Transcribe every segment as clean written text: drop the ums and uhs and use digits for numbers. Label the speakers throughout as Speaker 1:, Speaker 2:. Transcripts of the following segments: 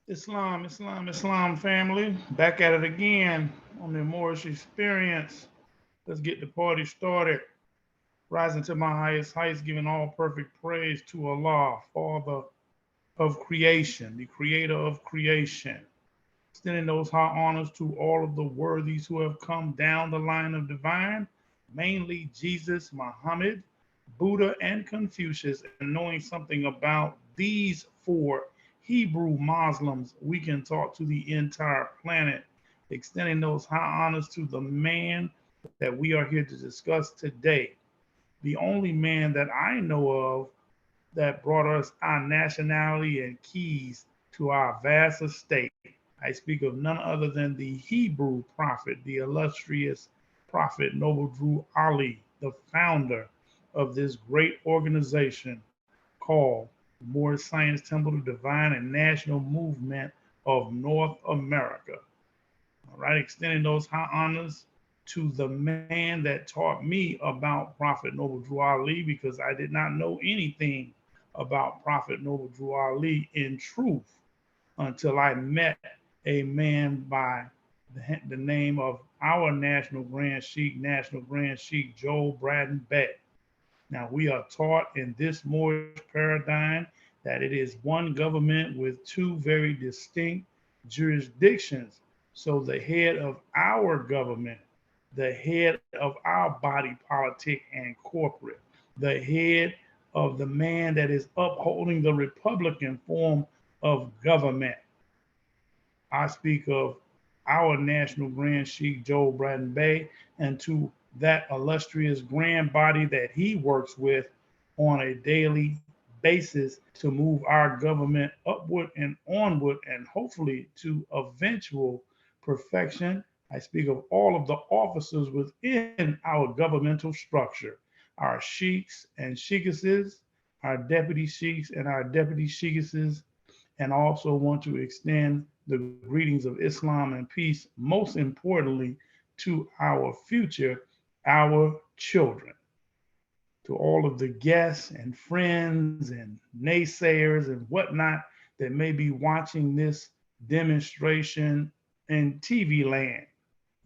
Speaker 1: Islam, Islam, Islam family. Back at it again on the Moorish experience. Let's get the party started. Rising to my highest heights, giving all perfect praise to Allah, Father of creation, the creator of creation. Extending those high honors to all of the worthies who have come down the line of divine, mainly Jesus, Muhammad, Buddha, and Confucius, and knowing something about these four Hebrew Muslims, we can talk to the entire planet, extending those high honors to the man that we are here to discuss today. The only man that I know of that brought us our nationality and keys to our vast estate. I speak of none other than the Hebrew prophet, the illustrious prophet Noble Drew Ali, the founder of this great organization called the Moorish Science Temple of Divine and National Movement of North America. All right, extending those high honors to the man that taught me about Prophet Noble Drew Ali because I did not know anything about Prophet Noble Drew Ali in truth until I met a man by the name of our National Grand Sheikh Joel Braden Beck. Now, we are taught in this Moorish paradigm that it is one government with two very distinct jurisdictions. So, the head of our government, the head of our body politic and corporate, the head of the man that is upholding the Republican form of government. I speak of our National Grand Sheikh Joel Braden Bay and to that illustrious grand body that he works with on a daily basis to move our government upward and onward and hopefully to eventual perfection. I speak of all of the officers within our governmental structure, our sheiks and sheikesses, our deputy sheiks and our deputy sheikesses, and also want to extend the greetings of Islam and peace, most importantly, to our future, our children. To all of the guests and friends and naysayers and whatnot that may be watching this demonstration in TV land,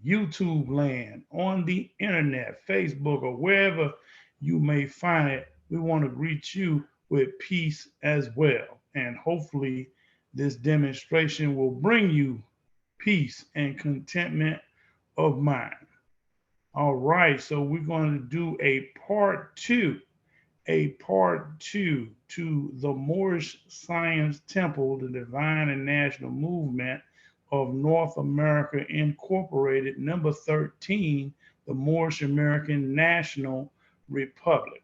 Speaker 1: YouTube land, on the internet, Facebook, or wherever you may find it, we want to greet you with peace as well. And hopefully, this demonstration will bring you peace and contentment of mind. All right, so we're going to do a part two to the Moorish Science Temple, the Divine and National Movement of North America Incorporated, number 13, the Moorish American National Republic.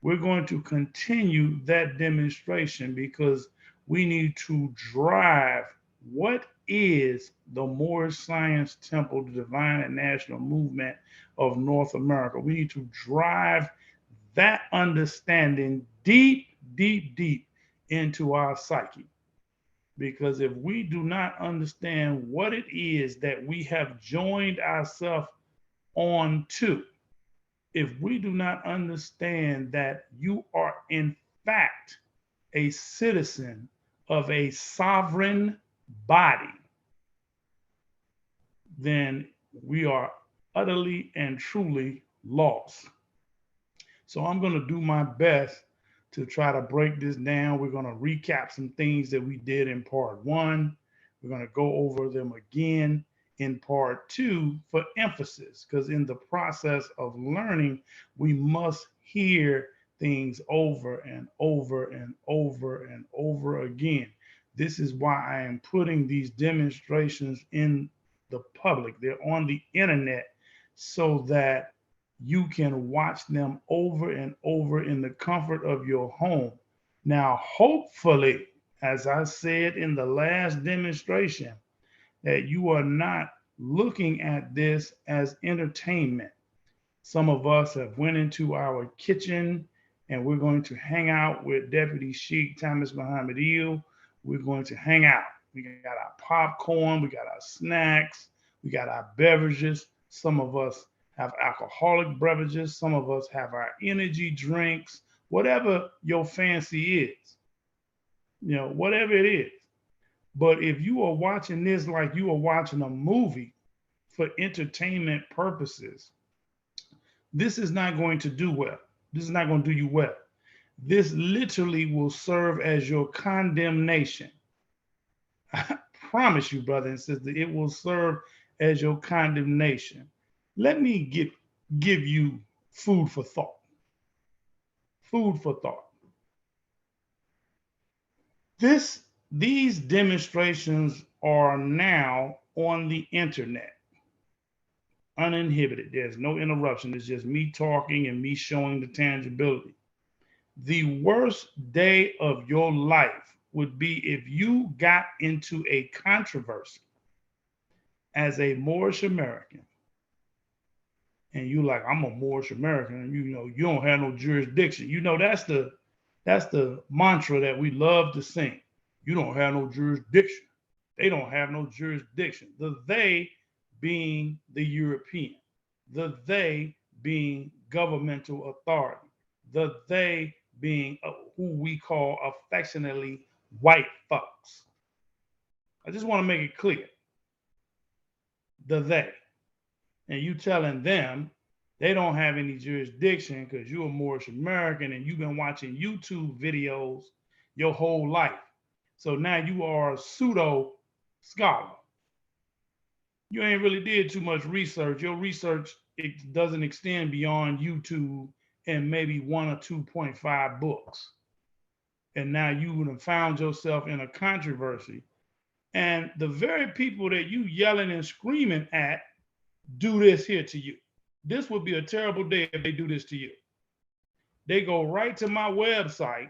Speaker 1: We're going to continue that demonstration because we need to drive what is the Moorish Science Temple, the Divine and National Movement of North America. We need to drive that understanding deep, deep, deep into our psyche. Because if we do not understand what it is that we have joined ourselves on to, if we do not understand that you are in fact a citizen of a sovereign body, then we are utterly and truly lost. So I'm going to do my best to try to break this down. We're going to recap some things that we did in part one. We're going to go over them again in part two for emphasis, because in the process of learning, we must hear things over and over and over and over again. This is why I am putting these demonstrations in the public. They're on the internet so that you can watch them over and over in the comfort of your home. Now, hopefully, as I said in the last demonstration, that you are not looking at this as entertainment. Some of us have went into our kitchen and we're going to hang out with Deputy Sheikh Thomas Muhammad Eel. We're going to hang out. We got our popcorn, we got our snacks, we got our beverages. Some of us have alcoholic beverages, some of us have our energy drinks, whatever your fancy is, whatever it is. But if you are watching this like you are watching a movie for entertainment purposes, this is not going to do well. This is not going to do you well. This literally will serve as your condemnation. I promise you, brother and sister, it will serve as your condemnation. Let me give you food for thought. Food for thought. These demonstrations are now on the internet, uninhibited. There's no interruption. It's just me talking and me showing the tangibility. The worst day of your life would be if you got into a controversy as a Moorish American and you like, I'm a Moorish American, and you don't have no jurisdiction. That's the mantra that we love to sing. You don't have no jurisdiction. They don't have no jurisdiction. The they being the European, the they being governmental authority, the they being who we call affectionately white folks. I just want to make it clear. The they. And you telling them they don't have any jurisdiction because you're a Moorish American and you've been watching YouTube videos your whole life. So now you are a pseudo scholar. You ain't really did too much research. Your research it doesn't extend beyond YouTube and maybe 1 or 2.5 books. And now you would have found yourself in a controversy. And the very people that you yelling and screaming at do this here to you. This would be a terrible day if they do this to you. They go right to my website,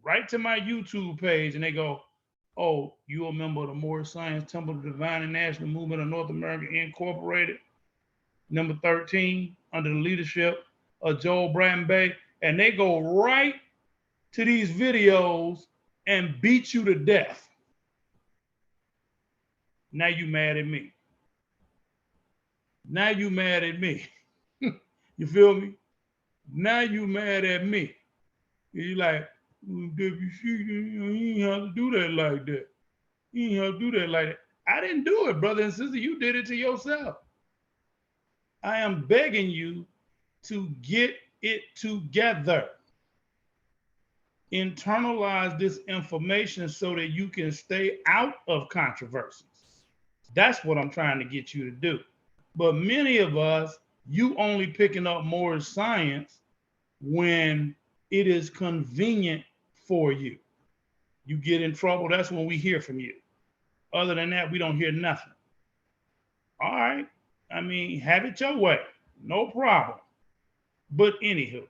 Speaker 1: right to my YouTube page, and they go, oh, you a member of the Moorish Science Temple of the Divine and National Movement of North America Incorporated, number 13, under the leadership of Joel Bratton Bay, and they go right to these videos and beat you to death. Now you mad at me. Now you mad at me. You feel me? Now you mad at me. You like, WC, you ain't have to do that like that. You ain't have to do that like that. I didn't do it, brother and sister. You did it to yourself. I am begging you to get it together. Internalize this information so that you can stay out of controversies. That's what I'm trying to get you to do. But many of us, you only picking up Moorish science when it is convenient for you. You get in trouble, that's when we hear from you. Other than that, we don't hear nothing. All right. I mean, have it your way. No problem. But anywho,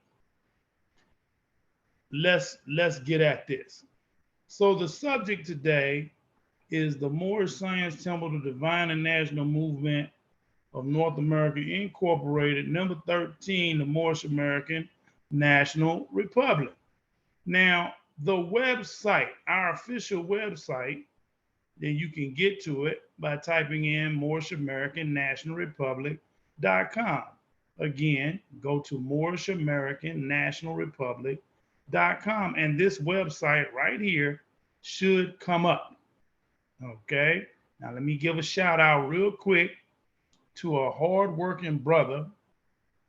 Speaker 1: let's get at this. So the subject today is the Moorish Science Temple, the Divine and National Movement of North America Incorporated, number 13, the Moorish American National Republic. Now, the website, our official website, then you can get to it by typing in Moorish American National Republic.com. Again, go to Moorish American National Republic.com, and this website right here should come up. Okay, now let me give a shout out real quick to a hardworking brother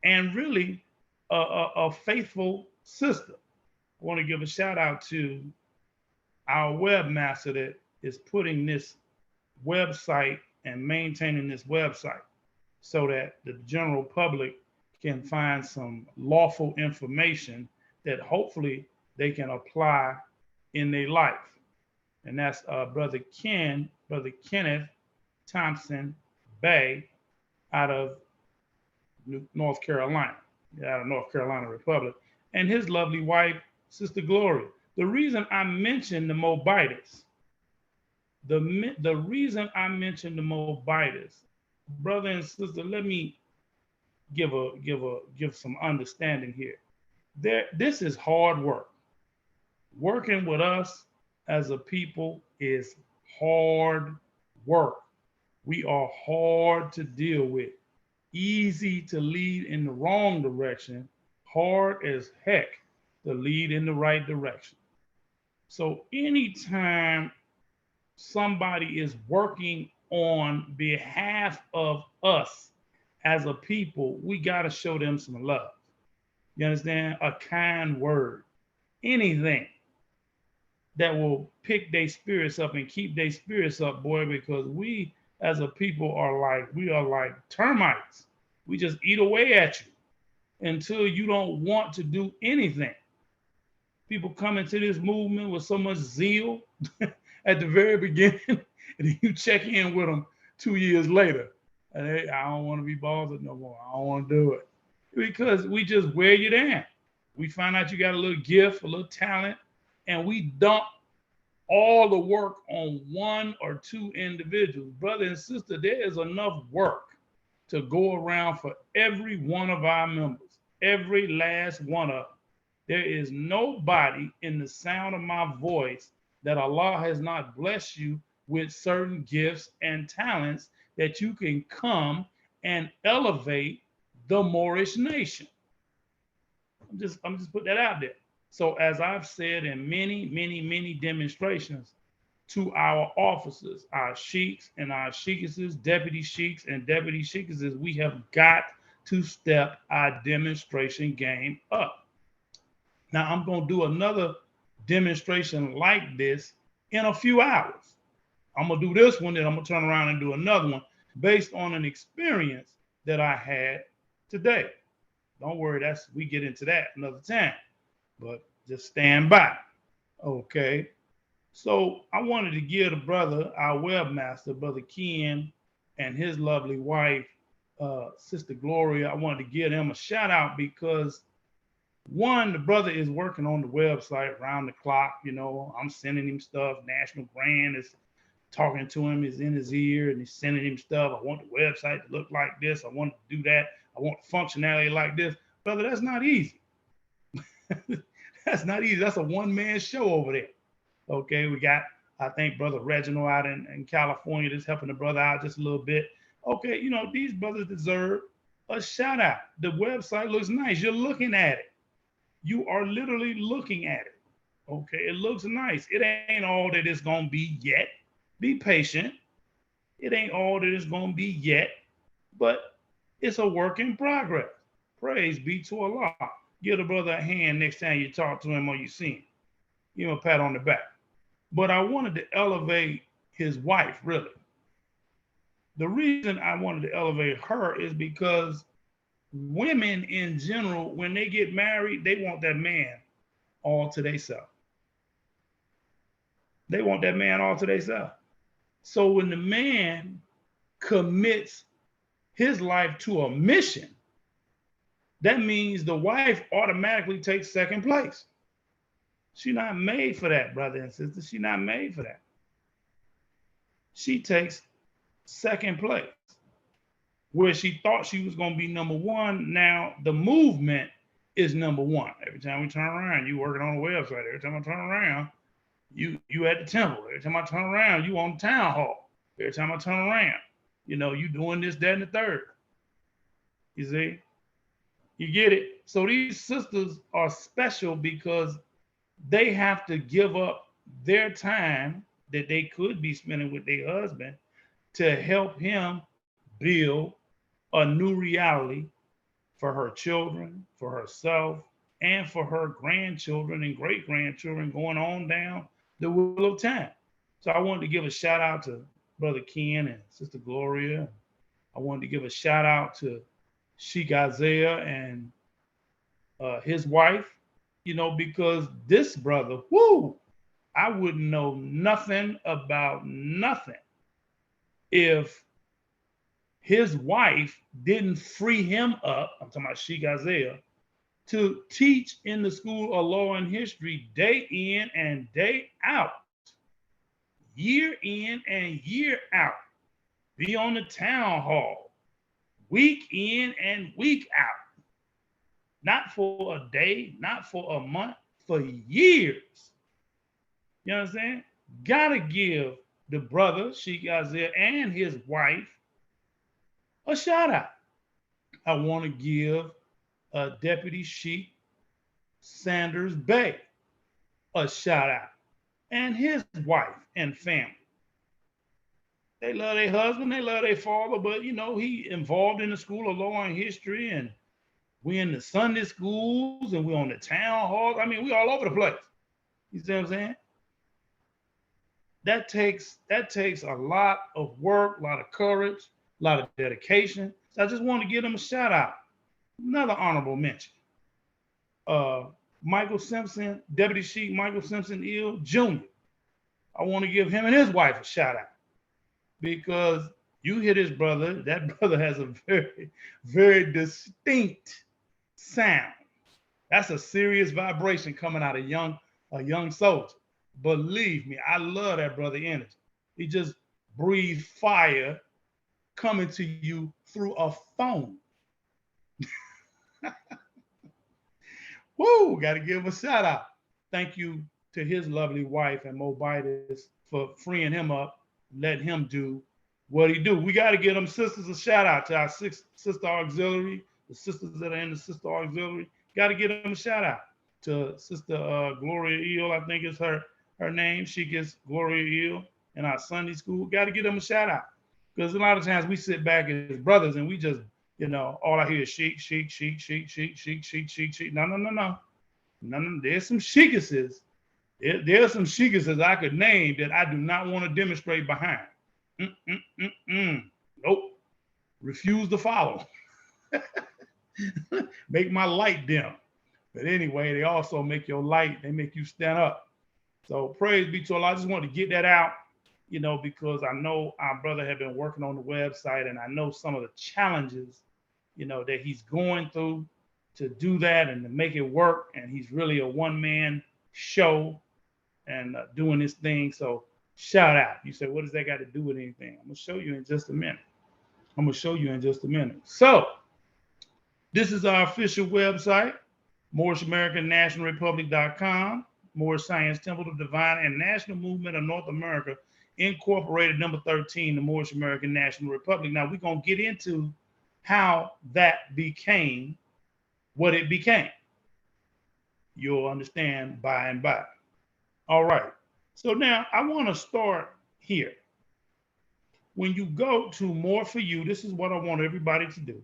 Speaker 1: and really a faithful sister. I want to give a shout out to our webmaster that is putting this website and maintaining this website so that the general public can find some lawful information that hopefully they can apply in their life. And that's Brother Kenneth Thompson Bay out of North Carolina, out of North Carolina Republic, and his lovely wife, Sister Gloria. The reason I mentioned the Moabites, the reason I mentioned the Moabites, brother and sister, let me give some understanding here. This is hard work. Working with us as a people is hard work. We are hard to deal with, easy to lead in the wrong direction, hard as heck to lead in the right direction. So anytime somebody is working on behalf of us as a people, we got to show them some love. You understand? A kind word, anything that will pick their spirits up and keep their spirits up, boy, because we as a people are like termites. We just eat away at you until you don't want to do anything. People come into this movement with so much zeal at the very beginning, and then you check in with them 2 years later. And hey, I don't want to be bothered no more. I don't want to do it. Because we just wear you down. We find out you got a little gift, a little talent, and we dump all the work on one or two individuals. Brother and sister, there is enough work to go around for every one of our members, every last one of them. There is nobody in the sound of my voice that Allah has not blessed you with certain gifts and talents that you can come and elevate the Moorish nation. I'm just putting that out there. So as I've said in many demonstrations to our officers, our sheiks and our sheikesses, deputy sheiks and deputy sheikesses, we have got to step our demonstration game up. Now I'm going to do another demonstration like this in a few hours. I'm going to do this one, then I'm going to turn around and do another one based on an experience that I had today. Don't worry, we get into that another time, but just stand by. Okay. So I wanted to give the brother, our webmaster, Brother Ken, and his lovely wife, Sister Gloria, I wanted to give them a shout out because one, the brother is working on the website around the clock. You know, I'm sending him stuff. National Brand is talking to him, is in his ear, and he's sending him stuff. I want the website to look like this. I want to do that. I want functionality like this. Brother, that's not easy. That's not easy. That's a one-man show over there. Okay, we got, I think, Brother Reginald out in California that's helping the brother out just a little bit. Okay, you know, these brothers deserve a shout out. The website looks nice. You're looking at it. You are literally looking at it. Okay, it looks nice. It ain't all that it's going to be yet. Be patient. It ain't all that it's going to be yet, but it's a work in progress. Praise be to Allah. Give the brother a hand next time you talk to him or you see him. Give him a pat on the back. But I wanted to elevate his wife, really. The reason I wanted to elevate her is because women in general, when they get married, they want that man all to themselves. They want that man all to themselves. So when the man commits his life to a mission, that means the wife automatically takes second place. She's not made for that, brother and sister. She's not made for that. She takes second place. Where she thought she was going to be number one, now the movement is number one. Every time we turn around, you working on the website. Every time I turn around, you at the temple. Every time I turn around, you on the town hall. Every time I turn around, you know, you doing this, that, and the third. You see? You get it? So these sisters are special because they have to give up their time that they could be spending with their husband to help him build a new reality for her children, for herself, and for her grandchildren and great grandchildren going on down the wheel of time. So I wanted to give a shout out to Brother Ken and Sister Gloria. I wanted to give a shout out to Sheikh Isaiah and his wife, you know, because this brother, I wouldn't know nothing about nothing if his wife didn't free him up, I'm talking about Sheikh Isaiah, to teach in the school of law and history day in and day out, year in and year out, be on the town hall, week in and week out, not for a day, not for a month, for years. You understand? Gotta give the brother, Sheikh Isaiah, and his wife a shout out. I want to give Deputy Sheikh Sanders Bey a shout out, and his wife and family. They love their husband, they love their father, but you know, he involved in the School of Law and History, and we in the Sunday schools, and we on the town halls. I mean, we all over the place. You see what I'm saying? That takes a lot of work, a lot of courage, a lot of dedication. So I just want to give them a shout out. Another honorable mention. Uh, Michael Simpson, Deputy Chief Michael Simpson Ill Jr. I want to give him and his wife a shout out because you hear this brother, that brother has a very, very distinct sound. That's a serious vibration coming out of a young soldier. Believe me, I love that brother energy. He just breathes fire coming to you through a phone. Woo, got to give him a shout out. Thank you to his lovely wife and Mobitis for freeing him up, letting him do what he do. We got to give them sisters a shout out to our sister auxiliary, the sisters that are in the sister auxiliary. Got to give them a shout out to Sister Gloria Eel, I think is her name. She gets Gloria Eel in our Sunday school. Got to give them a shout out because a lot of times we sit back as brothers and we just, you know, all I hear is sheik, sheik, sheik, sheik, sheik, sheik, sheik, sheik, sheik. No, no, no, no. No. There's some sheikesses. There's some sheikesses I could name that I do not want to demonstrate behind. Nope. Refuse to follow. Make my light dim. But anyway, they also make your light, they make you stand up. So praise be to Allah. I just wanted to get that out, you know, because I know our brother had been working on the website and I know some of the challenges, you know, that he's going through to do that and to make it work. And he's really a one-man show and doing this thing. So shout out. You say, what does that got to do with anything? I'm going to show you in just a minute. So this is our official website, Moorish American National Republic.com, Moorish Science Temple of Divine and National Movement of North America, Incorporated, number 13, the Moorish American National Republic. Now, we're going to get into how that became what it became. You'll understand by and by. All right. So now I want to start here. When you go to More For You, this is what I want everybody to do.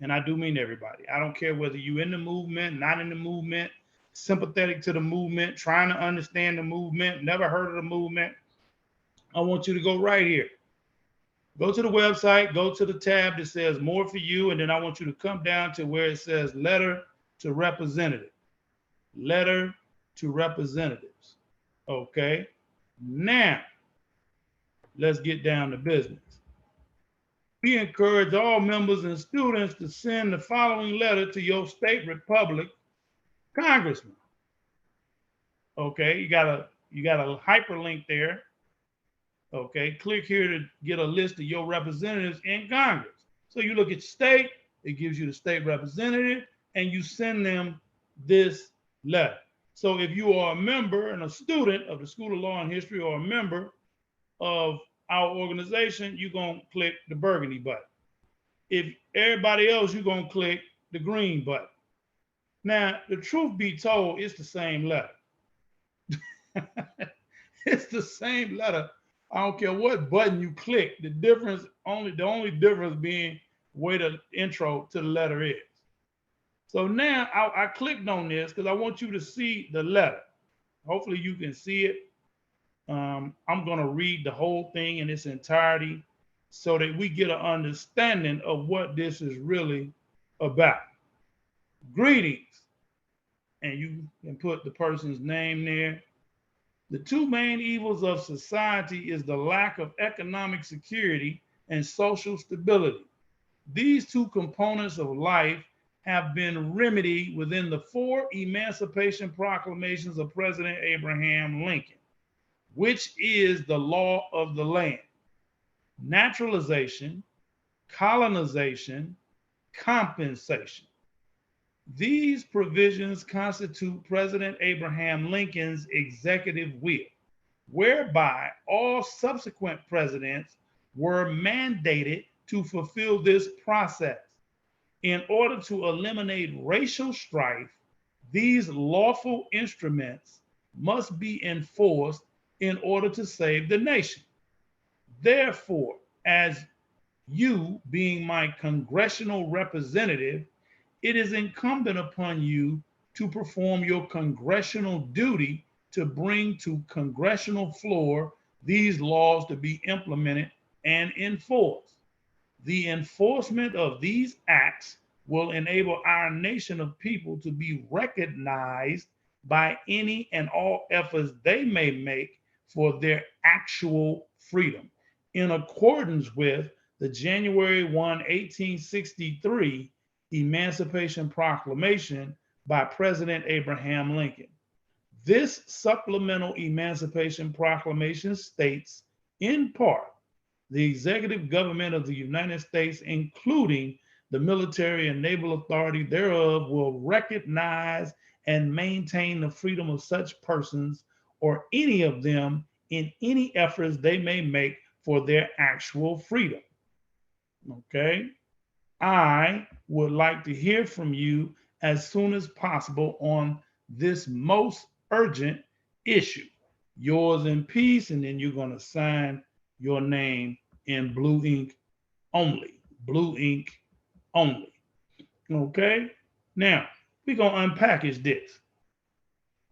Speaker 1: And I do mean everybody. I don't care whether you're in the movement, not in the movement, sympathetic to the movement, trying to understand the movement, never heard of the movement. I want you to go right here. Go to the website, go to the tab that says More For You, and then I want you to come down to where it says Letter to Representative. Letter to Representatives. Okay. Now, let's get down to business. We encourage all members and students to send the following letter to your state republic congressman. Okay, you got a hyperlink there. Okay, click here to get a list of your representatives in Congress. So you look at state, it gives you the state representative, and you send them this letter. So if you are a member and a student of the School of Law and History or a member of our organization, you're going to click the burgundy button. If everybody else, you're going to click the green button. Now, the truth be told, it's the same letter. It's the same letter. I don't care what button you click. The only difference being where the intro to the letter is. So now I clicked on this because I want you to see the letter. Hopefully you can see it. I'm going to read the whole thing in its entirety so that we get an understanding of what this is really about. Greetings. And you can put the person's name there. The two main evils of society is the lack of economic security and social stability. These two components of life have been remedied within the 4 Emancipation Proclamations of President Abraham Lincoln, which is the law of the land: naturalization, colonization, compensation. These provisions constitute President Abraham Lincoln's executive will, whereby all subsequent presidents were mandated to fulfill this process. In order to eliminate racial strife, these lawful instruments must be enforced in order to save the nation. Therefore, as you being my congressional representative, it is incumbent upon you to perform your congressional duty to bring to congressional floor these laws to be implemented and enforced. The enforcement of these acts will enable our nation of people to be recognized by any and all efforts they may make for their actual freedom, in accordance with the January 1, 1863 Emancipation Proclamation by President Abraham Lincoln. This supplemental Emancipation Proclamation states, in part, the executive government of the United States, including the military and naval authority thereof, will recognize and maintain the freedom of such persons or any of them in any efforts they may make for their actual freedom. Okay? I would like to hear from you as soon as possible on this most urgent issue. Yours in peace, and then you're going to sign your name in blue ink only. Blue ink only. Okay? Now, we're going to unpackage this.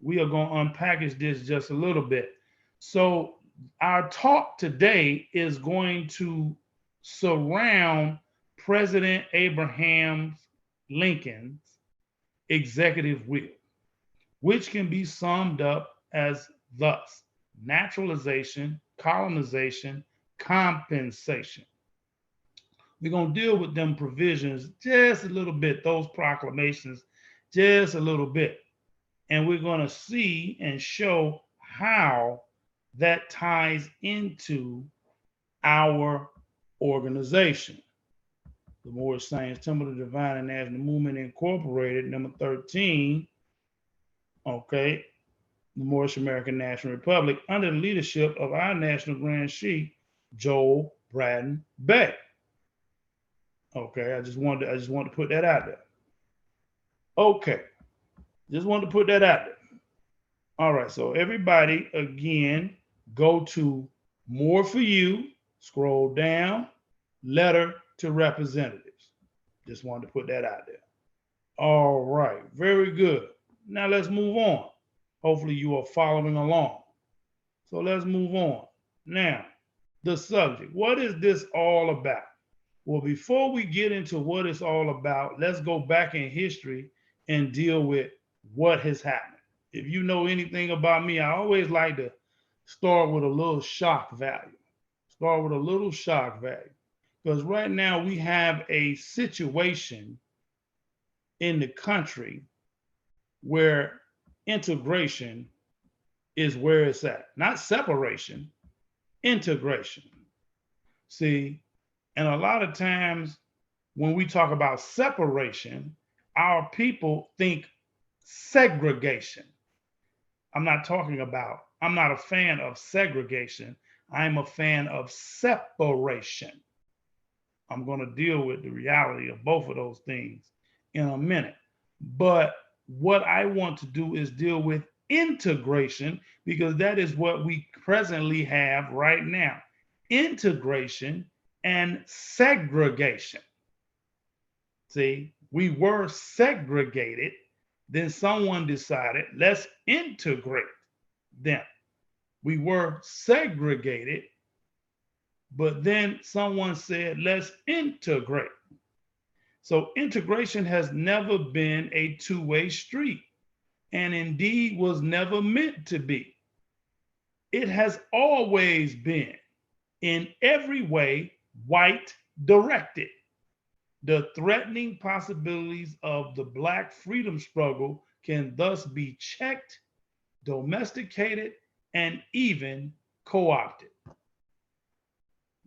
Speaker 1: We are going to unpackage this just a little bit. So, our talk today is going to surround President Abraham Lincoln's executive will, which can be summed up as thus: naturalization, colonization, compensation. We're going to deal with them provisions just a little bit, those proclamations just a little bit. And we're going to see and show how that ties into our organization. The Moorish Science Temple of the Divine and National Movement Incorporated, number 13, okay, the Moorish American National Republic, under the leadership of our National Grand Chief, Joel Braden Bey. Okay, I just wanted to put that out there. Okay, just wanted to put that out there. All right, so everybody, again, go to More for You, scroll down, letter to representatives. Just wanted to put that out there. All right, very good. Now let's move on. Hopefully you are following along. So let's move on. Now, the subject. What is this all about? Well, before we get into what it's all about, let's go back in history and deal with what has happened. If you know anything about me, I always like to start with a little shock value. Start with a little shock value. Because right now we have a situation in the country where integration is where it's at. Not separation, integration. See, and a lot of times when we talk about separation, our people think segregation. I'm not a fan of segregation. I'm a fan of separation. I'm going to deal with the reality of both of those things in a minute. But what I want to do is deal with integration, because that is what we presently have right now. Integration and segregation. See, we were segregated, then someone decided, let's integrate them. We were segregated, but then someone said, let's integrate. So integration has never been a two-way street, and indeed was never meant to be. It has always been, in every way, white directed. The threatening possibilities of the Black freedom struggle can thus be checked, domesticated, and even co-opted.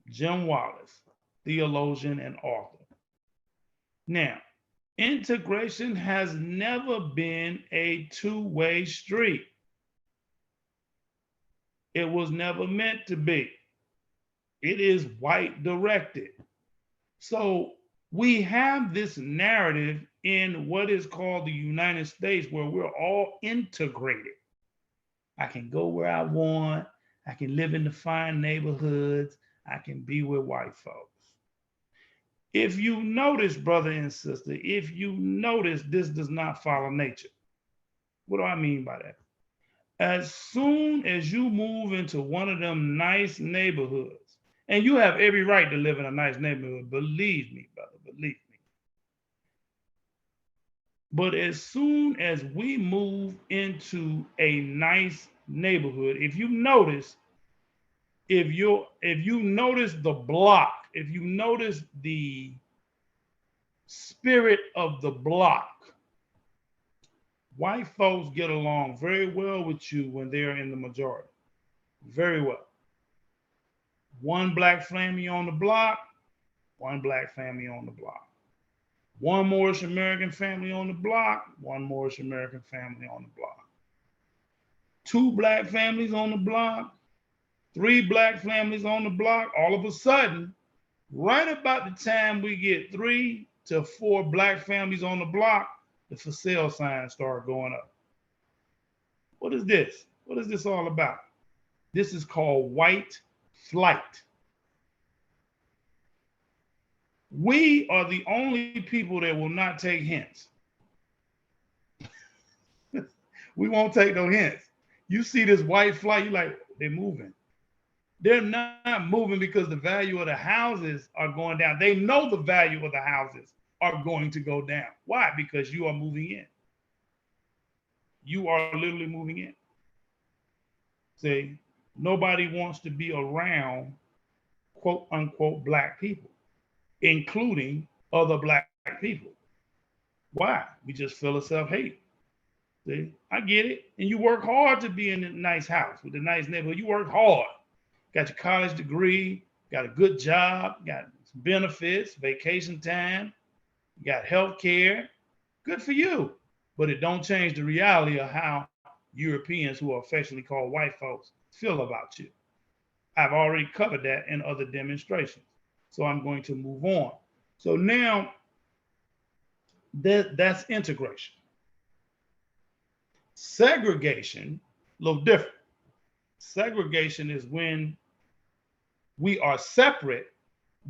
Speaker 1: Jim Wallace, theologian and author. Now, integration has never been a two-way street. It was never meant to be. It is white directed. So we have this narrative in what is called the United States, where we're all integrated. I can go where I want. I can live in the fine neighborhoods. I can be with white folks. If you notice, brother and sister, if you notice, this does not follow nature. What do I mean by that? As soon as you move into one of them nice neighborhoods, and you have every right to live in a nice neighborhood, believe me, brother, believe me. But as soon as we move into a nice neighborhood, if you notice the block, if you notice the spirit of the block, white folks get along very well with you when they're in the majority. Very well. One black family on the block, one black family on the block. One Moorish American family on the block, one Moorish American family on the block. Two black families on the block, three black families on the block. All of a sudden, right about the time we get 3 to 4 black families on the block, the for sale signs start going up. What is this? What is this all about? This is called white flight. We are the only people that will not take hints. We won't take no hints. You see this white flight, you're like, they're moving. They're not moving because the value of the houses are going down. They know the value of the houses are going to go down. Why? Because you are moving in. You are literally moving in. See, nobody wants to be around quote unquote black people, including other black people. Why? We just feel a self-hate. See, I get it. And you work hard to be in a nice house with a nice neighborhood. You work hard. Got your college degree, got a good job, got benefits, vacation time, you got health care. Good for you. But it don't change the reality of how Europeans, who are affectionately called white folks, feel about you. I've already covered that in other demonstrations. So I'm going to move on. So now that's integration. Segregation, a little different. Segregation is when we are separate,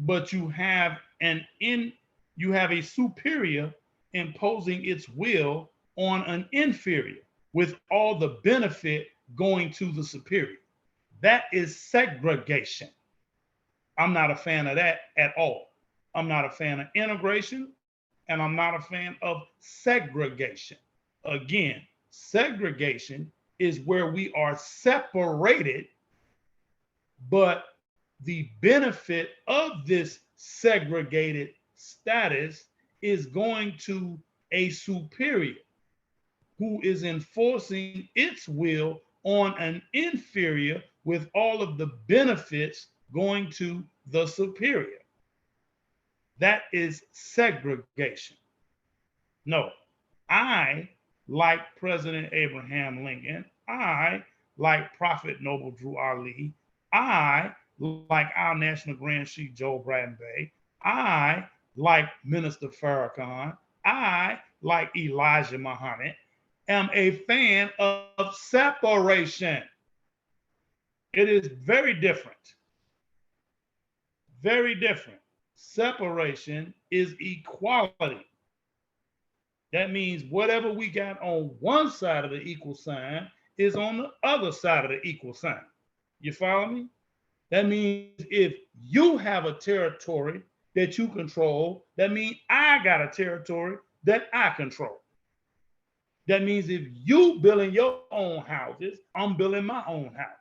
Speaker 1: but you have a superior imposing its will on an inferior with all the benefit going to the superior. That is segregation. I'm not a fan of that at all. I'm not a fan of integration, and I'm not a fan of segregation. Again, segregation is where we are separated, but the benefit of this segregated status is going to a superior who is enforcing its will on an inferior with all of the benefits going to the superior. That is segregation. No, I, like President Abraham Lincoln, I, like Prophet Noble Drew Ali, I, like our National Grand Chief Joe Braden Bay, I, like Minister Farrakhan, I, like Elijah Muhammad, am a fan of separation. It is very different. Very different. Separation is equality. That means whatever we got on one side of the equal sign is on the other side of the equal sign. You follow me? That means if you have a territory that you control, that means I got a territory that I control. That means if you building your own houses, I'm building my own houses.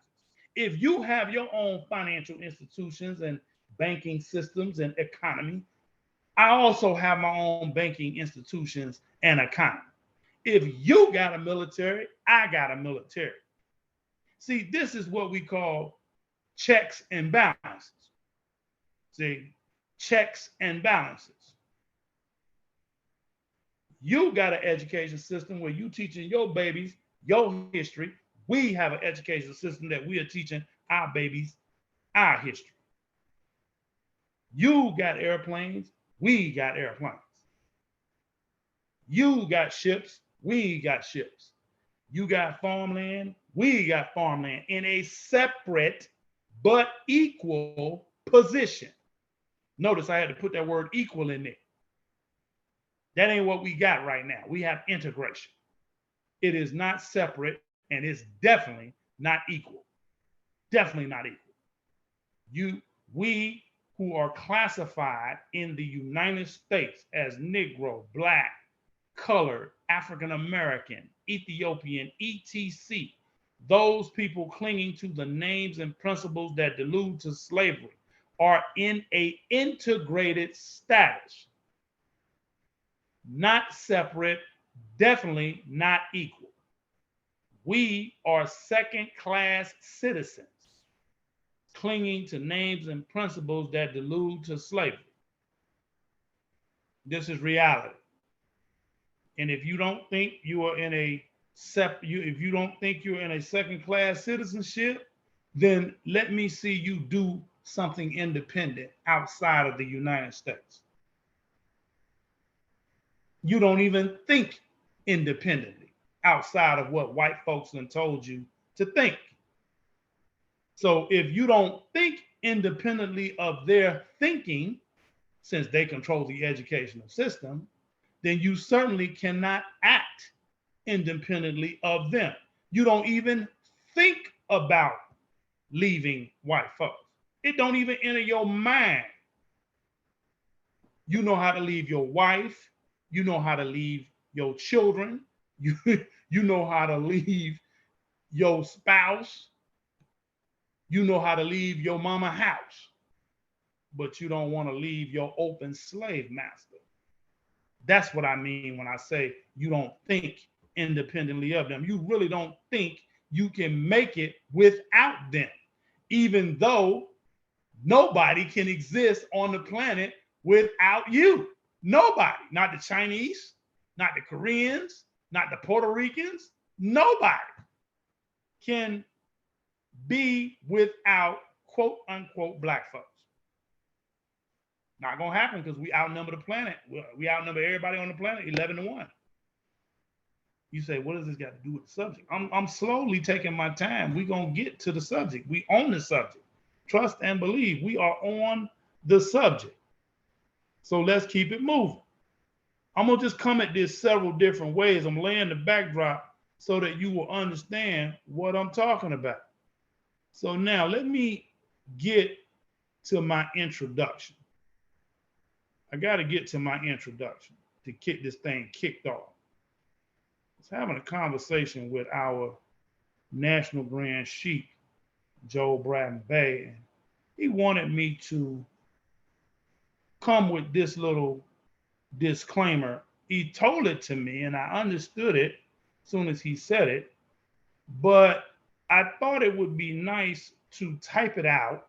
Speaker 1: If you have your own financial institutions and banking systems and economy, I also have my own banking institutions and economy. If you got a military, I got a military. See, this is what we call checks and balances. See, checks and balances. You got an education system where you teaching your babies your history. We have an education system that we are teaching our babies our history. You got airplanes, we got airplanes. You got ships, we got ships. You got farmland, we got farmland in a separate but equal position. Notice I had to put that word equal in there. That ain't what we got right now. We have integration. It is not separate, and it's definitely not equal. Definitely not equal. We who are classified in the United States as Negro, Black, Colored, African American, Ethiopian, etc., those people clinging to the names and principles that delude to slavery are in a integrated status, not separate, definitely not equal. We are second-class citizens clinging to names and principles that delude to slavery. This is reality. And if you don't think you are in a if you don't think you're in a second-class citizenship, then let me see you do something independent outside of the United States. You don't even think independently outside of what white folks have told you to think. So if you don't think independently of their thinking, since they control the educational system, then you certainly cannot act independently of them. You don't even think about leaving white folks. It don't even enter your mind. You know how to leave your wife. You know how to leave your children. You know how to leave your spouse. You know how to leave your mama house. But you don't want to leave your open slave master. That's what I mean when I say you don't think independently of them. You really don't think you can make it without them, even though nobody can exist on the planet without you. Nobody, not the Chinese, not the Koreans, not the Puerto Ricans. Nobody can be without quote unquote black folks. Not gonna happen because we outnumber the planet. We outnumber everybody on the planet 11-1. You say, what does this got to do with the subject? I'm slowly taking my time. We're gonna get to the subject. We own the subject. Trust and believe. We are on the subject. So let's keep it moving. I'm gonna just come at this several different ways. I'm laying the backdrop so that you will understand what I'm talking about. So now let me get to my introduction. I got to get to my introduction to get this thing kicked off. I was having a conversation with our National Grand Sheik, Joe Bratton Bay, and he wanted me to come with this little disclaimer. He told it to me, and I understood it as soon as he said it, but I thought it would be nice to type it out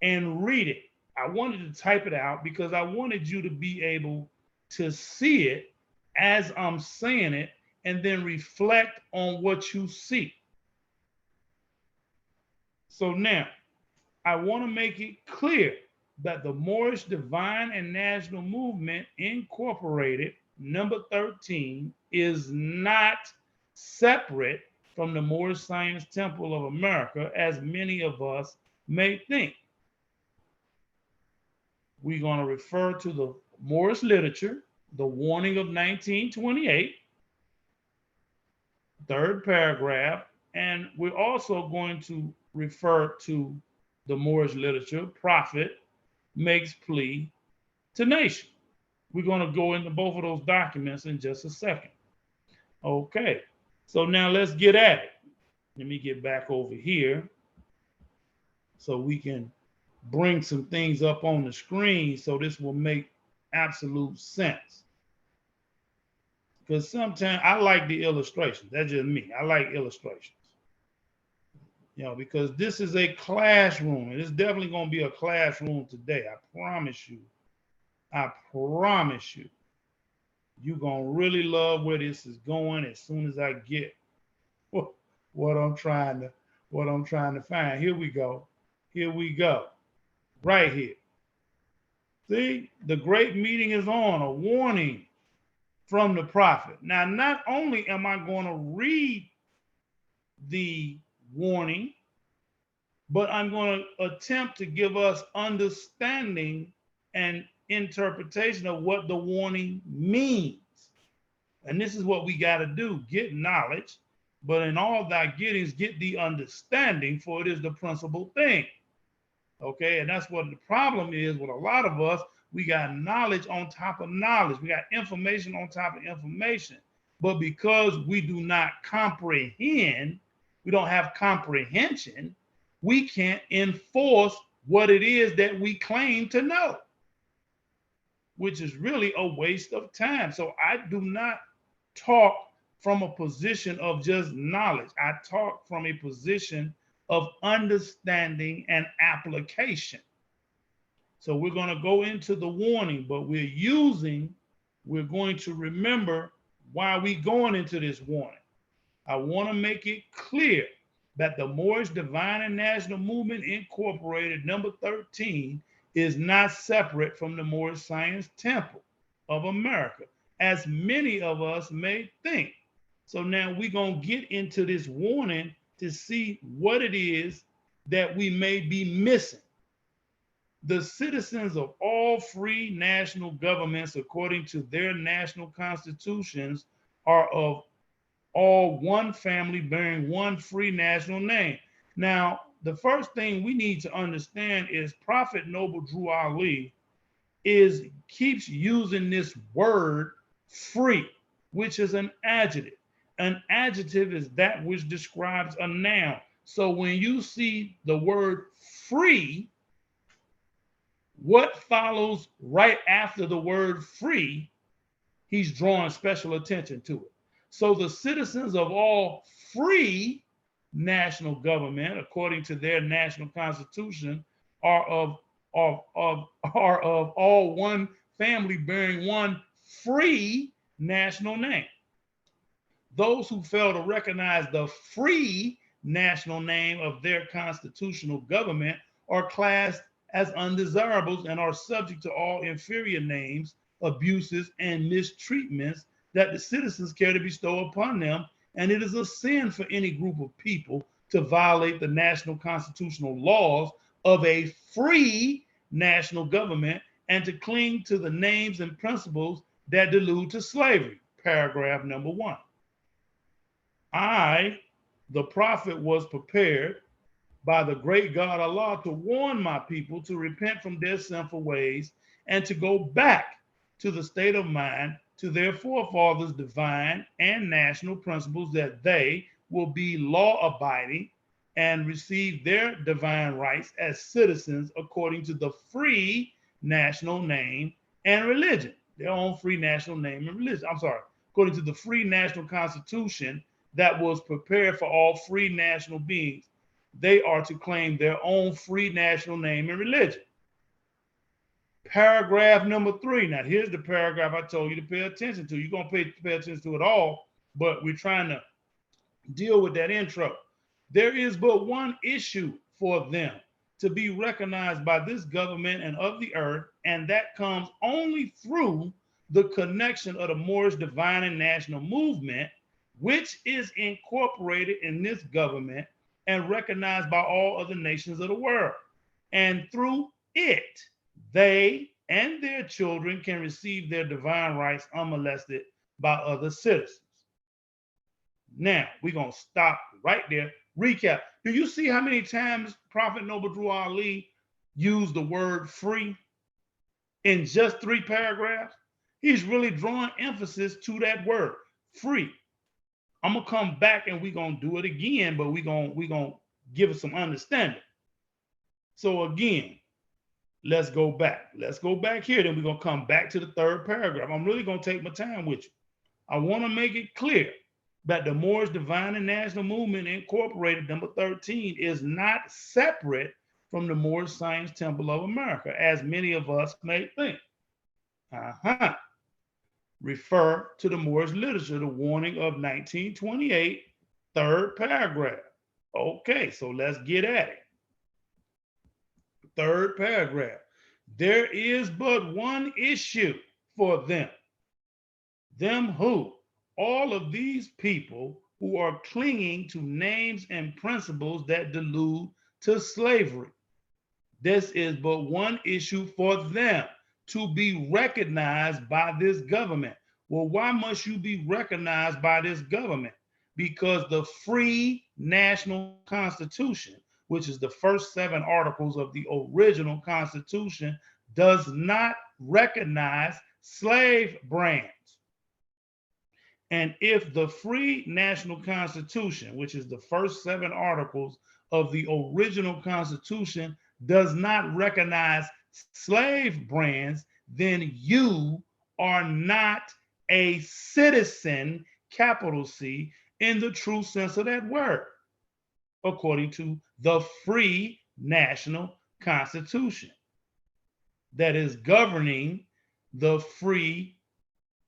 Speaker 1: and read it. I wanted to type it out because I wanted you to be able to see it as I'm saying it and then reflect on what you see. So now, I want to make it clear that the Moorish Divine and National Movement Incorporated, number 13, is not separate from the Moorish Science Temple of America, as many of us may think. We're going to refer to the Moorish literature, the warning of 1928, third paragraph, and we're also going to refer to the Moorish literature, prophet makes plea to nation. We're going to go into both of those documents in just a second. Okay, so now let's get at it. Let me get back over here so we can bring some things up on the screen so this will make absolute sense. Because sometimes I like the illustrations. That's just me. I like illustrations. You know, because this is a classroom. It's definitely going to be a classroom today. I promise you. I promise you. You're going to really love where this is going as soon as I get what I'm trying to find. Here we go. Here we go. Right here. See, the great meeting is on, a warning from the prophet. Now, not only am I going to read the warning, but I'm going to attempt to give us understanding and interpretation of what the warning means. And this is what we got to do: get knowledge, but in all thy gettings, get the understanding, for it is the principal thing. Okay, and that's what the problem is with a lot of us. We got knowledge on top of knowledge, we got information on top of information. But because we do not comprehend, we don't have comprehension, we can't enforce what it is that we claim to know, which is really a waste of time. So I do not talk from a position of just knowledge. I talk from a position of understanding and application. So we're going to go into the warning, but we're going to remember why we're going into this warning. I want to make it clear that the Moorish Divine and National Movement Incorporated, number 13, is not separate from the Moorish Science Temple of America, as many of us may think. So now we're going to get into this warning to see what it is that we may be missing. The citizens of all free national governments, according to their national constitutions, are of all one family bearing one free national name. Now, the first thing we need to understand is Prophet Noble Drew Ali keeps using this word free, which is an adjective. An adjective is that which describes a noun. So when you see the word free, what follows right after the word free, he's drawing special attention to it. So the citizens of all free national government, according to their national constitution, are of all one family bearing one free national name. Those who fail to recognize the free national name of their constitutional government are classed as undesirables and are subject to all inferior names, abuses, and mistreatments that the citizens care to bestow upon them. And it is a sin for any group of people to violate the national constitutional laws of a free national government and to cling to the names and principles that delude to slavery. Paragraph number 1. I, the prophet, was prepared by the great God Allah to warn my people to repent from their sinful ways and to go back to the state of mind to their forefathers' divine and national principles, that they will be law-abiding and receive their divine rights as citizens according to the free national name and religion. Their own free national name and religion. I'm sorry, according to the free national constitution that was prepared for all free national beings. They are to claim their own free national name and religion. Paragraph number 3. Now, here's the paragraph I told you to pay attention to. You're going to pay attention to it all, but we're trying to deal with that intro. There is but one issue for them to be recognized by this government and of the earth, and that comes only through the connection of the Moorish Divine and National Movement, which is incorporated in this government and recognized by all other nations of the world. And through it, they and their children can receive their divine rights unmolested by other citizens. Now, we're going to stop right there. Recap. Do you see how many times Prophet Noble Drew Ali used the word free in just 3 paragraphs? He's really drawing emphasis to that word, free. I'm going to come back and we're going to do it again, but we're going to give it some understanding. So again, let's go back. Let's go back here. Then we're going to come back to the 3rd paragraph. I'm really going to take my time with you. I want to make it clear that the Moorish Divine and National Movement Incorporated, number 13, is not separate from the Moorish Science Temple of America, as many of us may think. Refer to the Moorish literature, the warning of 1928, 3rd paragraph. Okay, so let's get at it. 3rd paragraph. There is but one issue for them. Them who? All of these people who are clinging to names and principles that delude to slavery. This is but one issue for them to be recognized by this government. Well, why must you be recognized by this government? Because the free national constitution, which is the first 7 articles of the original constitution, does not recognize slave brands. And if the free national constitution, which is the first 7 articles of the original constitution, does not recognize slave brands, then you are not a citizen, capital C, in the true sense of that word, according to the free national constitution that is governing the free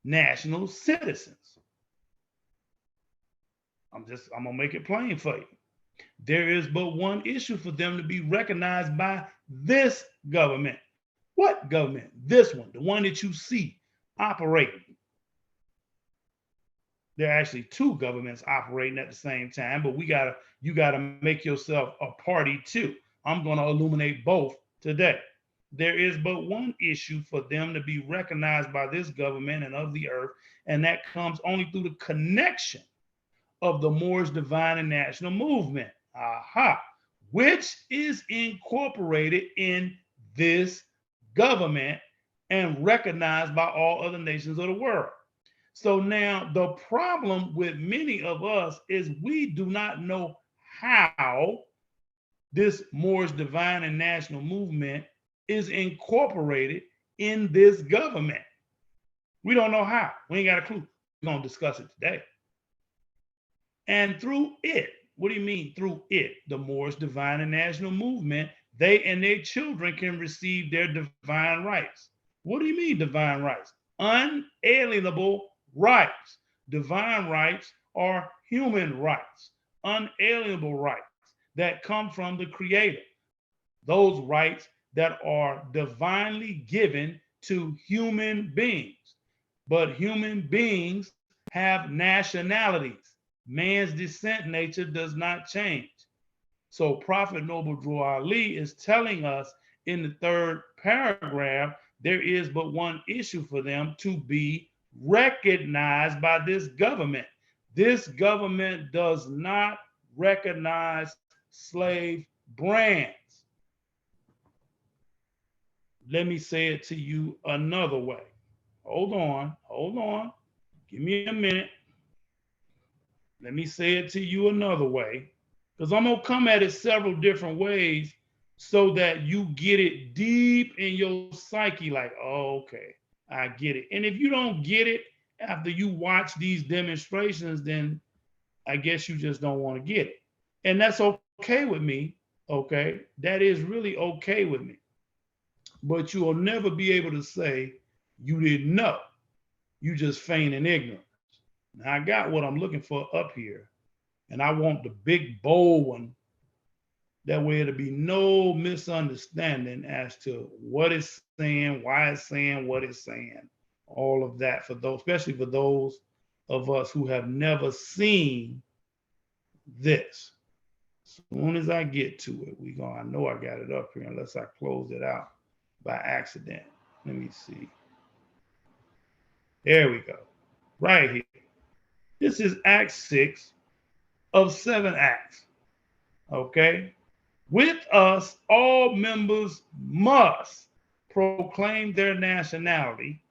Speaker 1: national citizens. I'm gonna make it plain for you. There is but one issue for them to be recognized by this government. What government? This one, the one that you see operating. There are actually 2 governments operating at the same time, but you gotta make yourself a party too. I'm gonna illuminate both today. There is but one issue for them to be recognized by this government and of the earth, and that comes only through the connection of the Moorish divine and national movement, which is incorporated in this government and recognized by all other nations of the world. So now the problem with many of us is we do not know how this Moorish divine and national movement is incorporated in this government. We don't know how. We ain't got a clue. We're going to discuss it today. And through it, what do you mean through it? The Moorish divine and national movement, they and their children can receive their divine rights. What do you mean divine rights? Unalienable rights. Divine rights are human rights, unalienable rights that come from the Creator. Those rights that are divinely given to human beings. But human beings have nationalities. Man's descent nature does not change. So Prophet Noble Drew Ali is telling us in the 3rd paragraph, there is but one issue for them to be recognized by this government. This government does not recognize slave brands. Let me say it to you another way. Hold on. Give me a minute. Let me say it to you another way, because I'm going to come at it several different ways so that you get it deep in your psyche, like, oh, okay, I get it. And if you don't get it after you watch these demonstrations, then I guess you just don't want to get it. And that's okay with me, okay? That is really okay with me. But you will never be able to say you didn't know. You just feign in ignorance. Now, I got what I'm looking for up here, and I want the big, bold one. That way it'll be no misunderstanding as to what it's saying, why it's saying what it's saying, all of that for those, especially for those of us who have never seen this. As soon as I get to it, I know I got it up here unless I closed it out by accident. Let me see. There we go. Right here. This is Act 6 of 7 acts. Okay? With us, all members must proclaim their nationality,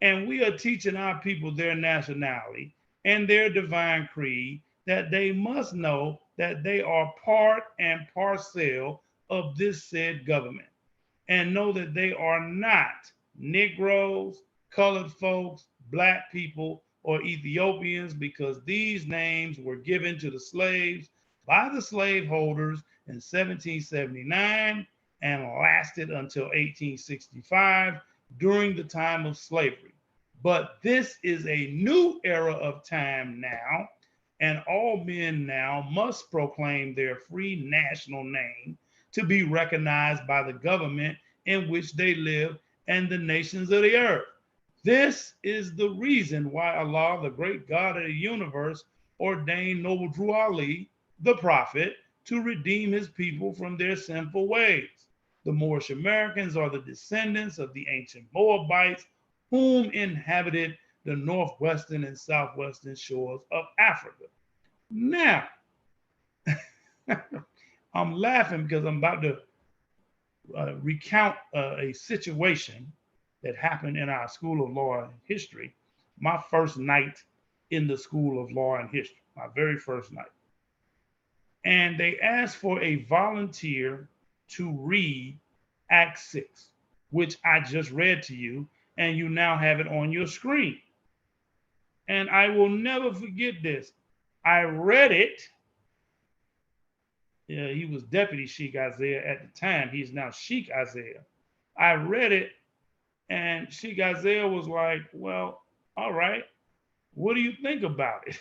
Speaker 1: and we are teaching our people their nationality and their divine creed, that they must know that they are part and parcel of this said government, and know that they are not Negroes, colored folks, Black people, or Ethiopians, because these names were given to the slaves by the slaveholders in 1779 and lasted until 1865 during the time of slavery. But this is a new era of time now, and all men now must proclaim their free national name to be recognized by the government in which they live and the nations of the earth. This is the reason why Allah, the great God of the universe, ordained Noble Drew Ali, the prophet, to redeem his people from their sinful ways. The Moorish Americans are the descendants of the ancient Moabites, whom inhabited the northwestern and southwestern shores of Africa. Now, I'm laughing because I'm about to recount a situation that happened in our School of Law and History, my first night in the School of Law and History, my very first night. And they asked for a volunteer to read Act 6, which I just read to you, and you now have it on your screen. And I will never forget this. I read it. Yeah, he was Deputy Sheikh Isaiah at the time. He's now Sheikh Isaiah. I read it, and Sheikh Isaiah was like, well, all right, what do you think about it?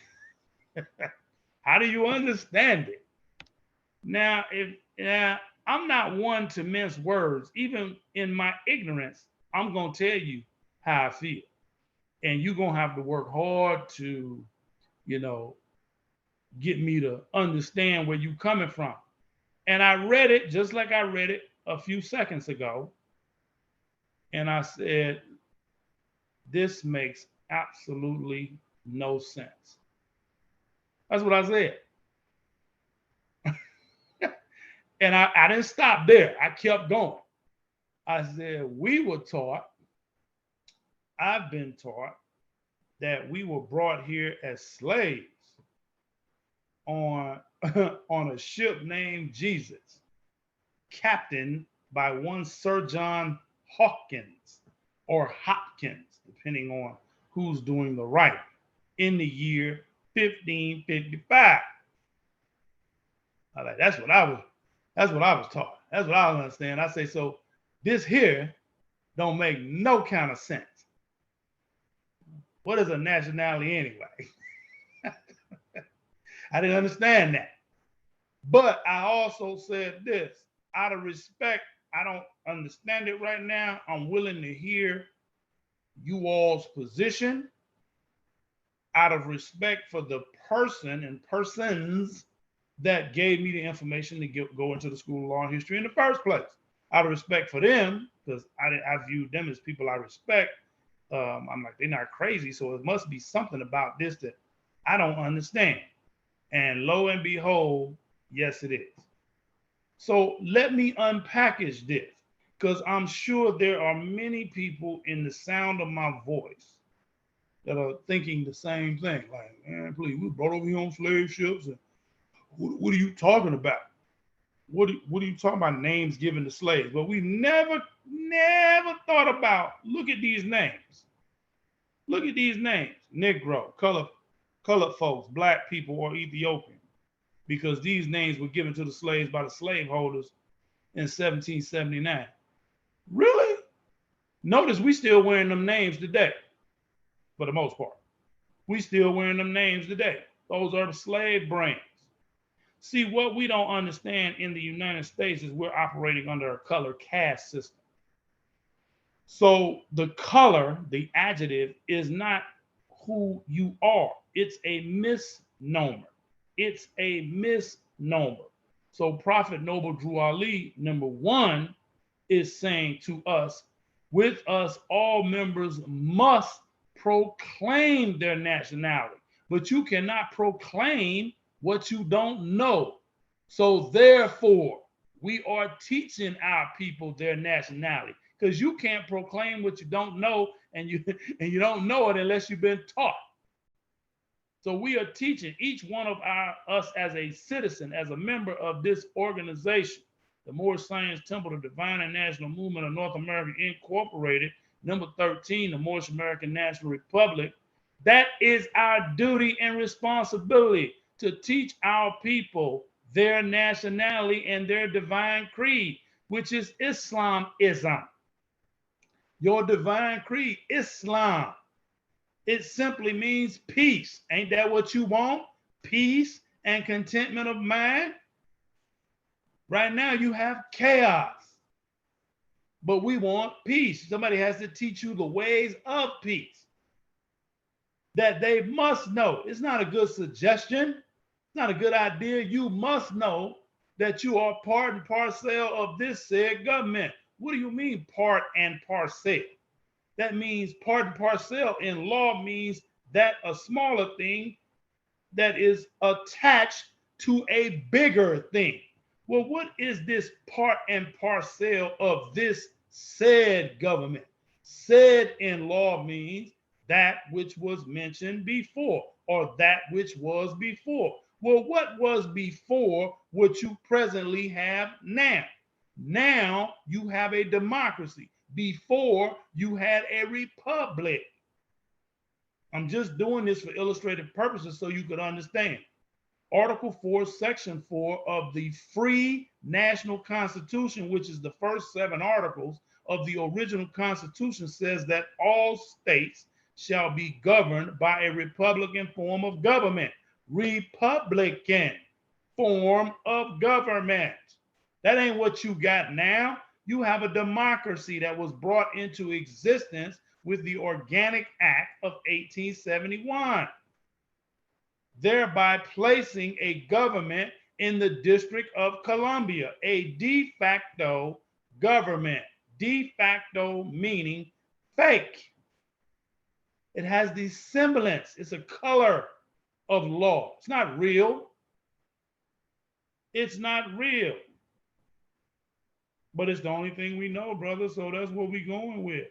Speaker 1: How do you understand it? Now, I'm not one to mince words. Even in my ignorance, I'm going to tell you how I feel. And you're going to have to work hard to, get me to understand where you're coming from. And I read it just like I read it a few seconds ago. And I said, this makes absolutely no sense. That's what I said. And I didn't stop there. I kept going. I said, we were taught, I've been taught, that we were brought here as slaves on, on a ship named Jesus, captained by one Sir John Hawkins, or Hopkins, depending on who's doing the writing, in the year 1555. I like, that's what I was taught. That's what I understand. I say, so this here don't make no kind of sense. What is a nationality anyway? I didn't understand that. But I also said this, out of respect, I don't understand it right now. I'm willing to hear you all's position out of respect for the person and persons that gave me the information to go into the School of Law and History in the first place. Out of respect for them, because I viewed them as people I respect. I'm like, they're not crazy, so it must be something about this that I don't understand. And lo and behold, yes, it is. So let me unpackage this, because I'm sure there are many people in the sound of my voice that are thinking the same thing. Like, man, please, we brought over here on slave ships. And what are you talking about? What are you talking about, names given to slaves? Well, we never thought about, look at these names. Look at these names, Negro, colored folks, black people, or Ethiopian, because these names were given to the slaves by the slaveholders in 1779. Really? Notice we still wearing them names today, for the most part. We still wearing them names today. Those are the slave brands. See, what we don't understand in the United States is we're operating under a color caste system. So the color, the adjective, is not who you are. It's a misnomer. It's a misnomer. So Prophet Noble Drew Ali, number one, is saying to us, with us, all members must proclaim their nationality. But you cannot proclaim what you don't know. So therefore, we are teaching our people their nationality, because you can't proclaim what you don't know, and you don't know it unless you've been taught. So we are teaching each one of us as a citizen, as a member of this organization, the Moorish Science Temple, the Divine and National Movement of North America Incorporated, number 13, the Moorish American National Republic. That is our duty and responsibility, to teach our people their nationality and their divine creed, which is Islamism. Your divine creed, Islam. It simply means peace. Ain't that what you want? Peace and contentment of mind? Right now you have chaos, but we want peace. Somebody has to teach you the ways of peace that they must know. It's not a good suggestion. It's not a good idea. You must know that you are part and parcel of this said government. What do you mean part and parcel? That means part and parcel in law means that a smaller thing that is attached to a bigger thing. Well, what is this part and parcel of this said government? Said in law means that which was mentioned before, or that which was before. Well, what was before what you presently have now? Now you have a democracy. Before you had a republic. I'm just doing this for illustrative purposes so you could understand. Article 4, Section 4 of the Free National Constitution, which is the first 7 articles of the original Constitution, says that all states shall be governed by a Republican form of government. Republican form of government. That ain't what you got now. You have a democracy that was brought into existence with the Organic Act of 1871, thereby placing a government in the District of Columbia, a de facto government. De facto meaning fake. It has the semblance, it's a color of law. It's not real. It's not real. But it's the only thing we know, brother, so that's what we're going with.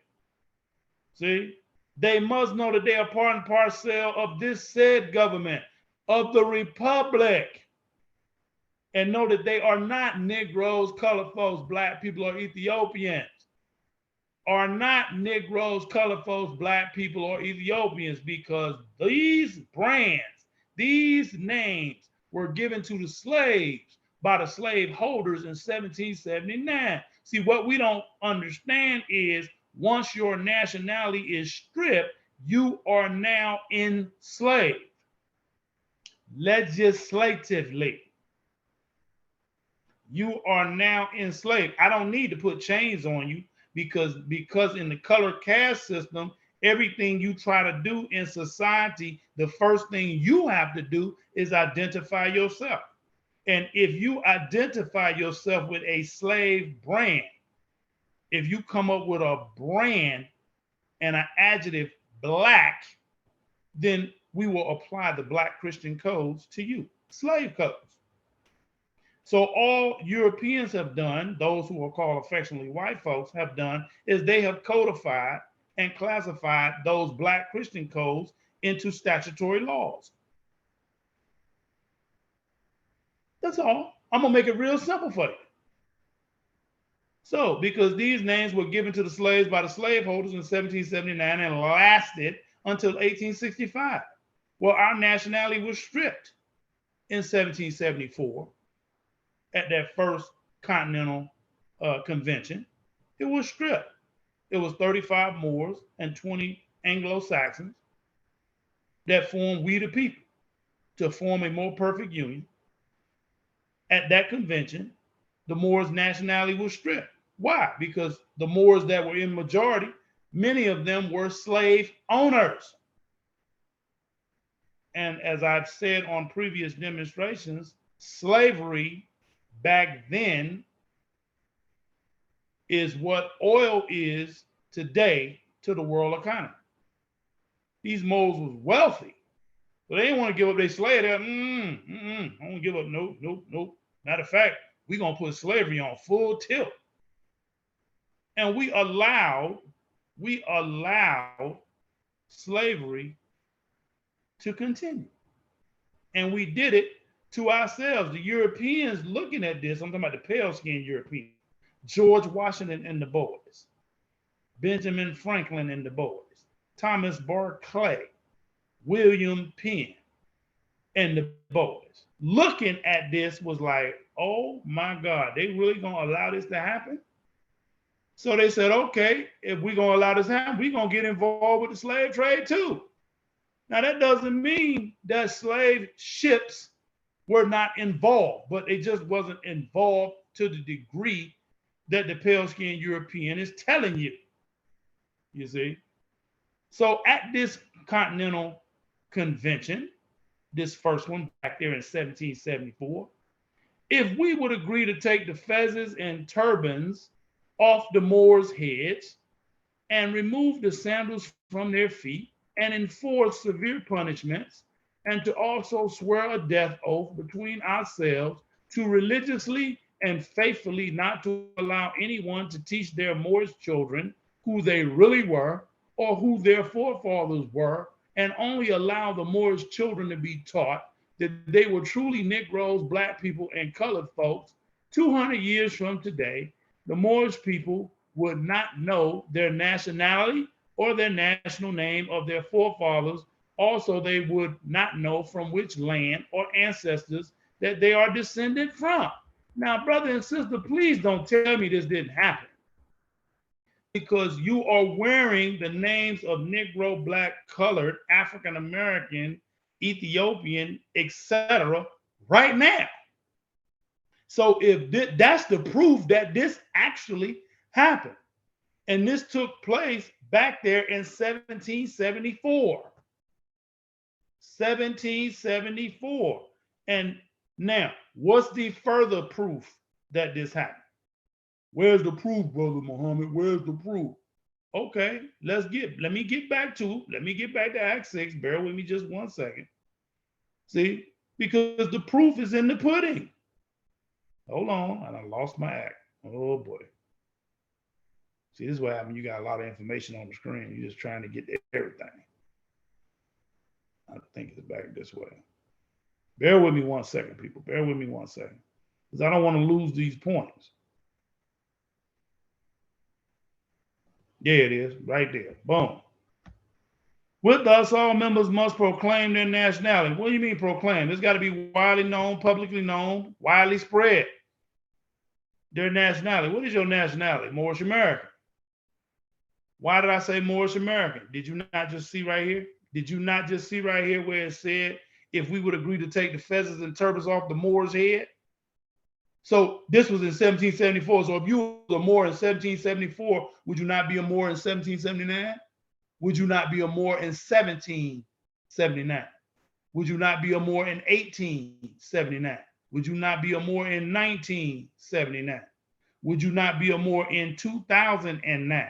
Speaker 1: See? They must know that they are part and parcel of this said government, of the republic, and know that they are not Negroes, colored folks, black people, or Ethiopians. Are not Negroes, colored folks, black people, or Ethiopians, because these brands, these names were given to the slaves by the slave holders in 1779. See, what we don't understand is once your nationality is stripped, you are now enslaved legislatively. You are now enslaved. I don't need to put chains on you because in the color caste system, everything you try to do in society, the first thing you have to do is identify yourself. And if you identify yourself with a slave brand, if you come up with a brand and an adjective black, then we will apply the Black Christian codes to you, slave codes. So all Europeans have done, those who are called affectionately white folks have done, is they have codified and classified those Black Christian codes into statutory laws. That's all. I'm going to make it real simple for you. So, because these names were given to the slaves by the slaveholders in 1779 and lasted until 1865. Well, our nationality was stripped in 1774 at that first Continental Convention. It was stripped. It was 35 Moors and 20 Anglo-Saxons that formed We the People to form a more perfect union. At that convention, the Moors' nationality was stripped. Why? Because the Moors that were in majority, many of them were slave owners. And as I've said on previous demonstrations, slavery back then is what oil is today to the world economy. These Moors was wealthy, but they didn't want to give up their slave. They're, I don't want to give up. Nope. Matter of fact, we're going to put slavery on full tilt. And we allowed slavery to continue. And we did it to ourselves. The Europeans looking at this, I'm talking about the pale-skinned Europeans, George Washington and the boys, Benjamin Franklin and the boys, Thomas Barclay, William Penn and the boys, looking at this was like, oh my God, they really gonna allow this to happen? So they said, okay, if we're gonna allow this to happen, we're gonna get involved with the slave trade too. Now that doesn't mean that slave ships were not involved, but they just wasn't involved to the degree that the pale-skinned European is telling you. You see? So at this Continental Convention, this first one back there in 1774, if we would agree to take the fezzes and turbans off the Moors' heads and remove the sandals from their feet and enforce severe punishments, and to also swear a death oath between ourselves to religiously and faithfully not to allow anyone to teach their Moorish children who they really were or who their forefathers were, and only allow the Moorish children to be taught that they were truly Negroes, black people, and colored folks. 200 years from today, the Moorish people would not know their nationality or their national name of their forefathers. Also, they would not know from which land or ancestors that they are descended from. Now, brother and sister, please don't tell me this didn't happen, because you are wearing the names of Negro, Black, Colored, African American, Ethiopian, etc. right now. So if that's the proof that this actually happened. And this took place back there in 1774. 1774. And now, what's the further proof that this happened? Where's the proof, Brother Muhammad? Where's the proof? Okay, let me get back to Act 6. Bear with me just 1 second. See, because the proof is in the pudding. Hold on, and I lost my act. Oh boy. See, this is what happens. You got a lot of information on the screen. You're just trying to get everything. I think it's back this way. Bear with me 1 second, people. Bear with me 1 second. Because I don't want to lose these points. There it is, right there. Boom. With us, all members must proclaim their nationality. What do you mean proclaim? It's got to be widely known, publicly known, widely spread. Their nationality. What is your nationality? Moorish American. Why did I say Moorish American? Did you not just see right here? Did you not just see right here where it said, if we would agree to take the feathers and turbans off the Moor's head? So this was in 1774. So if you were a Moor in 1774, would you not be a Moor in 1779? Would you not be a Moor in 1779? Would you not be a Moor in 1879? Would you not be a Moor in 1979? Would you not be a Moor in 2009?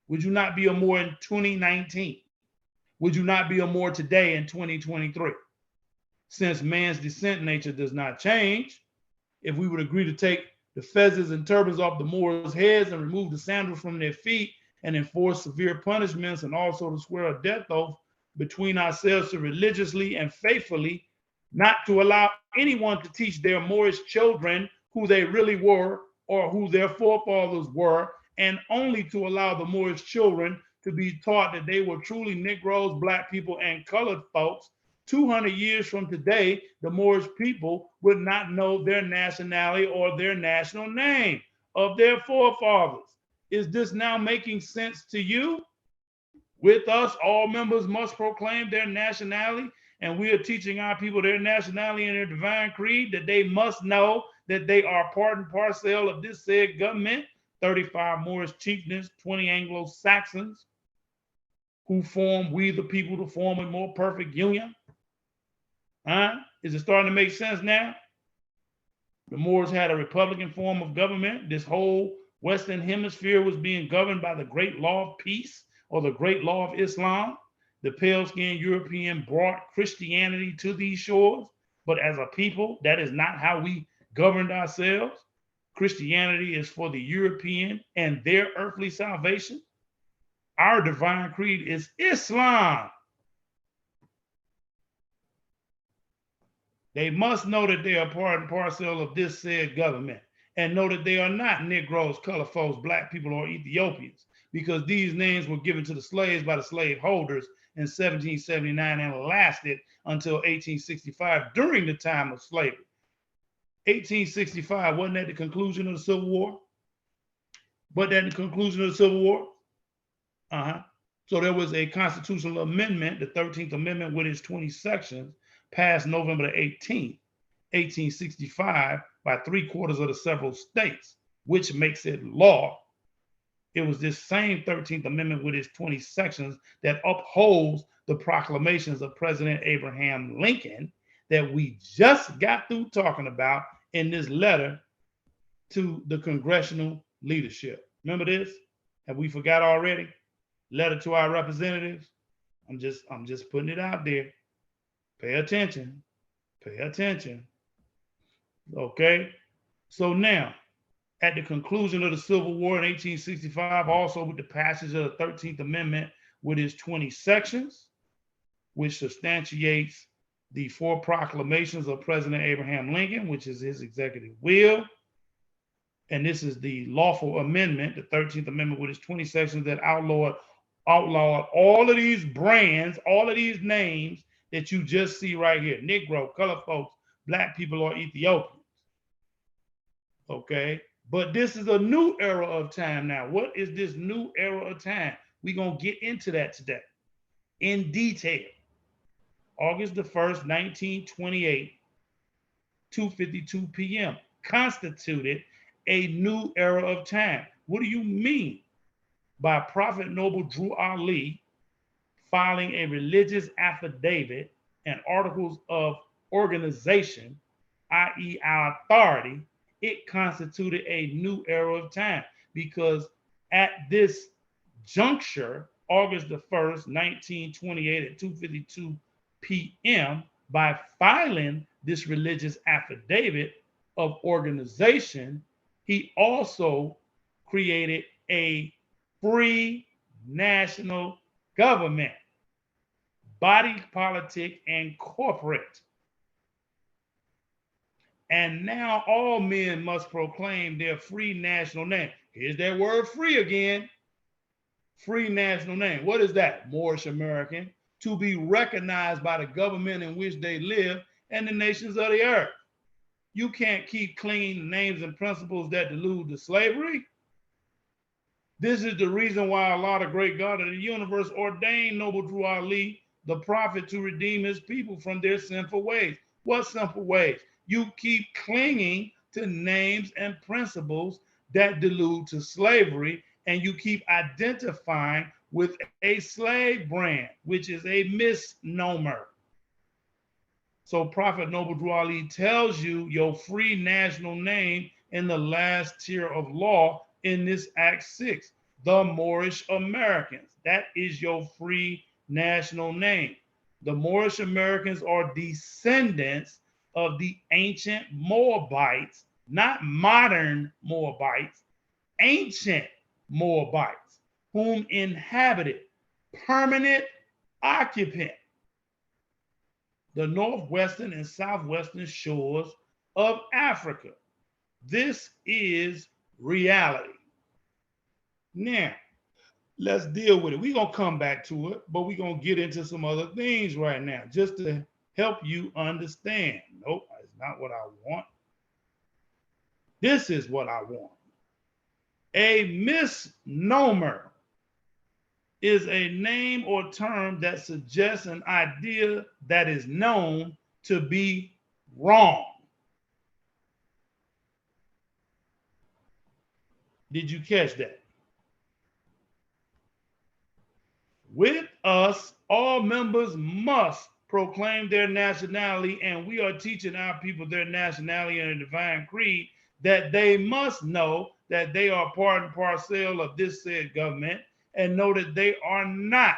Speaker 1: Would you not be a Moor in 2019? Would you not be a Moor today in 2023? Since man's descent nature does not change, if we would agree to take the feathers and turbans off the Moors' heads and remove the sandals from their feet and enforce severe punishments, and also to swear a death oath between ourselves to religiously and faithfully not to allow anyone to teach their Moorish children who they really were or who their forefathers were, and only to allow the Moorish children to be taught that they were truly Negroes, black people, and colored folks. 200 years from today, the Moorish people would not know their nationality or their national name of their forefathers. Is this now making sense to you? With us, all members must proclaim their nationality, and we are teaching our people their nationality and their divine creed, that they must know that they are part and parcel of this said government, 35 Moorish chieftains, 20 Anglo-Saxons, who form we the people to form a more perfect union. Is it starting to make sense now? The Moors had a republican form of government. This whole Western Hemisphere was being governed by the Great Law of Peace, or the Great Law of Islam. The pale-skinned European brought Christianity to these shores, but as a people, that is not how we governed ourselves. Christianity is for the European and their earthly salvation. Our divine creed is Islam. They must know that they are part and parcel of this said government, and know that they are not Negroes, colored folks, black people, or Ethiopians, because these names were given to the slaves by the slave holders in 1779 and lasted until 1865 during the time of slavery. 1865, wasn't that the conclusion of the Civil War? Wasn't that the conclusion of the Civil War? So there was a constitutional amendment, the 13th Amendment with its 20 sections, passed November the 18th, 1865, by 3/4 of the several states, which makes it law. It was this same 13th Amendment with its 20 sections that upholds the proclamations of President Abraham Lincoln that we just got through talking about in this letter to the congressional leadership. Remember this? Have we forgot already? Letter to our representatives. I'm just putting it out there. Pay attention. Pay attention. Okay? So now, at the conclusion of the Civil War in 1865, also with the passage of the 13th Amendment with its 20 sections, which substantiates the 4 proclamations of President Abraham Lincoln, which is his executive will. And this is the lawful amendment, the 13th Amendment with its 20 sections that outlawed all of these brands, all of these names that you just see right here: Negro, colored folks, black people, or Ethiopians. Okay? But this is a new era of time now. What is this new era of time? We're going to get into that today in detail. August the 1st, 1928, 2:52 p.m. constituted a new era of time. What do you mean? By Prophet Noble Drew Ali filing a religious affidavit and articles of organization, i.e. our authority, it constituted a new era of time, because at this juncture, August the 1st, 1928 at 2:52 p.m., by filing this religious affidavit of organization, he also created a free national government, body politic and corporate. And now all men must proclaim their free national name. Here's that word free again. Free national name. What is that? Moorish American. To be recognized by the government in which they live and the nations of the earth. You can't keep clinging to names and principles that delude to slavery. This is the reason why Allah, the great God of the universe, ordained Noble Drew Ali, the prophet, to redeem his people from their sinful ways. What sinful ways? You keep clinging to names and principles that delude to slavery, and you keep identifying with a slave brand, which is a misnomer. So Prophet Noble Drew Ali tells you your free national name in the last tier of law in this Act 6, the Moorish Americans. That is your free national name. The Moorish Americans are descendants of the ancient Moabites, not modern Moabites, ancient Moabites, whom inhabited, permanent occupant, the northwestern and southwestern shores of Africa. This is reality. Now, let's deal with it. We're going to come back to it, but we're going to get into some other things right now just to help you understand. Nope, that's not what I want. This is what I want. A misnomer is a name or term that suggests an idea that is known to be wrong. Did you catch that? With us, all members must proclaim their nationality, and we are teaching our people their nationality in a divine creed, that they must know that they are part and parcel of this said government, and know that they are not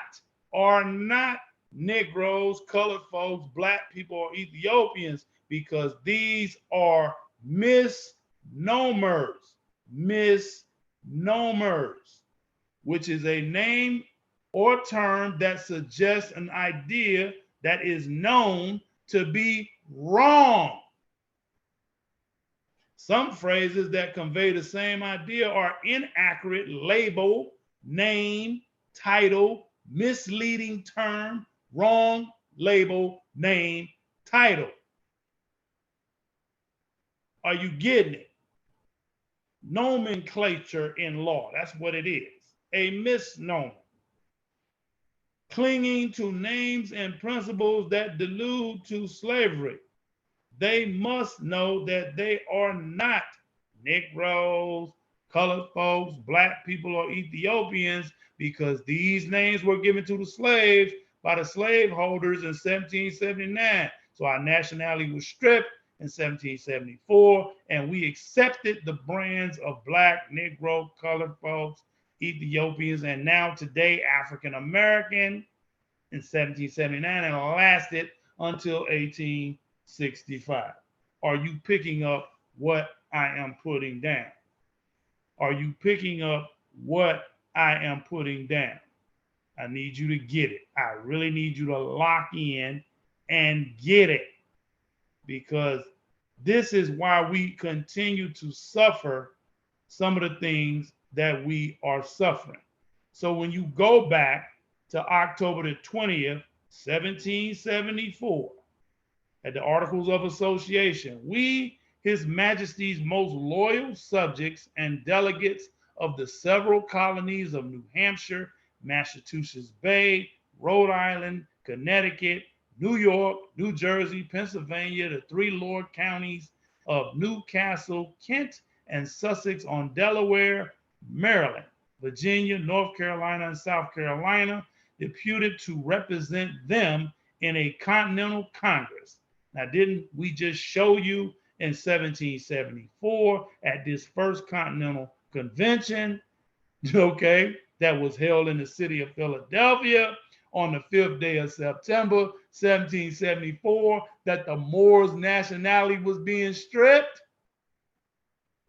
Speaker 1: Negroes, colored folks, black people, or Ethiopians, because these are misnomers, which is a name or term that suggests an idea that is known to be wrong. Some phrases that convey the same idea are inaccurate: label, name, title, misleading term, wrong label, name, title. Are you getting it? Nomenclature in law, that's what it is. A misnomer. Clinging to names and principles that delude to slavery. They must know that they are not Negroes, colored folks, black people, or Ethiopians, because these names were given to the slaves by the slaveholders in 1779. So our nationality was stripped in 1774, and we accepted the brands of Black, Negro, colored folks, Ethiopians, and now today African American in 1779, and lasted until 1865. Are you picking up what I am putting down? Are you picking up what I am putting down? I need you to get it. I really need you to lock in and get it, because this is why we continue to suffer some of the things that we are suffering. So when you go back to October the 20th, 1774, at the Articles of Association, we, His Majesty's most loyal subjects and delegates of the several colonies of New Hampshire, Massachusetts Bay, Rhode Island, Connecticut, New York, New Jersey, Pennsylvania, the three Lord counties of Newcastle, Kent, and Sussex on Delaware, Maryland, Virginia, North Carolina, and South Carolina, deputed to represent them in a Continental Congress. Now, didn't we just show you in 1774 at this first Continental Convention, okay, that was held in the city of Philadelphia on the 5th day of September, 1774, that the Moors' nationality was being stripped?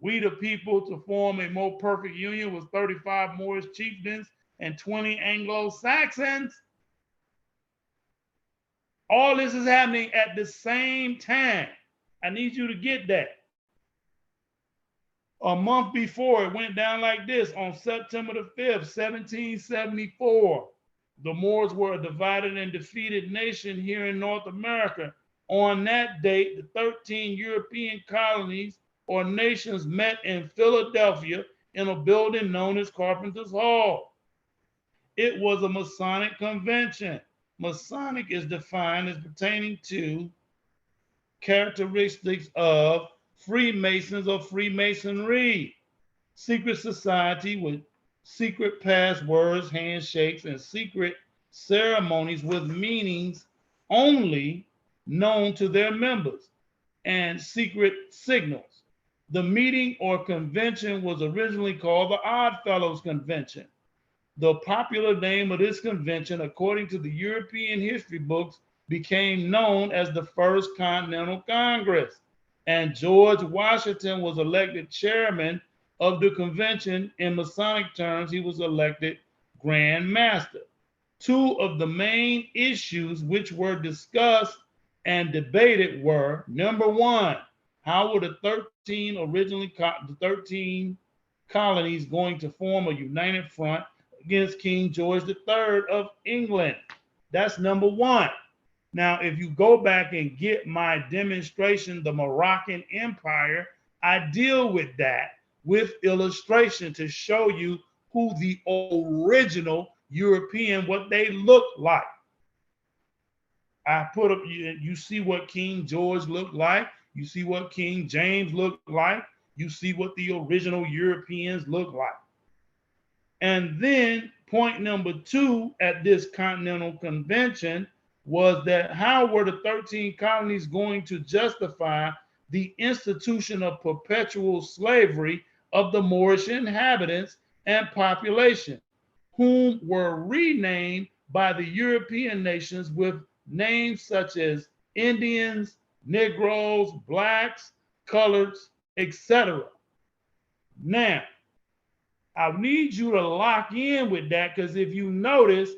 Speaker 1: We the people to form a more perfect union with 35 Moorish chieftains and 20 Anglo-Saxons. All this is happening at the same time. I need you to get that. A month before, it went down like this. On September the 5th, 1774, the Moors were a divided and defeated nation here in North America. On that date, the 13 European colonies or nations met in Philadelphia in a building known as Carpenter's Hall. It was a Masonic convention. Masonic is defined as pertaining to characteristics of Freemasons or Freemasonry, secret society with secret passwords, handshakes, and secret ceremonies with meanings only known to their members, and secret signals. The meeting or convention was originally called the Odd Fellows Convention. The popular name of this convention, according to the European history books, became known as the First Continental Congress, and George Washington was elected chairman of the convention. In Masonic terms, he was elected Grand Master. Two of the main issues which were discussed and debated were, number one, how were the 13 colonies going to form a united front against King George III of England? That's number one. Now, if you go back and get my demonstration, the Moroccan Empire, I deal with that with illustration to show you who the original European, what they look like. I put up, you see what King George looked like. You see what King James looked like. You see what the original Europeans look like. And then point number two at this Continental Convention was that how were the 13 colonies going to justify the institution of perpetual slavery of the Moorish inhabitants and population, whom were renamed by the European nations with names such as Indians, Negroes, Blacks, Coloreds, etc. Now, I need you to lock in with that, because if you notice,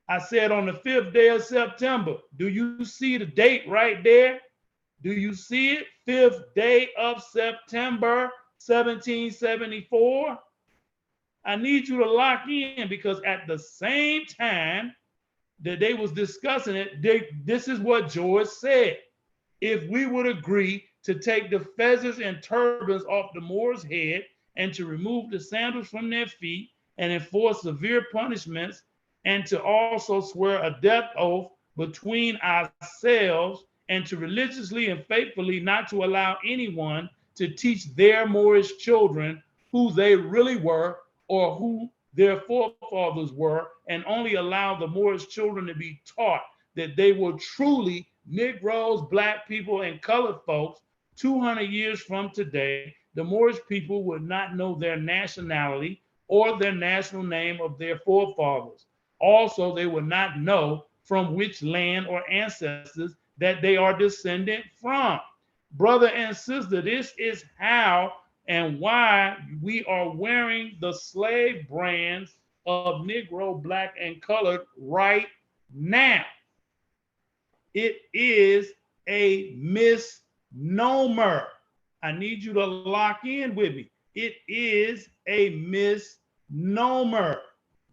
Speaker 1: I said on the 5th day of September. Do you see the date right there? Do you see it? 5th day of September, 1774. I need you to lock in, because at the same time that they was discussing it, this is what George said. If we would agree to take the feathers and turbans off the Moors' head and to remove the sandals from their feet and enforce severe punishments, and to also swear a death oath between ourselves, and to religiously and faithfully not to allow anyone to teach their Moorish children who they really were or who their forefathers were, and only allow the Moorish children to be taught that they were truly Negroes, Black people, and colored folks, 200 years from today, the Moorish people would not know their nationality or their national name of their forefathers. Also, they would not know from which land or ancestors that they are descended from. Brother and sister, this is how and why we are wearing the slave brands of Negro, Black, and colored right now. It is a misnomer. I need you to lock in with me. It is a misnomer.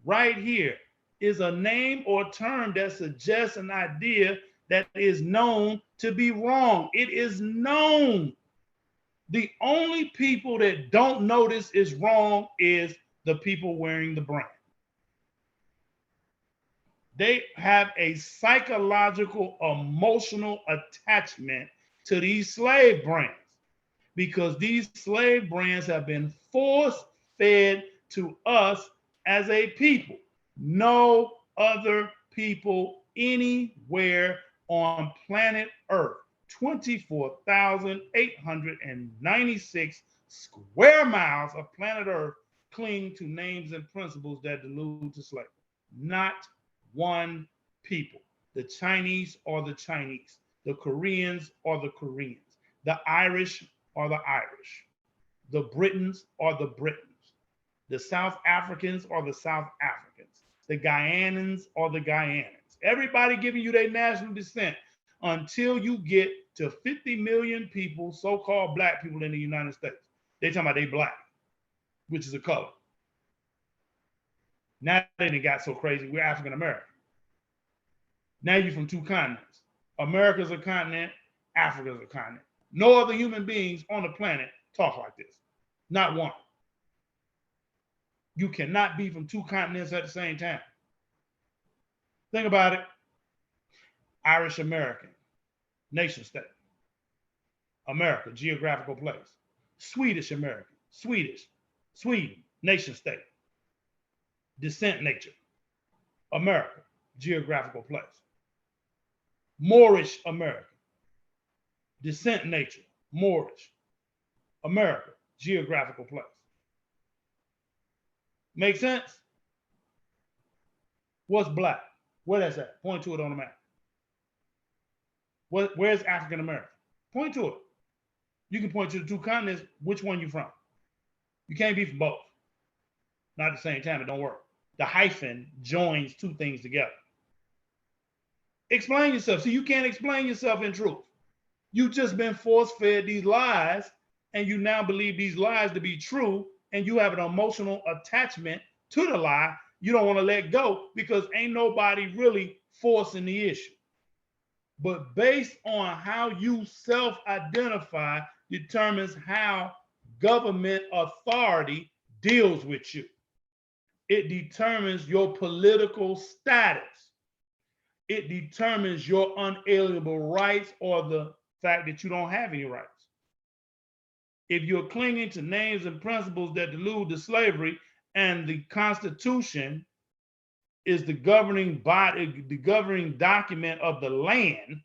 Speaker 1: Right here is a name or term that suggests an idea that is known to be wrong. It is known. The only people that don't know this is wrong is the people wearing the brand. They have a psychological, emotional attachment to these slave brands because these slave brands have been force fed to us as a people. No other people anywhere on planet Earth, 24,896 square miles of planet Earth, cling to names and principles that delude to slavery. Not one people. The Chinese are the Chinese. The Koreans are the Koreans. The Irish are the Irish. The Britons are the Britons. The South Africans are the South Africans. The Guyanans are the Guyanans. Everybody giving you their national descent until you get to 50 million people, so-called black people in the United States. They talking about they black, which is a color. Now they got so crazy, we're African American. Now you're from two continents. America's a continent, Africa's a continent. No other human beings on the planet talk like this. Not one. You cannot be from two continents at the same time. Think about it. Irish American, nation state. America, geographical place. Swedish American, Swedish, Sweden, nation state. Descent nature. America, geographical place. Moorish American. Descent nature. Moorish. America, geographical place. Make sense? What's black? Where that's at? Point to it on the map. Where's African American? Point to it. You can point to the two continents. Which one you from? You can't be from both. Not at the same time. It don't work. The hyphen joins two things together. Explain yourself. See, you can't explain yourself in truth. You've just been force-fed these lies, and you now believe these lies to be true, and you have an emotional attachment to the lie. You don't want to let go because ain't nobody really forcing the issue. But based on how you self-identify determines how government authority deals with you. It determines your political status. It determines your unalienable rights or the fact that you don't have any rights. If you're clinging to names and principles that delude to slavery and the Constitution is the governing body, the governing document of the land,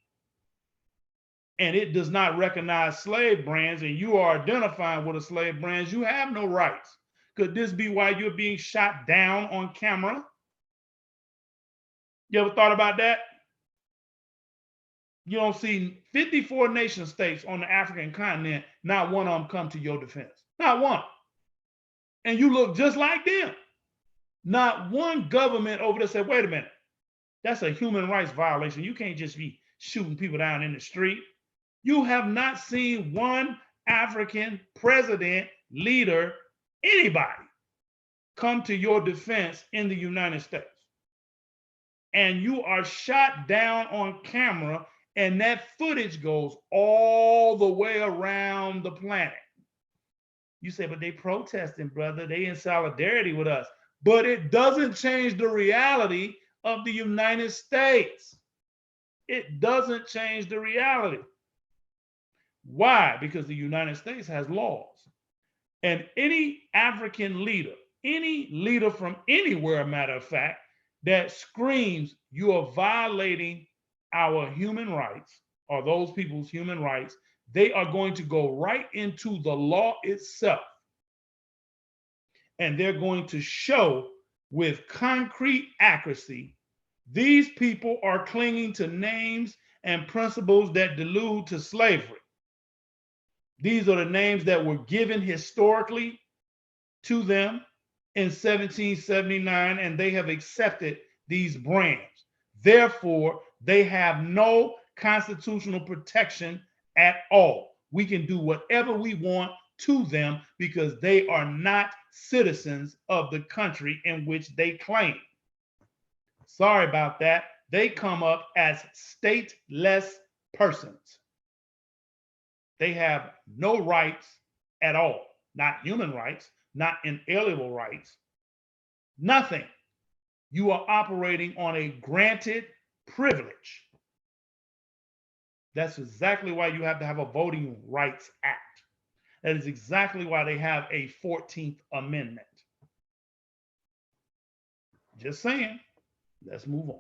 Speaker 1: and it does not recognize slave brands, and you are identifying with a slave brands, you have no rights. Could this be why you're being shot down on camera? You ever thought about that? You don't see 54 nation states on the African continent, not one of them come to your defense. Not one. And you look just like them. Not one government over there said, wait a minute, that's a human rights violation. You can't just be shooting people down in the street. You have not seen one African president, leader, anybody come to your defense in the United States. And you are shot down on camera, and that footage goes all the way around the planet. You say, but they protesting, brother. They in solidarity with us. But it doesn't change the reality of the United States. It doesn't change the reality. Why? Because the United States has laws. And any African leader, any leader from anywhere, matter of fact, that screams you are violating our human rights or those people's human rights, they are going to go right into the law itself, and they're going to show with concrete accuracy these people are clinging to names and principles that delude to slavery. These are the names that were given historically to them in 1779, and they have accepted these brands. Therefore, they have no constitutional protection at all. We can do whatever we want to them because they are not citizens of the country in which they claim. Sorry about that. They come up as stateless persons. They have no rights at all, not human rights, not inalienable rights, nothing. You are operating on a granted privilege. That's exactly why you have to have a Voting Rights Act. That is exactly why they have a 14th Amendment. Just saying. Let's move on.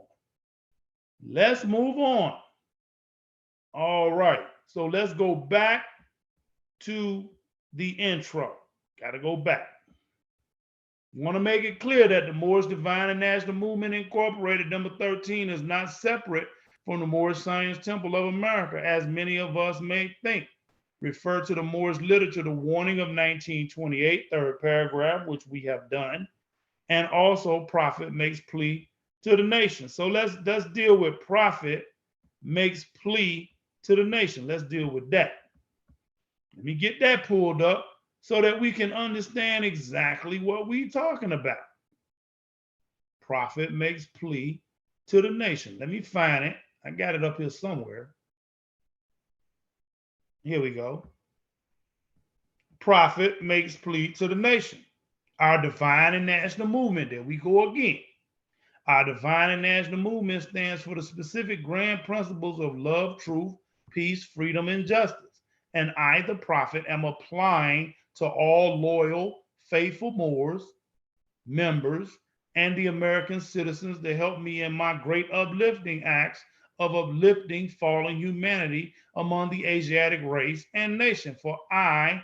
Speaker 1: Let's move on. All right. So let's go back to the intro. Got to go back. Want to make it clear that the Moorish Divine and National Movement Incorporated, number 13, is not separate from the Moorish Science Temple of America, as many of us may think. Refer to the Moorish literature, the warning of 1928, third paragraph, which we have done, and also prophet makes plea to the nation. So let's deal with prophet makes plea to the nation. Let's deal with that. Let me get that pulled up so that we can understand exactly what we're talking about. Prophet makes plea to the nation. Let me find it. I got it up here somewhere. Here we go. Prophet makes plea to the nation. Our divine and national movement, there we go again. Our divine and national movement stands for the specific grand principles of love, truth, peace, freedom, and justice. And I, the prophet, am applying to all loyal, faithful Moors, members, and the American citizens to help me in my great uplifting acts of uplifting fallen humanity among the Asiatic race and nation. For I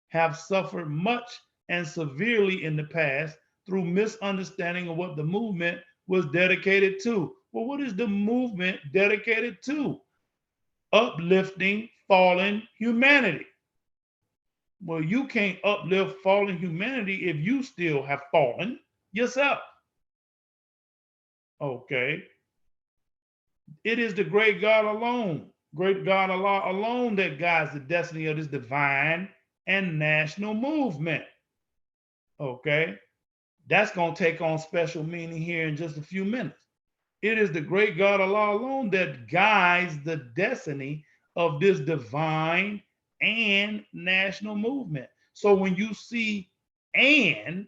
Speaker 1: have suffered much and severely in the past through misunderstanding of what the movement was dedicated to. Well, what is the movement dedicated to? Uplifting fallen humanity. Well, you can't uplift fallen humanity if you still have fallen yourself. Okay. It is the great God alone, great God Allah alone, that guides the destiny of this divine and national movement. Okay. That's going to take on special meaning here in just a few minutes. It is the great God Allah alone that guides the destiny of this divine and national movement. So when you see and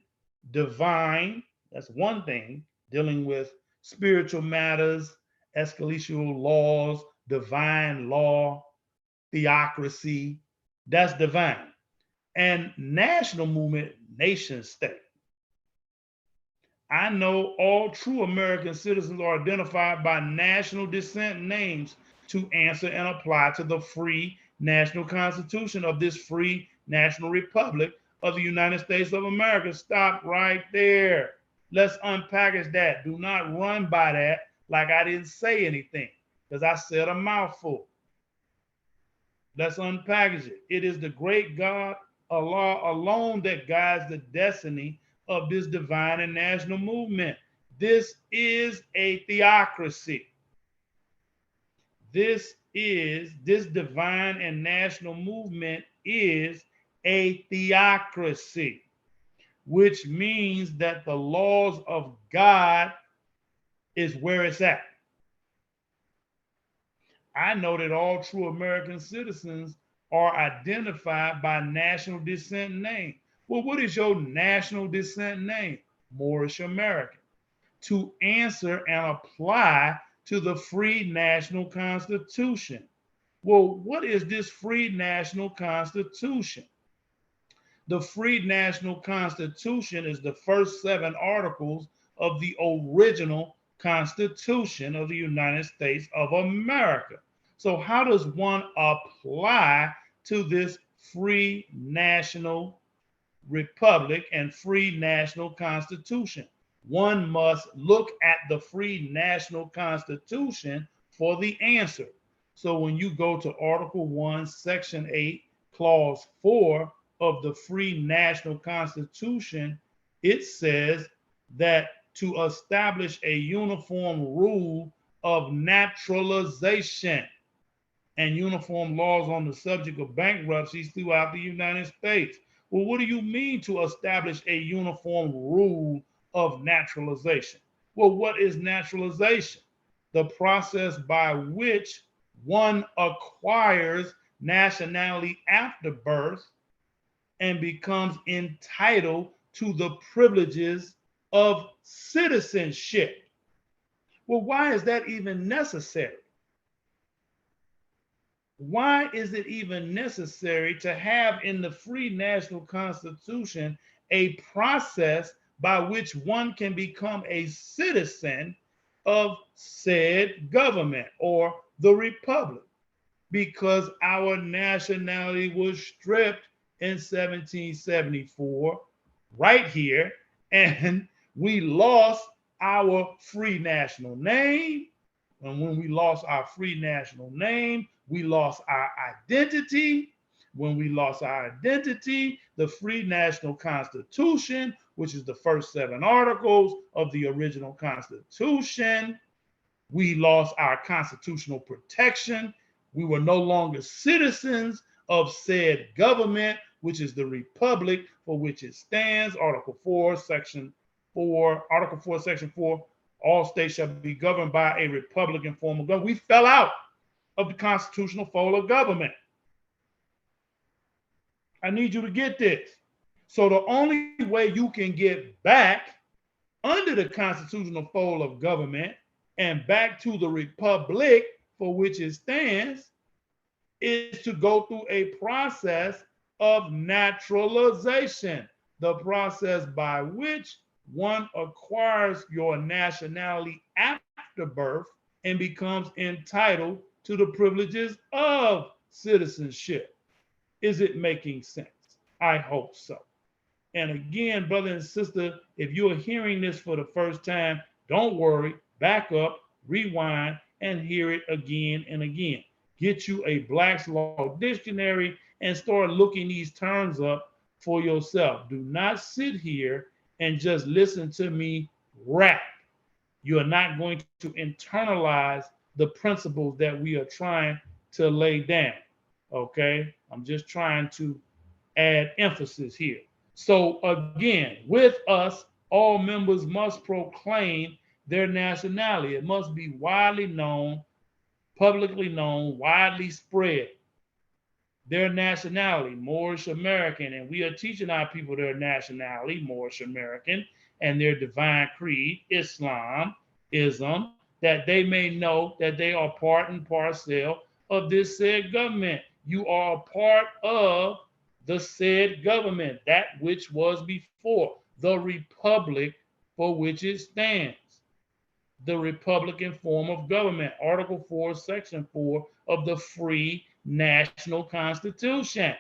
Speaker 1: divine, that's one thing, dealing with spiritual matters, ecclesial laws, divine law, theocracy, that's divine. And national movement, nation state. I know all true American citizens are identified by national descent names to answer and apply to the free national constitution of this free national republic of the United States of America. Stop right there. Let's unpackage that. Do not run by that like I didn't say anything, because I said a mouthful. Let's unpackage it. It is the great God, Allah alone, that guides the destiny of this divine and national movement. This is a theocracy. This divine and national movement is a theocracy, which means that the laws of God is where it's at. I know that all true American citizens are identified by national descent name. Well, what is your national descent name? Moorish American. To answer and apply to the free national constitution. Well, what is this free national constitution? The free national constitution is the first 7 articles of the original Constitution of the United States of America. So how does one apply to this free national republic and free national constitution? One must look at the free national constitution for the answer. So when you go to Article 1, Section 8, Clause 4 of the free national constitution, it says that to establish a uniform rule of naturalization and uniform laws on the subject of bankruptcies throughout the United States. Well, what do you mean to establish a uniform rule of naturalization? Well, what is naturalization? The process by which one acquires nationality after birth and becomes entitled to the privileges of citizenship. Well, why is that even necessary? Why is it even necessary to have in the free national constitution a process by which one can become a citizen of said government or the republic? Because our nationality was stripped in 1774, right here, and we lost our free national name. And when we lost our free national name, we lost our identity. When we lost our identity, the free national constitution, which is the first 7 articles of the original constitution, we lost our constitutional protection. We were no longer citizens of said government, which is the republic for which it stands. Article 4, Section 4, Article 4, Section 4, all states shall be governed by a republican form of government. We fell out of the constitutional fold of government. I need you to get this. So the only way you can get back under the constitutional fold of government and back to the republic for which it stands is to go through a process of naturalization, the process by which one acquires your nationality after birth and becomes entitled to the privileges of citizenship. Is it making sense? I hope so. And again, brother and sister, if you are hearing this for the first time, don't worry, back up, rewind, and hear it again and again. Get you a Black's Law dictionary and start looking these terms up for yourself. Do not sit here and just listen to me rap. You are not going to internalize the principles that we are trying to lay down. Okay? I'm just trying to add emphasis here. So again, with us, all members must proclaim their nationality. It must be widely known, publicly known, widely spread. Their nationality, Moorish American, and we are teaching our people their nationality, Moorish American, and their divine creed, Islam, that they may know that they are part and parcel of this said government. You are a part of the said government, that which was before, the republic for which it stands. The republican form of government, Article 4, Section 4 of the free national constitution.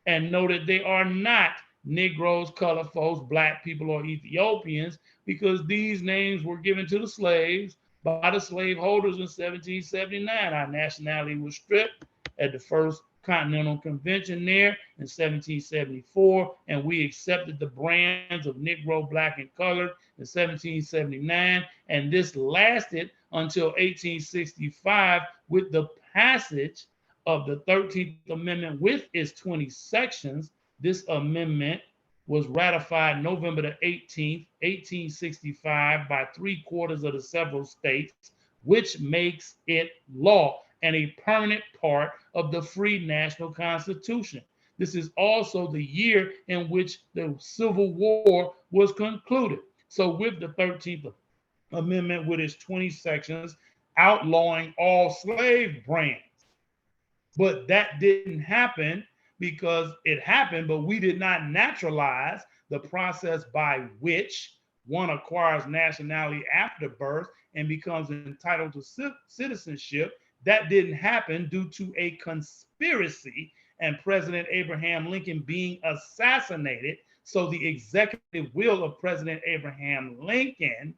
Speaker 1: And know that they are not Negroes, colored folks, black people, or Ethiopians, because these names were given to the slaves by the slaveholders in 1779. Our nationality was stripped at the first Continental Convention there in 1774, and we accepted the brands of Negro, black, and colored in 1779, and this lasted until 1865 with the passage of the 13th Amendment with its 20 sections. This amendment was ratified November the 18th, 1865 by 3/4 of the several states, which makes it law and a permanent part of the free national constitution. This is also the year in which the Civil War was concluded. So with the 13th Amendment with its 20 sections outlawing all slave brands. But that didn't happen because it happened, but we did not naturalize the process by which one acquires nationality after birth and becomes entitled to citizenship. That didn't happen due to a conspiracy and President Abraham Lincoln being assassinated. So the executive will of President Abraham Lincoln,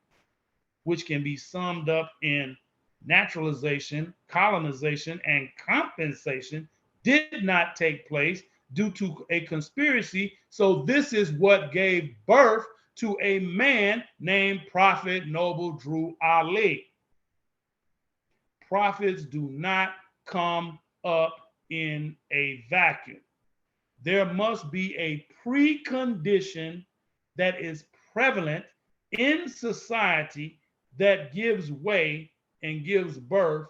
Speaker 1: which can be summed up in naturalization, colonization, and compensation, did not take place due to a conspiracy. So this is what gave birth to a man named Prophet Noble Drew Ali. Prophets do not come up in a vacuum. There must be a precondition that is prevalent in society that gives way and gives birth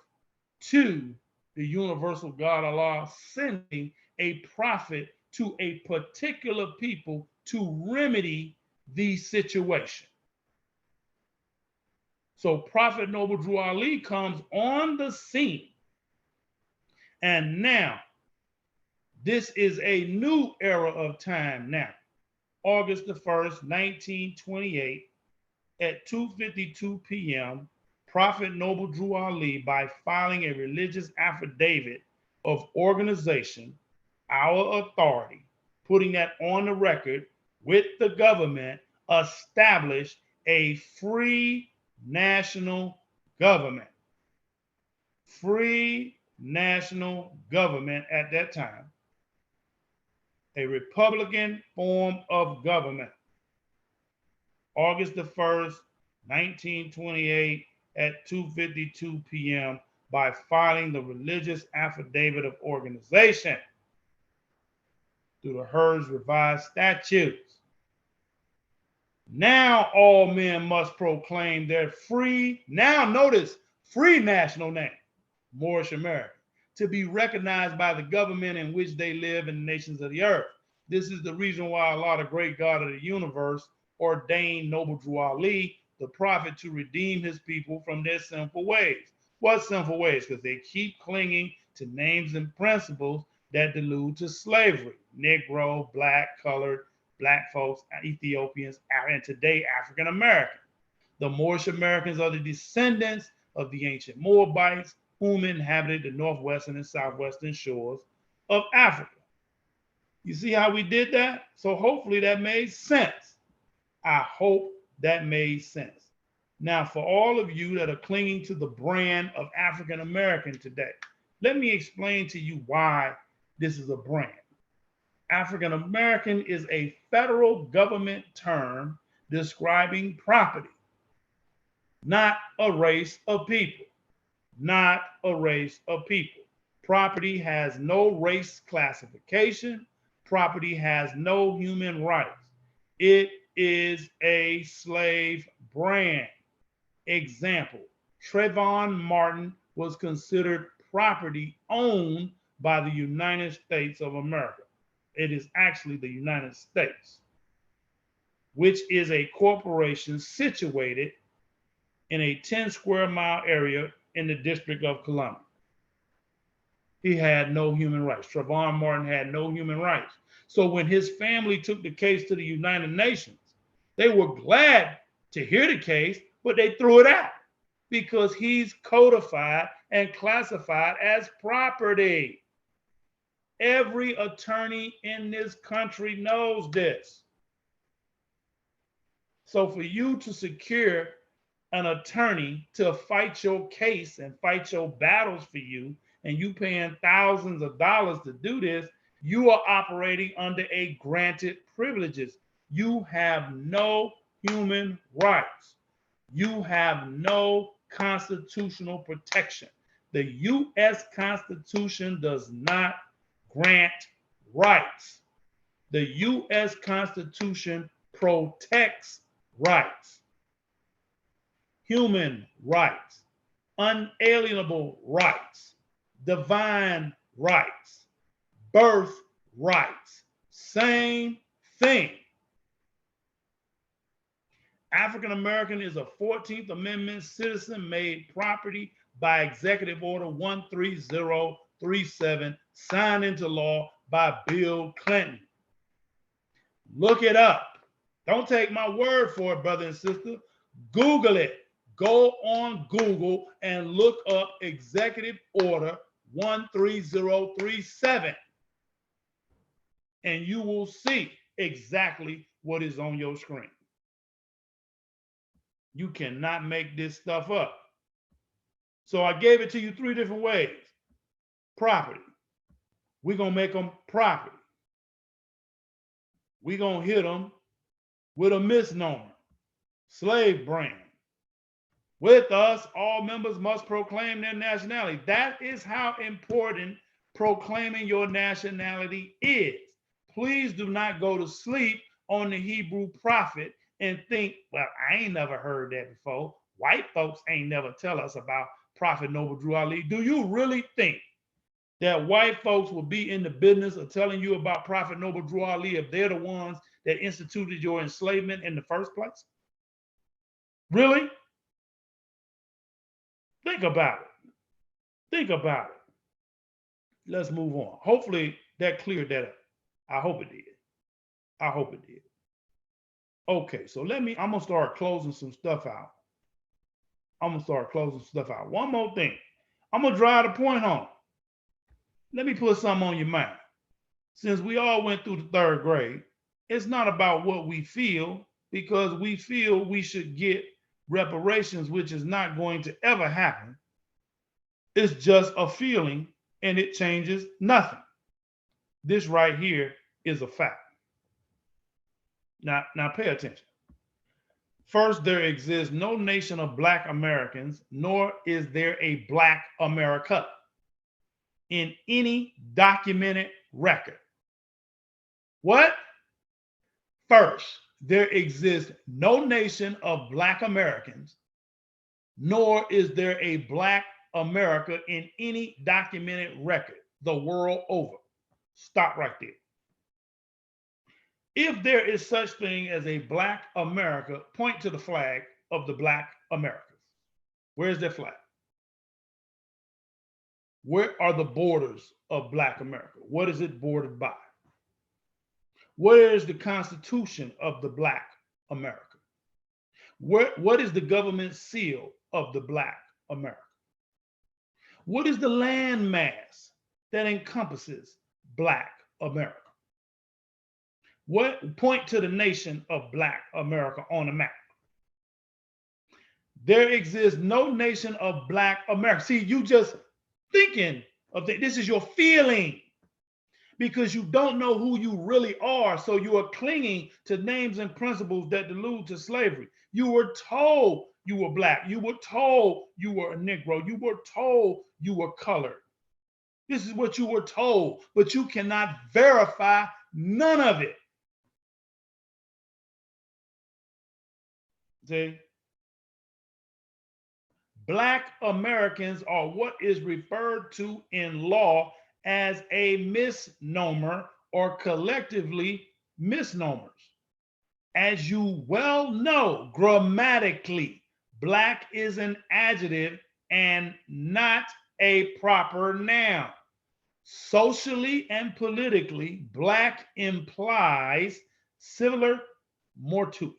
Speaker 1: to the universal God Allah sending a prophet to a particular people to remedy the situation. So Prophet Noble Drew Ali comes on the scene. And now, this is a new era of time now. August the 1st, 1928, at 2:52 p.m., Prophet Noble Drew Ali, by filing a religious affidavit of organization, our authority, putting that on the record with the government, established a free national government. Free national government at that time. A Republican form of government. August the 1st, 1928 at 2:52 p.m. by filing the religious affidavit of organization through the Hers Revised Statutes. Now all men must proclaim their free, now notice, free national name, Moorish America, to be recognized by the government in which they live in the nations of the earth. This is the reason why Allah, the great God of the universe, ordained Noble Drew Ali, the prophet, to redeem his people from their sinful ways. What sinful ways? Because they keep clinging to names and principles that delude to slavery. Negro, black, colored, black folks, Ethiopians, and today African American. The Moorish Americans are the descendants of the ancient Moabites, whom inhabited the northwestern and southwestern shores of Africa. You see how we did that? So hopefully that made sense. I hope that made sense. Now, for all of you that are clinging to the brand of African American today, let me explain to you why this is a brand. African American is a federal government term describing property, not a race of people. Not a race of people. Property has no race classification. Property has no human rights. It is a slave brand. Example, Trayvon Martin was considered property owned by the United States of America. It is actually the United States, which is a corporation situated in a 10 square mile area in the District of Columbia. He had no human rights. Trayvon Martin had no human rights. So when his family took the case to the United Nations, they were glad to hear the case, but they threw it out because he's codified and classified as property. Every attorney in this country knows this. So for you to secure an attorney to fight your case and fight your battles for you, and you paying thousands of dollars to do this, you are operating under a granted privileges. You have no human rights. You have no constitutional protection. The U.S. Constitution does not grant rights. The U.S. Constitution protects rights. Human rights, unalienable rights, divine rights, birth rights, same thing. African American is a 14th Amendment citizen made property by Executive Order 13037, signed into law by Bill Clinton. Look it up. Don't take my word for it, brother and sister. Google it. Go on Google and look up Executive Order 13037, and you will see exactly what is on your screen. You cannot make this stuff up. So I gave it to you 3 different ways. Property. We're going to make them property. We're going to hit them with a misnomer. Slave brand. With us, all members must proclaim their nationality. That is how important proclaiming your nationality is. Please do not go to sleep on the Hebrew prophet and think, well, I ain't never heard that before. White folks ain't never tell us about Prophet Noble Drew Ali. Do you really think that white folks will be in the business of telling you about Prophet Noble Drew Ali if they're the ones that instituted your enslavement in the first place? Really? Think about it. Think about it. Let's move on. Hopefully that cleared that up. I hope it did. I hope it did. Okay, so I'm gonna start closing some stuff out. One more thing. I'm gonna drive the point home. Let me put something on your mind. Since we all went through the 3rd grade, it's not about what we feel, because we feel we should get reparations, which is not going to ever happen. It's just a feeling, and it changes nothing. This right here is a fact. Now pay attention. First, there exists no nation of Black Americans, nor is there a Black America in any documented record. What? First, there exists no nation of Black Americans, nor is there a Black America in any documented record the world over. Stop right there. If there is such thing as a Black America, point to the flag of the Black Americans. Where's their flag? Where are the borders of Black America? What is it bordered by? Where is the Constitution of the Black America? What is the government seal of the Black America? What is the land mass that encompasses Black America? Point to the nation of Black America on the map. There exists no nation of Black America. See, you just thinking of this is your feeling, because you don't know who you really are. So you are clinging to names and principles that allude to slavery. You were told you were Black. You were told you were a Negro. You were told you were colored. This is what you were told, but you cannot verify none of it. See? Black Americans are what is referred to in law as a misnomer, or collectively misnomers. As you well know, grammatically, Black is an adjective and not a proper noun. Socially and politically, Black implies civile mortuus,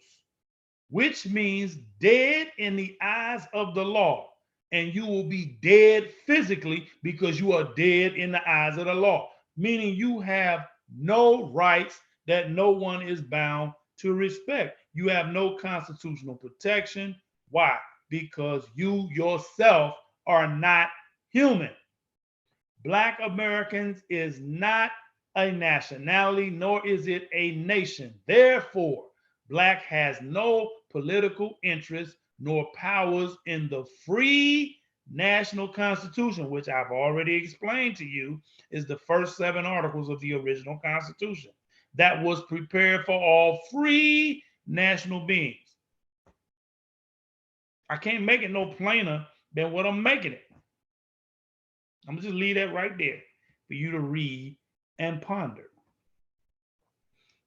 Speaker 1: which means dead in the eyes of the law. And you will be dead physically because you are dead in the eyes of the law, meaning you have no rights that no one is bound to respect. You have no constitutional protection. Why? Because you yourself are not human. Black Americans is not a nationality, nor is it a nation. Therefore, Black has no political interest nor powers in the free national constitution, which I've already explained to you is the first 7 articles of the original Constitution that was prepared for all free national beings. I can't make it no plainer than what I'm making it. I'm gonna just leave that right there for you to read and ponder.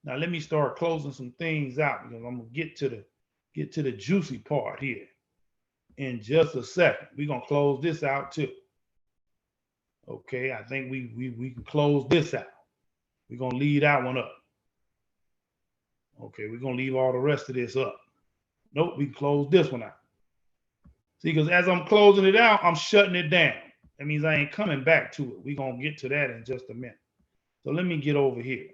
Speaker 1: Now let me start closing some things out, because I'm gonna get to the juicy part here in just a second. We're gonna close this out too. Okay, I think we can close this out. We're gonna leave that one up. Okay, we're gonna leave all the rest of this up. Nope, we can close this one out. See, because as I'm closing it out, I'm shutting it down. That means I ain't coming back to it. We're going to get to that in just a minute. So let me get over here.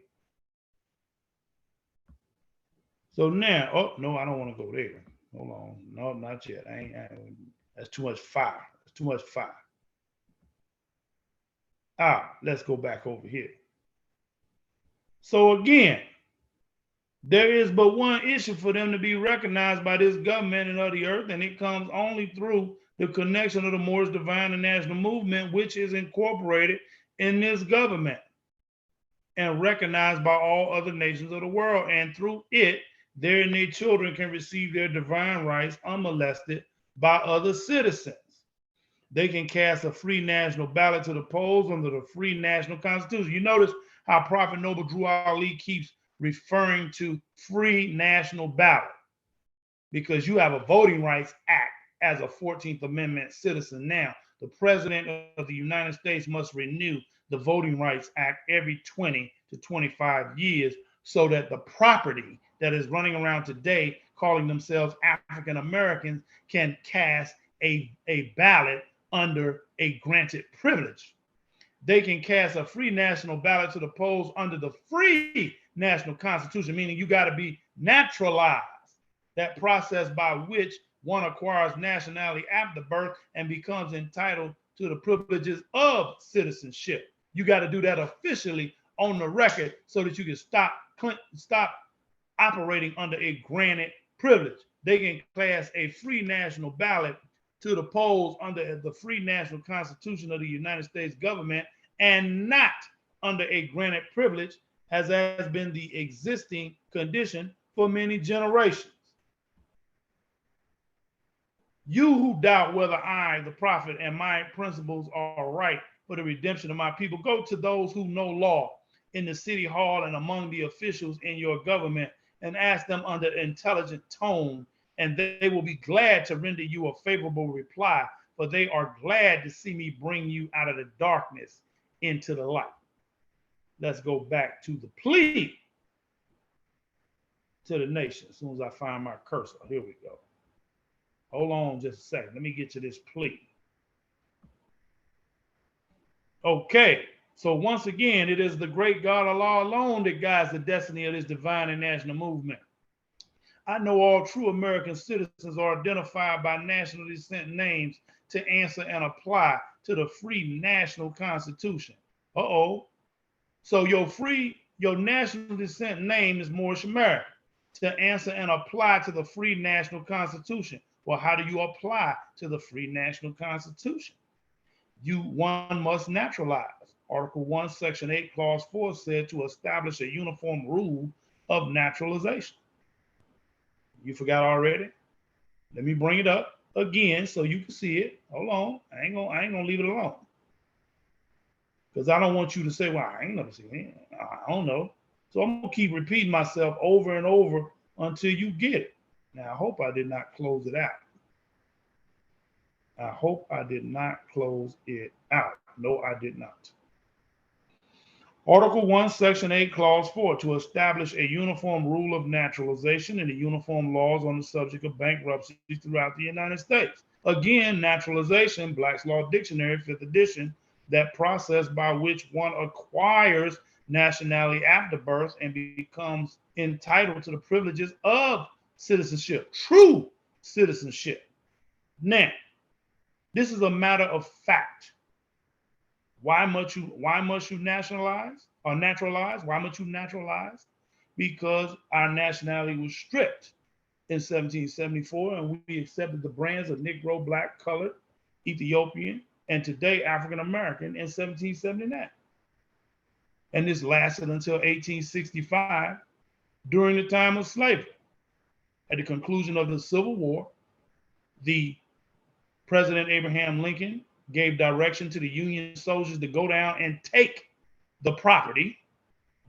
Speaker 1: So now, oh, no, I don't want to go there. Hold on. No, not yet. That's too much fire. That's too much fire. Let's go back over here. So again, there is but one issue for them to be recognized by this government and of the earth, and it comes only through the connection of the Moorish divine and national movement, which is incorporated in this government and recognized by all other nations of the world. And through it, they and their children can receive their divine rights unmolested by other citizens. They can cast a free national ballot to the polls under the free national constitution. You notice how Prophet Noble Drew Ali keeps referring to free national ballot, because you have a Voting Rights Act as a 14th Amendment citizen now. The President of the United States must renew the Voting Rights Act every 20 to 25 years so that the property that is running around today calling themselves African Americans can cast a ballot under a granted privilege. They can cast a free national ballot to the polls under the free national constitution, meaning you got to be naturalized. That process by which one acquires nationality after birth and becomes entitled to the privileges of citizenship. You got to do that officially on the record so that you can stop operating under a granted privilege. They can cast a free national ballot to the polls under the free national constitution of the United States government and not under a granted privilege, as has been the existing condition for many generations. You who doubt whether I, the prophet, and my principles are right for the redemption of my people, go to those who know law in the city hall and among the officials in your government and ask them under intelligent tone, and they will be glad to render you a favorable reply, for they are glad to see me bring you out of the darkness into the light. Let's go back to the plea to the nation. As soon as I find my cursor, here we go. Hold on just a second. Let me get to this plea. Okay, so once again, it is the great God Allah alone that guides the destiny of this divine and national movement. I know all true American citizens are identified by national descent names to answer and apply to the free national constitution. So your national descent name is Moorish American to answer and apply to the free national constitution. Well, how do you apply to the free national constitution? One must naturalize. Article 1, Section 8, Clause 4 said to establish a uniform rule of naturalization. You forgot already? Let me bring it up again so you can see it. Hold on. I ain't gonna leave it alone. Because I don't want you to say, well, I ain't never seen it. I don't know. So I'm gonna keep repeating myself over and over until you get it. Now, I hope I did not close it out. I hope I did not close it out. No, I did not. Article 1, Section 8, Clause 4, to establish a uniform rule of naturalization and the uniform laws on the subject of bankruptcy throughout the United States. Again, naturalization, Black's Law Dictionary, 5th edition, that process by which one acquires nationality after birth and becomes entitled to the privileges of citizenship, true citizenship. Now, this is a matter of fact. Why must you nationalize or naturalize? Why must you naturalize? Because our nationality was stripped in 1774, and we accepted the brands of Negro, Black, Colored, Ethiopian, and today African American in 1779. And this lasted until 1865 during the time of slavery. At the conclusion of the Civil War, the President Abraham Lincoln gave direction to the Union soldiers to go down and take the property,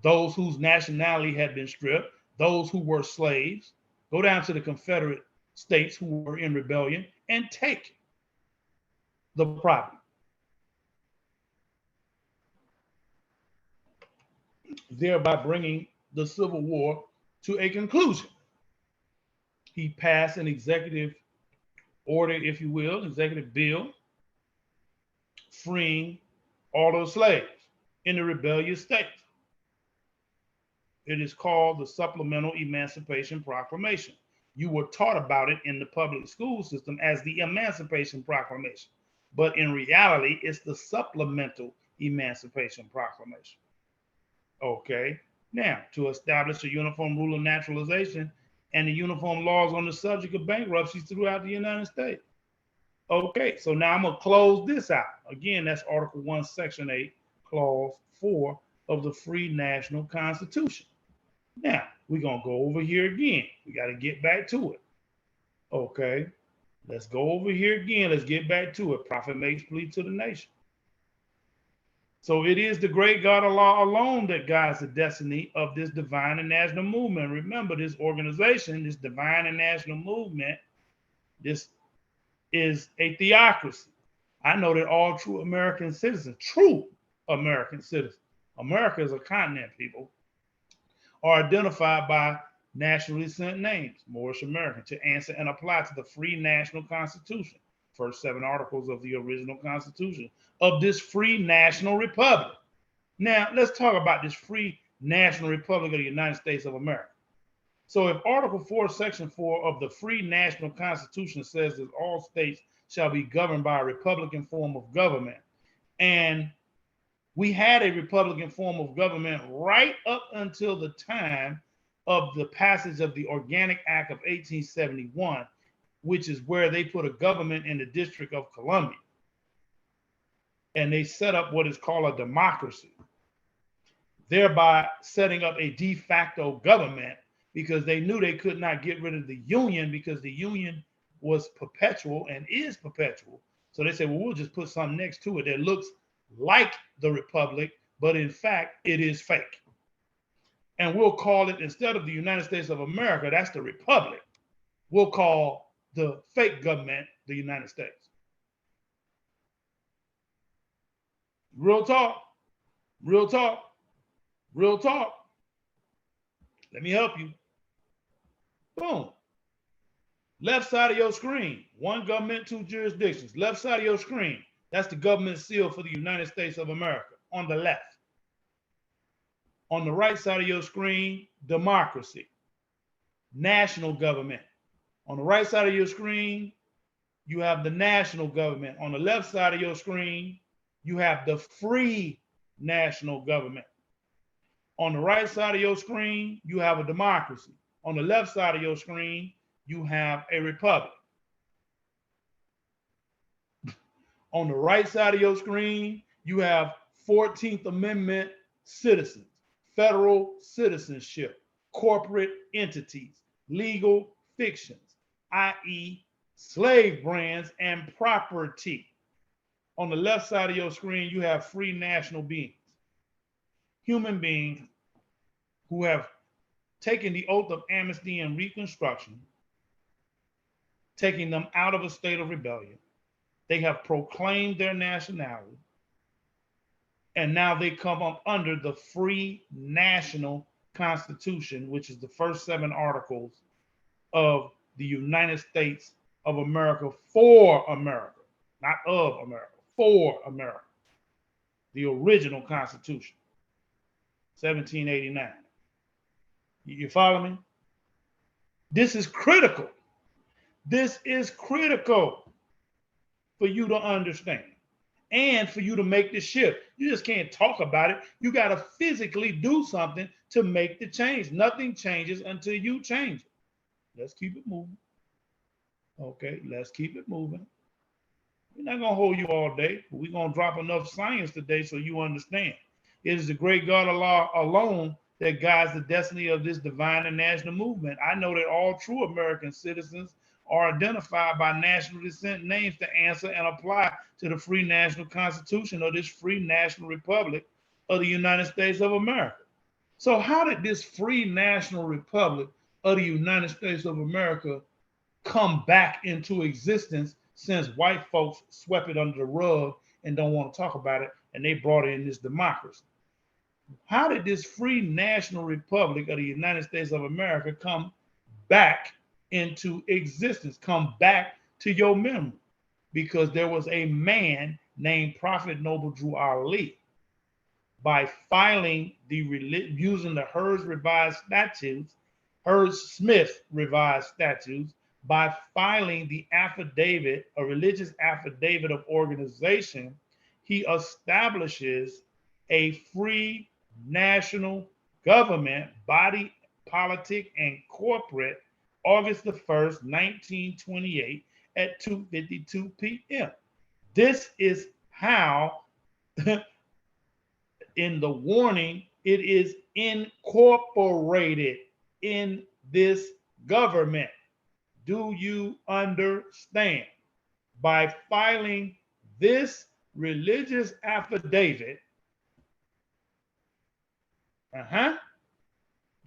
Speaker 1: those whose nationality had been stripped, those who were slaves, go down to the Confederate states who were in rebellion and take the property. Thereby bringing the Civil War to a conclusion. He passed an executive order, if you will, executive bill, freeing all those slaves in the rebellious states. It is called the Supplemental Emancipation Proclamation. You were taught about it in the public school system as the Emancipation Proclamation, but in reality, it's the Supplemental Emancipation Proclamation. Okay, now to establish a uniform rule of naturalization and the uniform laws on the subject of bankruptcies throughout the United States. Okay, so now I'm going to close this out. Again, that's Article 1, Section 8, Clause 4 of the Free National Constitution. Now, we're going to go over here again. We got to get back to it. Okay, let's go over here again. Let's get back to it. Prophet makes plea to the nation. So it is the great God Allah alone that guides the destiny of this divine and national movement. Remember, this organization, this divine and national movement, this is a theocracy. I know that all true American citizens, America is a continent, people, are identified by national descent names, Moorish American, to answer and apply to the free national constitution, first 7 articles of the original constitution of this free national republic. Now, let's talk about this free national republic of the United States of America. So if Article 4, Section 4 of the Free National Constitution says that all states shall be governed by a Republican form of government, and we had a Republican form of government right up until the time of the passage of the Organic Act of 1871, which is where they put a government in the District of Columbia. And they set up what is called a democracy, thereby setting up a de facto government, because they knew they could not get rid of the Union because the Union was perpetual and is perpetual. So they said, well, we'll just put something next to it that looks like the Republic, but in fact, it is fake. And we'll call it, instead of the United States of America, that's the Republic, we'll call the fake government the United States. Real talk, real talk, real talk. Let me help you. Boom. Left side of your screen, one government, 2 jurisdictions. Left side of your screen, that's the government seal for the United States of America on the left. On the right side of your screen, democracy, national government. On the right side of your screen, you have the national government. On the left side of your screen, you have the free national government. On the right side of your screen, you have a democracy. On the left side of your screen, you have a republic. On the right side of your screen, you have 14th Amendment citizens, federal citizenship, corporate entities, legal fictions, i.e. slave brands and property. On the left side of your screen, you have free national beings, human beings who have taken the oath of amnesty and reconstruction, taking them out of a state of rebellion. They have proclaimed their nationality, and now they come up under the free national constitution, which is the first 7 articles of the United States of America for America, not of America, for America, the original constitution, 1789. You follow me? This is critical. This is critical for you to understand and for you to make the shift. You just can't talk about it. You got to physically do something to make the change. Nothing changes until you change it. Let's keep it moving. Okay, let's keep it moving. We're not going to hold you all day, but we're going to drop enough science today so you understand. It is the great God Allah alone that guides the destiny of this divine and national movement. I know that all true American citizens are identified by national descent names to answer and apply to the free national constitution of this free national republic of the United States of America. So how did this free national republic of the United States of America come back into existence since white folks swept it under the rug and don't want to talk about it, and they brought in this democracy? How did this free national republic of the United States of America come back into existence, come back to your memory, because there was a man named Prophet Noble Drew Ali. By filing using the Hearst revised statutes, Hearst Smith revised statutes, by filing the affidavit, a religious affidavit of organization, he establishes a free national government, body politic and corporate, August the 1st, 1928 at 2:52 p.m. This is how in the warning, it is incorporated in this government. Do you understand? By filing this religious affidavit,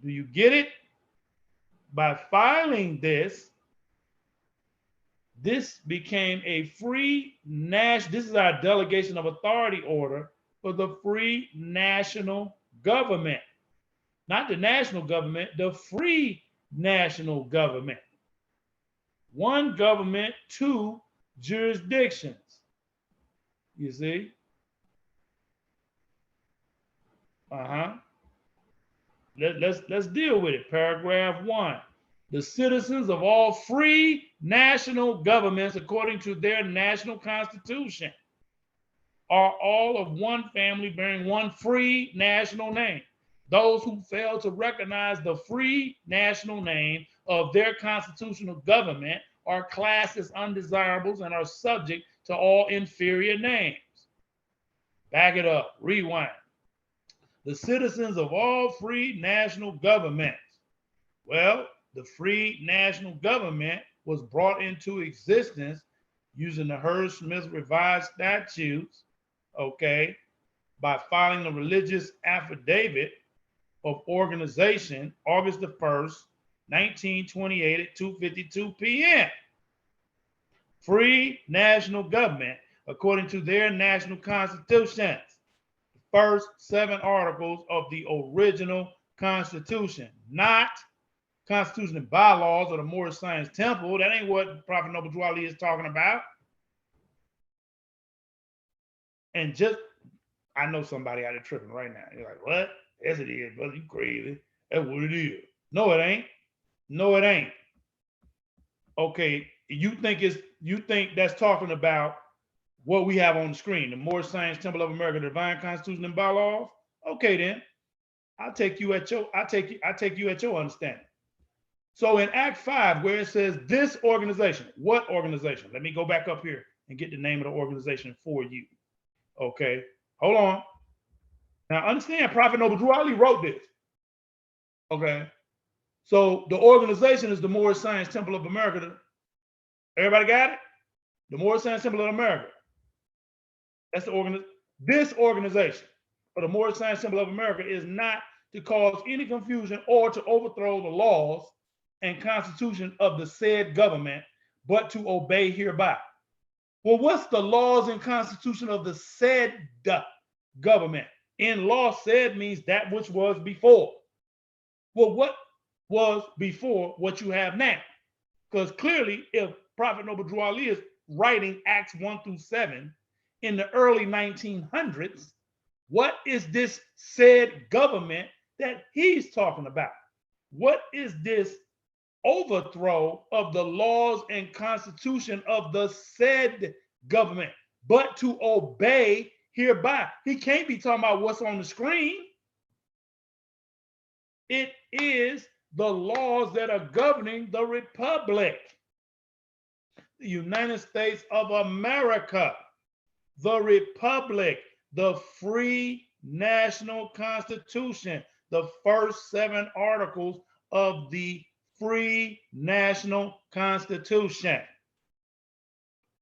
Speaker 1: do you get it? By filing this became a free national, this is our delegation of authority order for the free national government. Not the national government, the free national government. One government, two jurisdictions. You see? Let's deal with it. Paragraph 1. The citizens of all free national governments, according to their national constitution, are all of one family bearing one free national name. Those who fail to recognize the free national name of their constitutional government are classed as undesirables and are subject to all inferior names. Back it up, rewind. The citizens of all free national governments. Well, the free national government was brought into existence using the Hearst Smith revised statutes, okay, by filing a religious affidavit of organization, August the 1st, 1928 at 2:52 p.m. Free national government, according to their national constitutions, the first 7 articles of the original Constitution, not Constitution and bylaws of the Moorish Science Temple. That ain't what Prophet Noble Drew Ali is talking about. And just, I know somebody out there tripping right now. You're like, what? Yes, it is, brother. You crazy. That's what it is. No, it ain't. No, it ain't. Okay, you think that's talking about what we have on the screen, the Moorish Science Temple of America, the Divine Constitution and bylaws? Okay, then. I'll take you at your understanding. So in Act 5, where it says this organization, what organization? Let me go back up here and get the name of the organization for you. Okay, hold on. Now understand, Prophet Noble Drew Ali wrote this. Okay, so the organization is the Moorish Science Temple of America. Everybody got it? The Moorish Science Temple of America. That's the this organization for the Moorish Science Temple of America is not to cause any confusion or to overthrow the laws and constitution of the said government, but to obey hereby. Well, what's the laws and constitution of the said government? In law, said means that which was before. Well, what was before what you have now? Because clearly, if Prophet Noble Drew Ali is writing Acts 1 through 7 in the early 1900s, what is this said government that he's talking about? What is this overthrow of the laws and constitution of the said government, but to obey hereby? He can't be talking about what's on the screen. It is the laws that are governing the Republic, the United States of America, the Republic, the free national constitution, the first 7 articles of the free national constitution.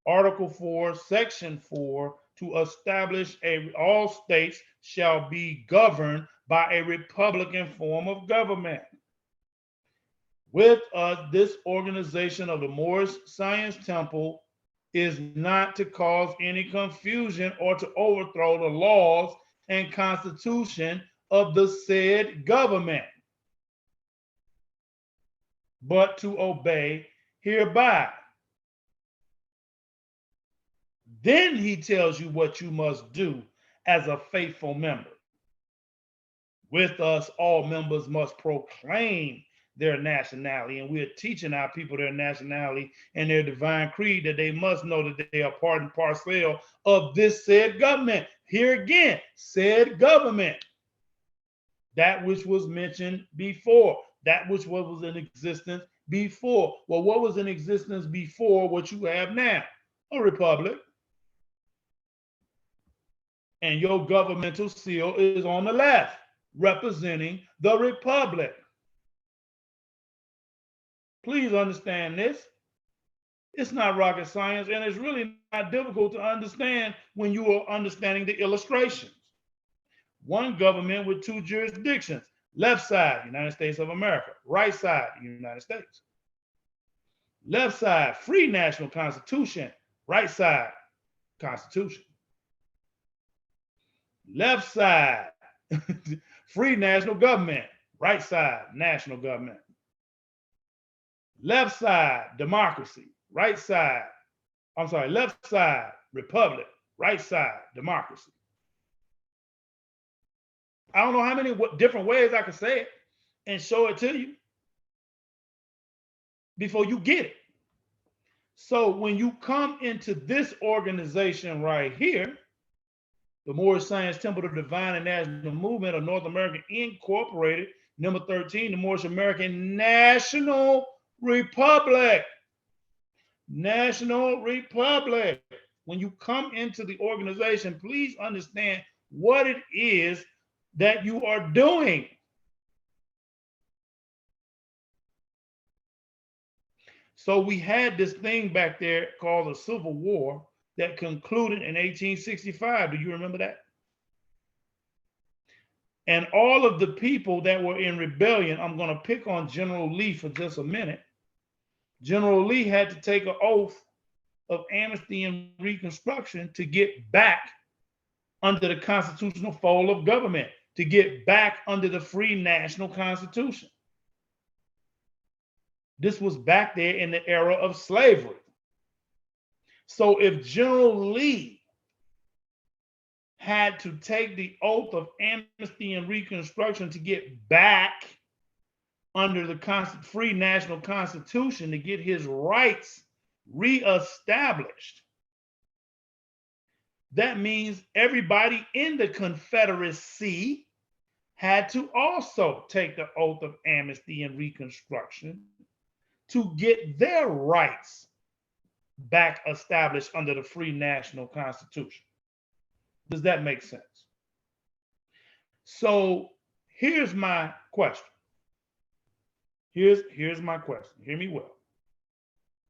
Speaker 1: Article 4, Section 4, to establish all states shall be governed by a republican form of government. With us, this organization of the Moorish Science Temple is not to cause any confusion or to overthrow the laws and constitution of the said government, but to obey hereby. Then he tells you what you must do as a faithful member. With us, all members must proclaim their nationality, and we're teaching our people their nationality and their divine creed, that they must know that they are part and parcel of this said government. Here again, said government. That which was mentioned before, that which was in existence before. Well, what was in existence before what you have now? A republic. And your governmental seal is on the left, representing the republic. Please understand this. It's not rocket science, and it's really not difficult to understand when you are understanding the illustrations. One government with two jurisdictions: left side, United States of America; right side, United States. Left side, free national constitution; right side, Constitution. Left side, free national government; right side, national government. Left side, democracy; right side, left side, republic; right side, democracy. I don't know how many different ways I can say it and show it to you before you get it. So when you come into this organization right here, the Moorish Science Temple of Divine and National Movement of North America Incorporated, number 13, the Moorish American National Republic. National Republic. When you come into the organization, please understand what it is that you are doing. So we had this thing back there called the Civil War that concluded in 1865. Do you remember that? And all of the people that were in rebellion, I'm going to pick on General Lee for just a minute. General Lee had to take an oath of amnesty and reconstruction to get back under the constitutional fold of government, to get back under the free national constitution. This was back there in the era of slavery. So if General Lee had to take the oath of amnesty and reconstruction to get back under the free national constitution, to get his rights reestablished, that means everybody in the Confederacy had to also take the oath of amnesty and reconstruction to get their rights back established under the free national constitution. Does that make sense? So here's my question. Here's my question. Hear me well.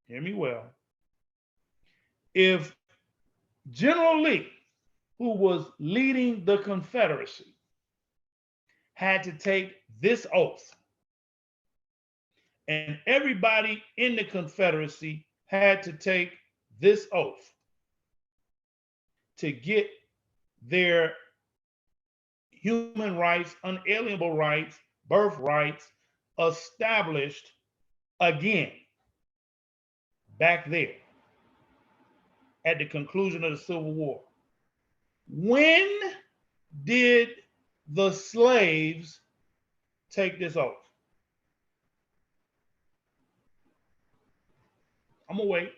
Speaker 1: Hear me well. If General Lee, who was leading the Confederacy, had to take this oath, and everybody in the Confederacy had to take this oath to get their human rights, unalienable rights, birthrights established again, back there at the conclusion of the Civil War. When did the slaves take this oath? I'm gonna wait.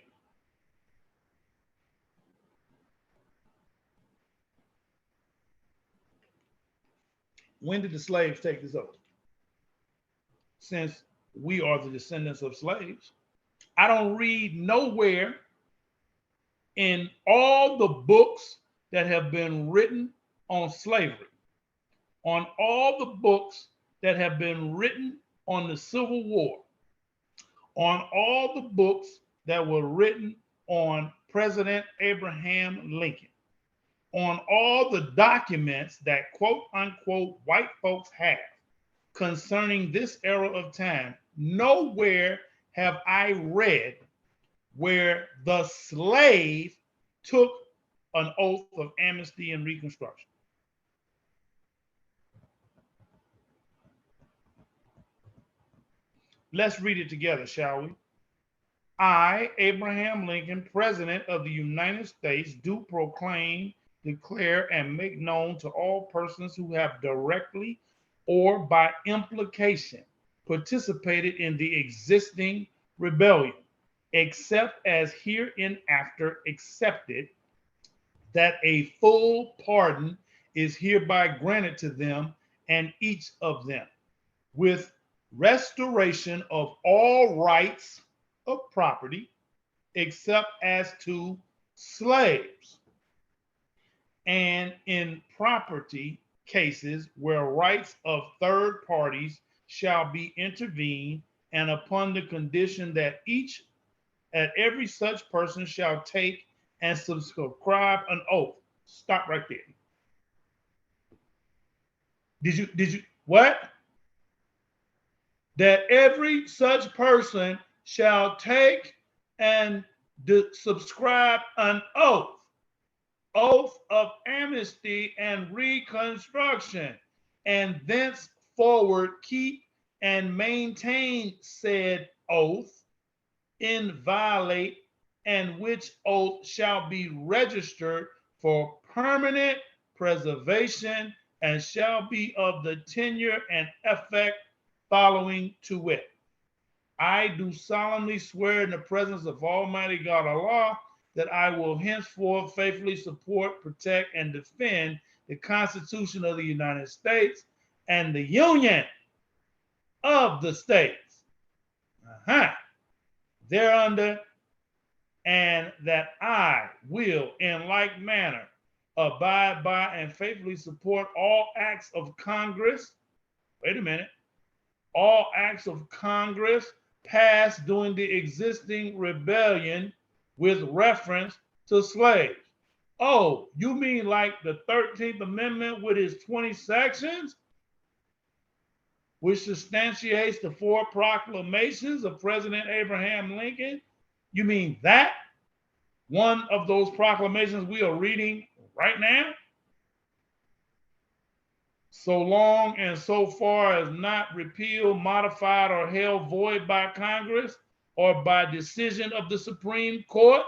Speaker 1: When did the slaves take this oath? Since we are the descendants of slaves, I don't read nowhere in all the books that have been written on slavery, on all the books that have been written on the Civil War, on all the books that were written on President Abraham Lincoln, on all the documents that quote unquote white folks have concerning this era of time, nowhere have I read where the slave took an oath of amnesty and reconstruction. Let's read it together, shall we? I, Abraham Lincoln, President of the United States, do proclaim, declare, and make known to all persons who have directly or by implication participated in the existing rebellion, except as hereinafter accepted, that a full pardon is hereby granted to them and each of them, with restoration of all rights of property, except as to slaves, and in property cases where rights of third parties shall be intervened, and upon the condition that each at every such person shall take and subscribe an oath. Stop right there. Did you what? That every such person shall take and subscribe an oath of amnesty and reconstruction, and thenceforward keep and maintain said oath inviolate, and which oath shall be registered for permanent preservation and shall be of the tenure and effect following to wit. I do solemnly swear in the presence of Almighty God Allah that I will henceforth faithfully support, protect, and defend the Constitution of the United States and the Union of the States. Thereunder, and that I will in like manner abide by and faithfully support all acts of Congress. Wait a minute. All acts of Congress passed during the existing rebellion with reference to slaves. Oh, you mean like the 13th Amendment with its 20 sections, which substantiates the 4 proclamations of President Abraham Lincoln? You mean that? One of those proclamations we are reading right now? So long and so far as not repealed, modified, or held void by Congress or by decision of the Supreme Court,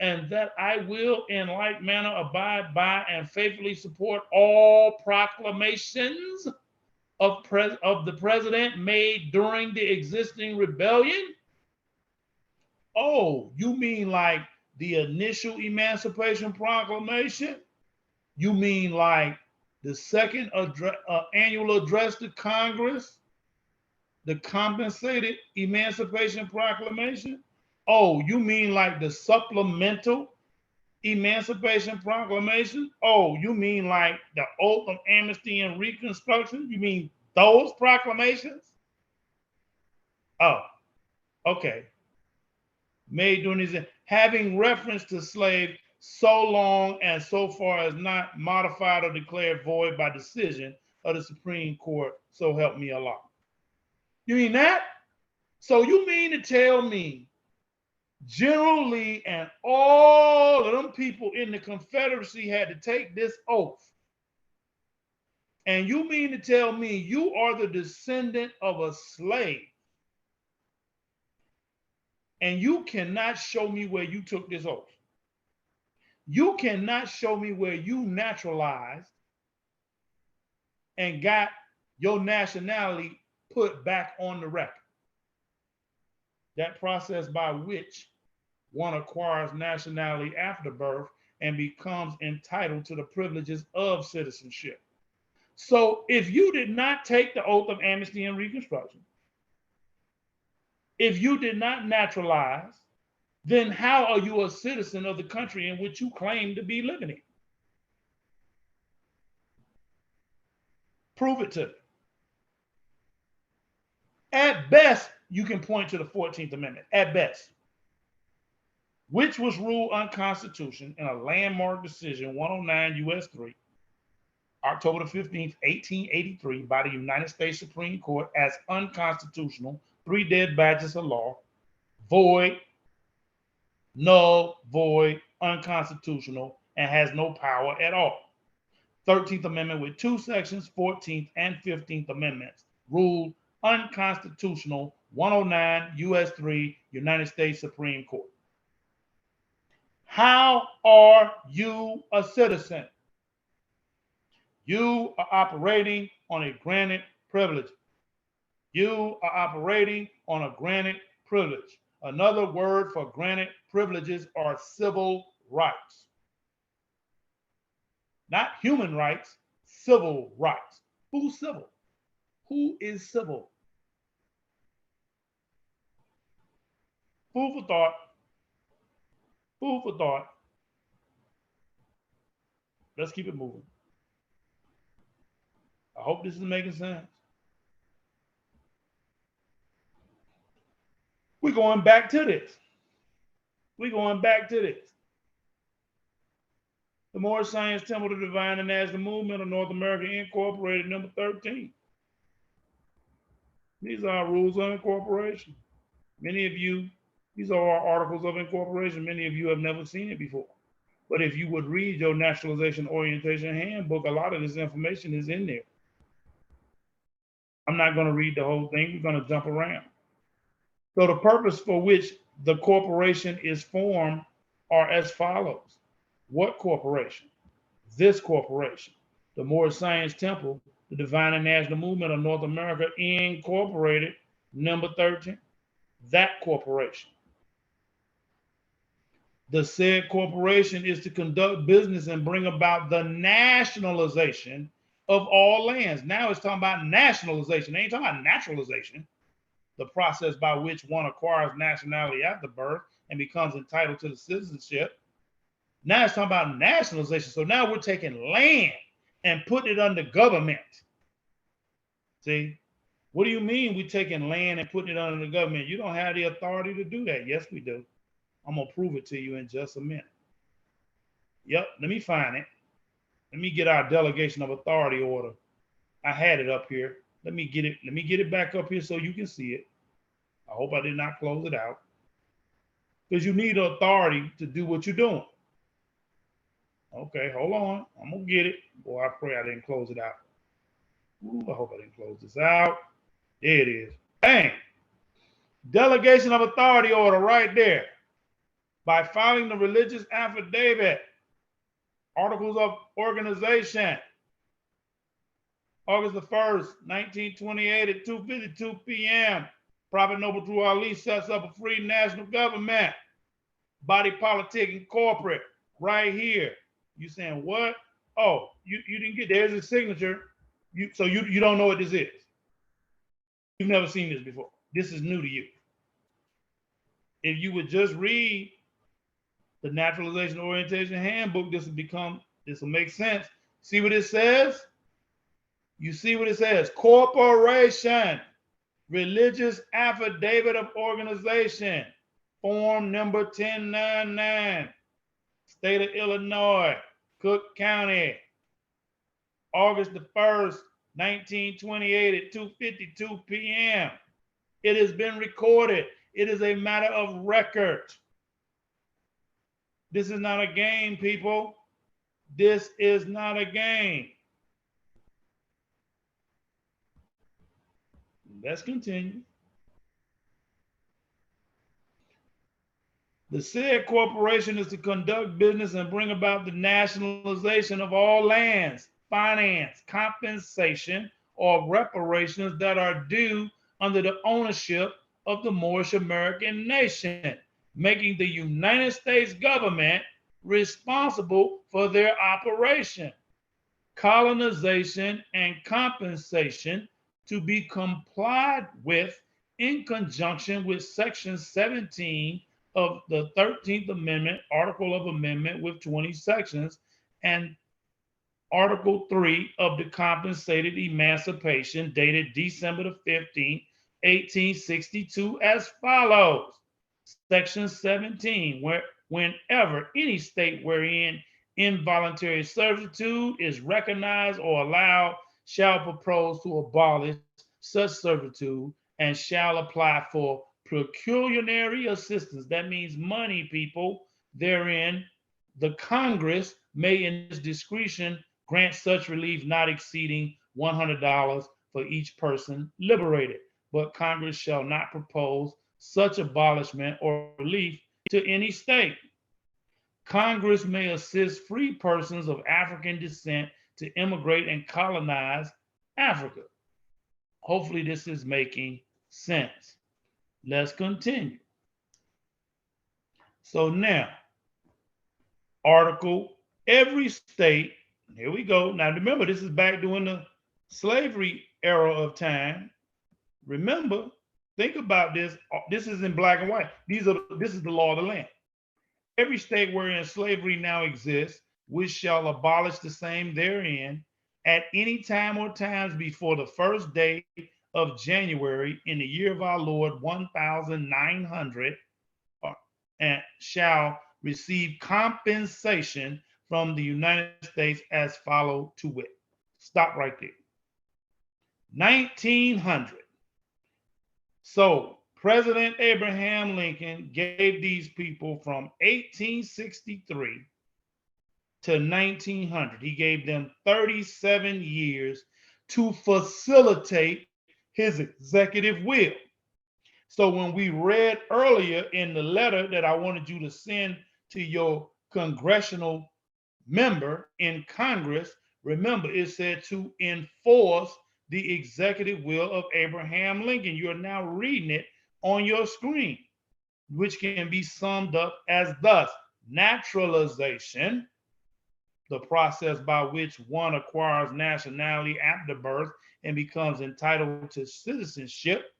Speaker 1: and that I will in like manner abide by and faithfully support all proclamations of the president made during the existing rebellion? Oh, you mean like the initial Emancipation Proclamation? You mean like the second annual address to Congress, the compensated Emancipation Proclamation? Oh, you mean like the supplemental Emancipation Proclamation? Oh, you mean like the Oath of Amnesty and Reconstruction? You mean those proclamations? Oh, okay. Made during these, having reference to slave so long and so far as not modified or declared void by decision of the Supreme Court, so help me Allah. You mean that? So you mean to tell me General Lee and all of them people in the Confederacy had to take this oath? And you mean to tell me you are the descendant of a slave? And you cannot show me where you took this oath. You cannot show me where you naturalized and got your nationality put back on the record. That process by which one acquires nationality after birth and becomes entitled to the privileges of citizenship. So if you did not take the oath of amnesty and reconstruction, if you did not naturalize, then how are you a citizen of the country in which you claim to be living in? Prove it to me. At best, you can point to the 14th Amendment, at best, which was ruled unconstitutional in a landmark decision 109 U.S. 3, October 15th, 1883, by the United States Supreme Court as unconstitutional, 3 dead badges of law, void, null, void, unconstitutional, and has no power at all. 13th Amendment with 2 sections, 14th and 15th Amendments, ruled unconstitutional 109 U.S. 3, United States Supreme Court. How are you a citizen? You are operating on a granted privilege. You are operating on a granted privilege. Another word for granted privileges are civil rights. Not human rights, civil rights. Who's civil? Who is civil? Food for thought. Food for thought. Let's keep it moving. I hope this is making sense. We're going back to this. We're going back to this. The Moorish Science Temple, the Divine and National Movement of North America, Incorporated, number 13. These are our rules of incorporation. Many of you, these are our articles of incorporation. Many of you have never seen it before. But if you would read your Naturalization Orientation Handbook, a lot of this information is in there. I'm not going to read the whole thing. We're going to jump around. So the purpose for which the corporation is formed are as follows. What corporation? This corporation. The Moorish Science Temple, the Divine and National Movement of North America, Incorporated, number 13. That corporation. The said corporation is to conduct business and bring about the nationalization of all lands. Now it's talking about nationalization. They ain't talking about naturalization, the process by which one acquires nationality after birth and becomes entitled to the citizenship. Now it's talking about nationalization. So now we're taking land and putting it under government. See? What do you mean we're taking land and putting it under the government? You don't have the authority to do that. Yes, we do. I'm going to prove it to you in just a minute. Yep, let me find it. Let me get our delegation of authority order. I had it up here. Let me get it. Let me get it back up here so you can see it. I hope I did not close it out. Because you need authority to do what you're doing. Okay, hold on. I'm going to get it. Boy, I pray I didn't close it out. Ooh, I hope I didn't close this out. There it is. Bang. Delegation of authority order right there. By filing the religious affidavit, articles of organization, August the 1st, 1928 at 2:52 p.m., Prophet Noble Drew Ali sets up a free national government, body politic and corporate, right here. You saying what? Oh, you didn't get, there's a signature. So you don't know what this is. You've never seen this before. This is new to you. If you would just read the Naturalization Orientation Handbook, this will make sense. See what it says? You see what it says? Corporation, religious affidavit of organization, form number 1099, state of Illinois, Cook County, August the 1st, 1928 at 2:52 p.m. It has been recorded. It is a matter of record. This is not a game, people. This is not a game. Let's continue. The said corporation is to conduct business and bring about the nationalization of all lands, finance, compensation, or reparations that are due under the ownership of the Moorish American nation, making the United States government responsible for their operation, colonization, and compensation to be complied with in conjunction with Section 17 of the 13th Amendment, Article of Amendment with 20 sections, and Article 3 of the Compensated Emancipation dated December the 15th, 1862 as follows. Section 17, whenever any state wherein involuntary servitude is recognized or allowed shall propose to abolish such servitude and shall apply for pecuniary assistance. That means money, people. Therein, the Congress may in its discretion grant such relief not exceeding $100 for each person liberated. but Congress shall not propose such abolishment or relief to any state. Congress may assist free persons of African descent to immigrate and colonize Africa. Hopefully, this is making sense. Let's continue. So now, article, every state, here we go. Now remember, this is back during the slavery era of time. Remember, think about this. This is in black and white. This is the law of the land. Every state wherein slavery now exists, which shall abolish the same therein at any time or times before the first day of January in the year of our Lord 1900, and shall receive compensation from the United States as follow to wit. Stop right there. 1900. So President Abraham Lincoln gave these people from 1863 to 1900. He gave them 37 years to facilitate his executive will. So when we read earlier in the letter that I wanted you to send to your congressional member in Congress, remember it said to enforce the executive will of Abraham Lincoln. You're now reading it on your screen, which can be summed up as thus: naturalization, the process by which one acquires nationality after birth and becomes entitled to citizenship.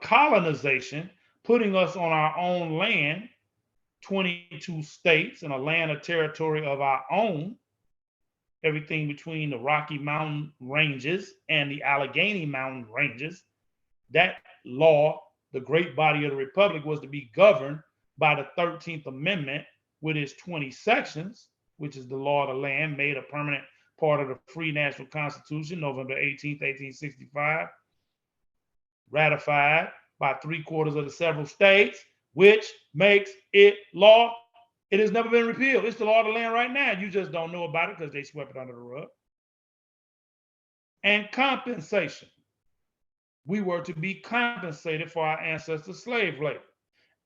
Speaker 1: Colonization, putting us on our own land, 22 states and a land or territory of our own, everything between the Rocky Mountain ranges and the Allegheny Mountain ranges. That law, the great body of the Republic, was to be governed by the 13th Amendment with its 20 sections, which is the law of the land, made a permanent part of the Free National Constitution, November 18th, 1865, ratified by 3/4 of the several states, which makes it law. It has never been repealed. It's the law of the land right now. You just don't know about it because they swept it under the rug. And compensation. We were to be compensated for our ancestors' slave labor,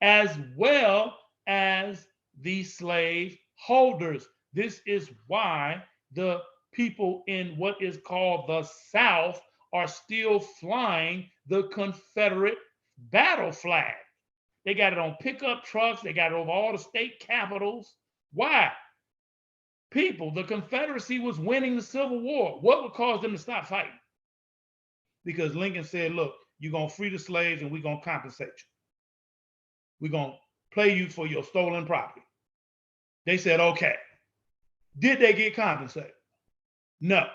Speaker 1: as well as the slave holders. This is why the people in what is called the South are still flying the Confederate battle flag. They got it on pickup trucks. They got it over all the state capitals. Why? People, the Confederacy was winning the Civil War. What would cause them to stop fighting? Because Lincoln said, look, you're going to free the slaves and we're going to compensate you. We're going to pay you for your stolen property. They said, okay. Did they get compensated? No.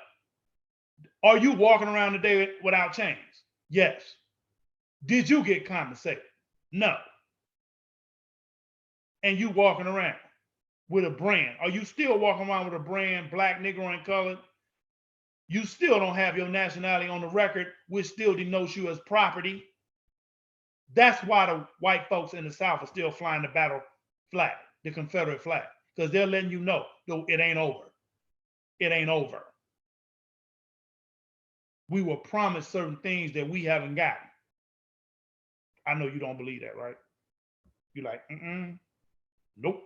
Speaker 1: Are you walking around today without chains? Yes. Did you get compensated? No. And you walking around with a brand. Are you still walking around with a brand, black, Negro, and colored? You still don't have your nationality on the record, which still denotes you as property. That's why the white folks in the South are still flying the battle flag, the Confederate flag, because they're letting you know it ain't over. It ain't over. We were promised certain things that we haven't gotten. I know you don't believe that, right? You're like, nope.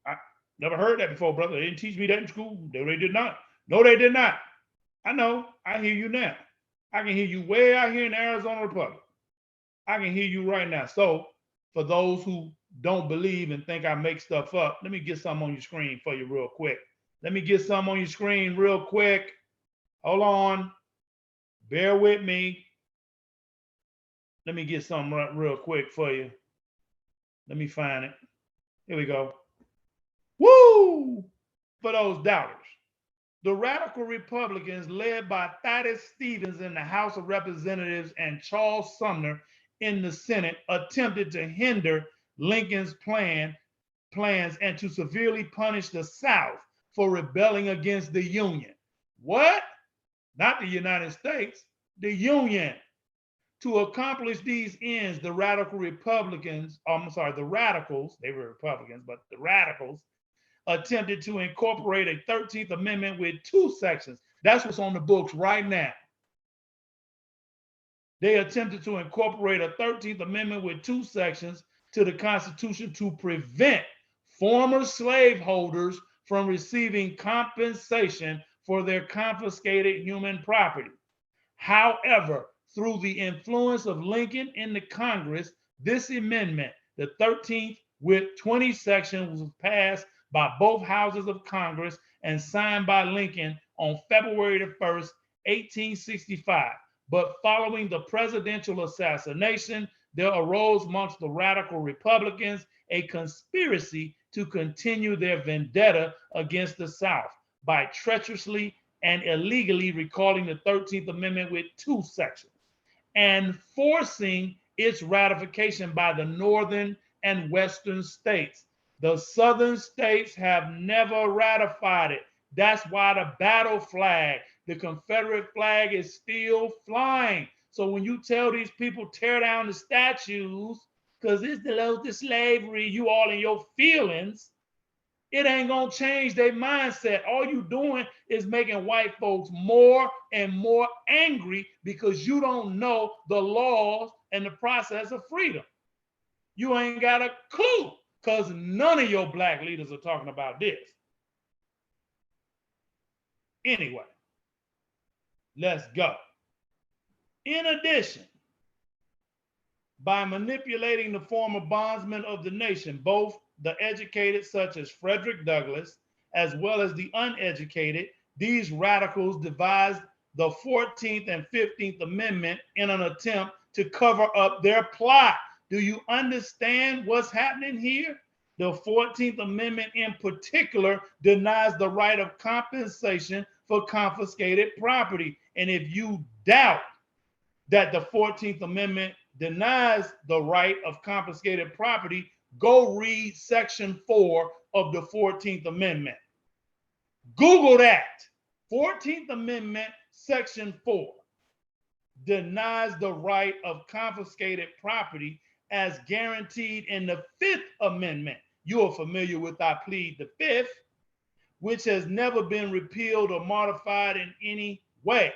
Speaker 1: I never heard that before, brother. They didn't teach me that in school. No, they did not. No, they did not. I know. I hear you now. I can hear you way out here in the Arizona Republic. I can hear you right now. So for those who don't believe and think I make stuff up, let me get something on your screen for you real quick. Let me get something on your screen real quick. Hold on. Bear with me. Let me get something real quick for you. Let me find it. Here we go. Woo! For those doubters. The radical Republicans, led by Thaddeus Stevens in the House of Representatives and Charles Sumner in the Senate, attempted to hinder Lincoln's plans and to severely punish the South for rebelling against the Union. What? Not the United States, the Union. To accomplish these ends, the radical Republicans, the radicals, they were Republicans, but the radicals attempted to incorporate a 13th Amendment with 2 sections. That's what's on the books right now. They attempted to incorporate a 13th Amendment with 2 sections to the Constitution to prevent former slaveholders from receiving compensation for their confiscated human property. However, through the influence of Lincoln in the Congress, this amendment, the 13th with 20 sections, was passed by both houses of Congress and signed by Lincoln on February the 1st, 1865. But following the presidential assassination, there arose amongst the radical Republicans a conspiracy to continue their vendetta against the South by treacherously and illegally recalling the 13th Amendment with 2 sections and forcing its ratification by the northern and western states. The southern states have never ratified it. That's why the battle flag, the Confederate flag, is still flying. So when you tell these people tear down the statues because it's the slavery, you all in your feelings, it ain't gonna change their mindset. All you doing is making white folks more and more angry because you don't know the laws and the process of freedom. You ain't got a clue because none of your black leaders are talking about this. Anyway, let's go. In addition, by manipulating the former bondsmen of the nation, both the educated, such as Frederick Douglass, as well as the uneducated, these radicals devised the 14th and 15th Amendment in an attempt to cover up their plot. Do you understand what's happening here? The 14th Amendment in particular denies the right of compensation for confiscated property. And if you doubt that the 14th Amendment denies the right of confiscated property, go read Section 4 of the 14th Amendment. Google that. 14th Amendment, Section 4 denies the right of confiscated property as guaranteed in the 5th Amendment. You are familiar with I plead the 5th, which has never been repealed or modified in any way.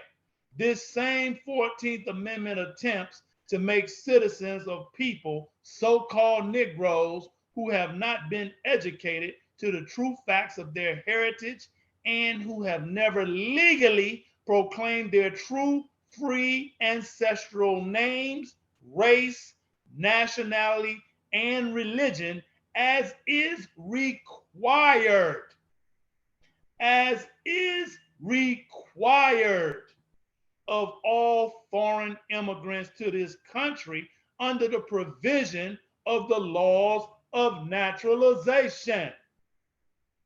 Speaker 1: This same 14th Amendment attempts to make citizens of people, so-called Negroes, who have not been educated to the true facts of their heritage and who have never legally proclaimed their true free ancestral names, race, nationality, and religion as is required. As is required of all foreign immigrants to this country under the provision of the laws of naturalization.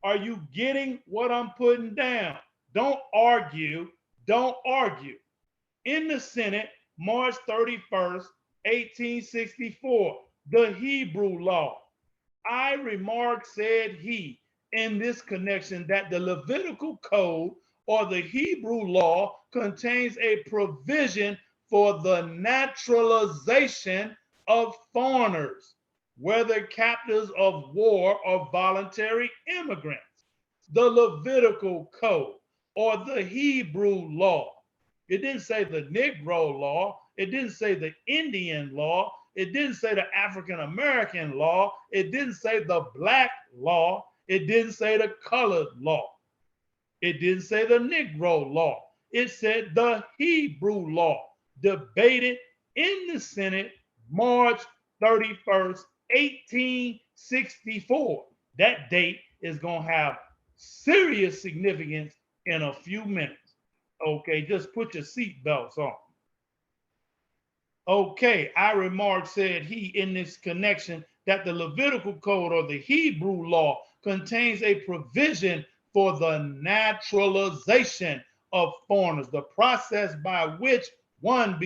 Speaker 1: Are you getting what I'm putting down? Don't argue. Don't argue. In the Senate, March 31st, 1864, the Hebrew law. I remarked, said he, in this connection that the Levitical Code or the Hebrew law contains a provision for the naturalization of foreigners, whether captives of war or voluntary immigrants. The Levitical Code or the Hebrew law. It didn't say the Negro law. It didn't say the Indian law. It didn't say the African American law. It didn't say the black law. It didn't say the colored law. It didn't say the Negro law. It said the Hebrew law, debated in the Senate March 31st, 1864. That date is going to have serious significance in a few minutes. Okay, just put your seatbelts on. Okay, I remarked, said he, in this connection, that the Levitical Code or the Hebrew law contains a provision for the naturalization of foreigners, the process by which one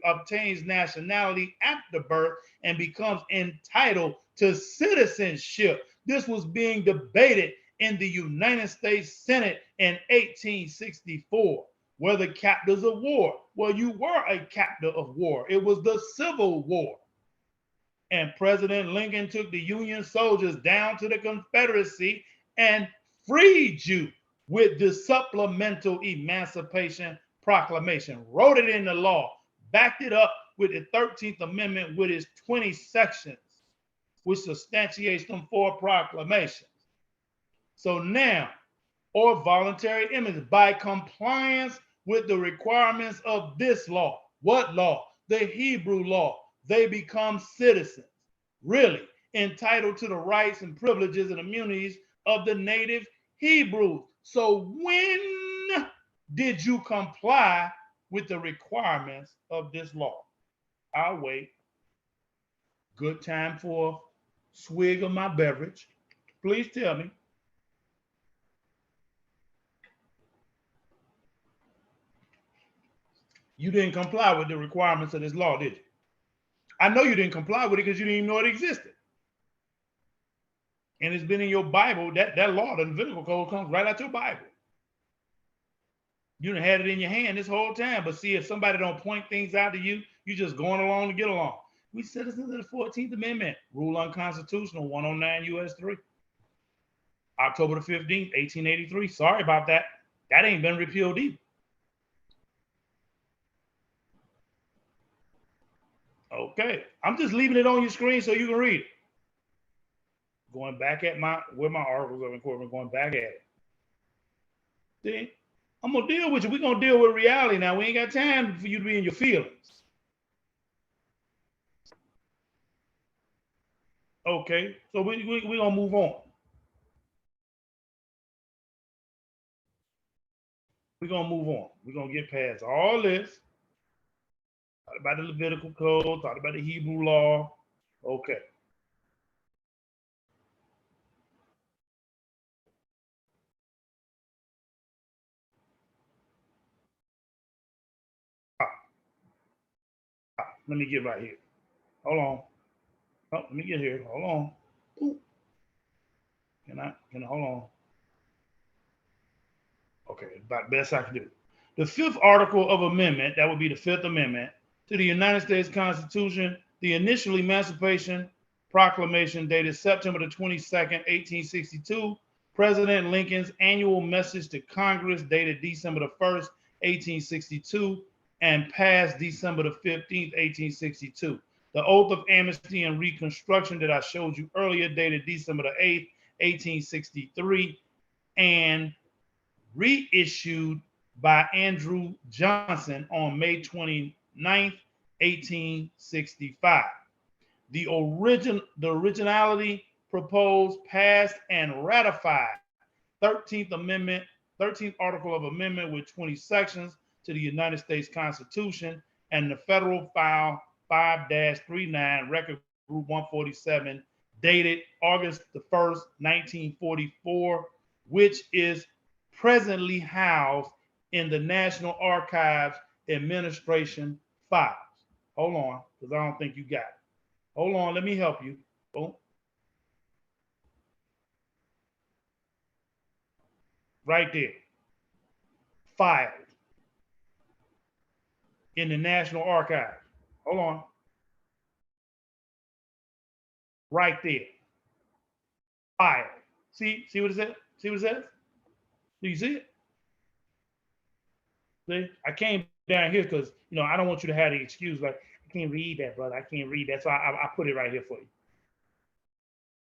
Speaker 1: obtains nationality after birth and becomes entitled to citizenship. This was being debated in the United States Senate in 1864. Were the captives of war? Well, you were a captive of war. It was the Civil War. And President Lincoln took the Union soldiers down to the Confederacy and freed you. with the Supplemental Emancipation Proclamation, wrote it in the law, backed it up with the 13th Amendment with its 20 sections, which substantiates them four proclamations. So now, or voluntary image, by compliance with the requirements of this law. What law? The Hebrew law. They become citizens, really entitled to the rights and privileges and immunities of the native Hebrews. So when did you comply with the requirements of this law? I'll wait. Good time for a swig of my beverage. Please tell me. You didn't comply with the requirements of this law, did you? I know you didn't comply with it because you didn't even know it existed. And it's been in your Bible. That law, the Levitical code, comes right out your Bible. You done had it in your hand this whole time. But see, if somebody don't point things out to you, you just going along to get along. We citizens of the 14th Amendment, rule unconstitutional, 109 U.S. 3. October the 15th, 1883. Sorry about that. That ain't been repealed either. Okay, I'm just leaving it on your screen so you can read it. Going back at where my articles are in court, going back at it. See, I'm gonna deal with you. We're gonna deal with reality now. We ain't got time for you to be in your feelings. Okay, so we're gonna move on. We're gonna move on. We're gonna get past all this. Talk about the Levitical code, talk about the Hebrew law. Okay. Let me get right here. Hold on. Oh, let me get here. Hold on. Ooh. Can I hold on? Okay, about best I can do. The fifth article of amendment, that would be the Fifth Amendment, to the United States Constitution, the initial Emancipation Proclamation dated September the 22nd, 1862, President Lincoln's annual message to Congress dated December the 1st, 1862, and passed December the 15th, 1862. The Oath of Amnesty and Reconstruction that I showed you earlier dated December the 8th, 1863, and reissued by Andrew Johnson on May 29th, 1865. The originality proposed, passed, and ratified 13th Amendment, 13th Article of Amendment with 20 sections to the United States Constitution and the Federal File 5-39, Record Group 147, dated August the 1st, 1944, which is presently housed in the National Archives Administration files. Hold on, because I don't think you got it. Hold on, let me help you. Oh. Right there. Filed in the National Archives. Hold on. Right there. Filed. See what it says? See what it says? Do you see it? See? I came down here because I don't want you to have the excuse like I can't read that, brother. I can't read that. So I put it right here for you.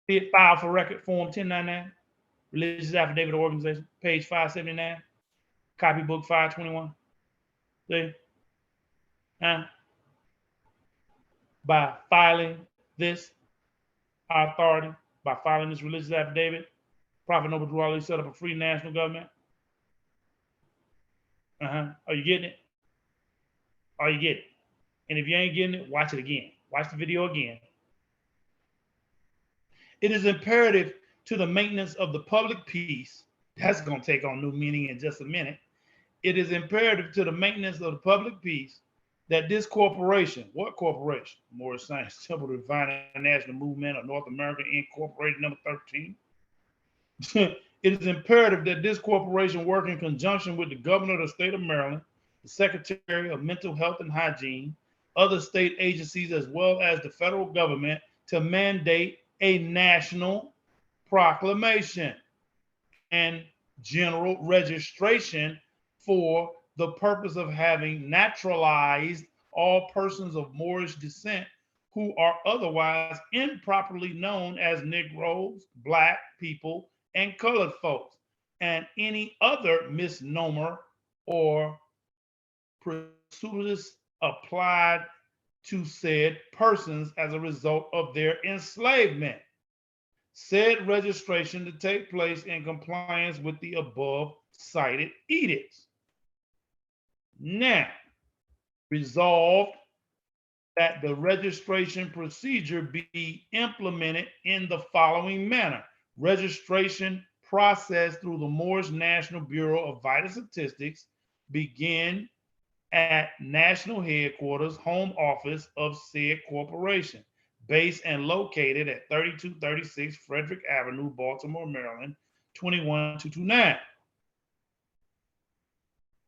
Speaker 1: See it? File for record form 1099, religious affidavit of organization, page 579, copybook 521. See? By filing this authority, by filing this religious affidavit, Prophet Noble Drew Ali set up a free national government. Are you getting it? Are you getting it? And if you ain't getting it, watch it again. Watch the video again. It is imperative to the maintenance of the public peace. That's going to take on new meaning in just a minute. It is imperative to the maintenance of the public peace that this corporation, what corporation? Moorish Science Temple Divine National Movement of North America Incorporated, number 13. It is imperative that this corporation work in conjunction with the governor of the state of Maryland, the Secretary of Mental Health and Hygiene, other state agencies, as well as the federal government to mandate a national proclamation and general registration for the purpose of having naturalized all persons of Moorish descent who are otherwise improperly known as Negroes, black people, and colored folks, and any other misnomer or prejudice applied to said persons as a result of their enslavement. Said registration to take place in compliance with the above cited edicts. Now, resolved that the registration procedure be implemented in the following manner. Registration process through the Moorish National Bureau of Vital Statistics begin at national headquarters, home office of said corporation, based and located at 3236 Frederick Avenue, Baltimore, Maryland, 21229.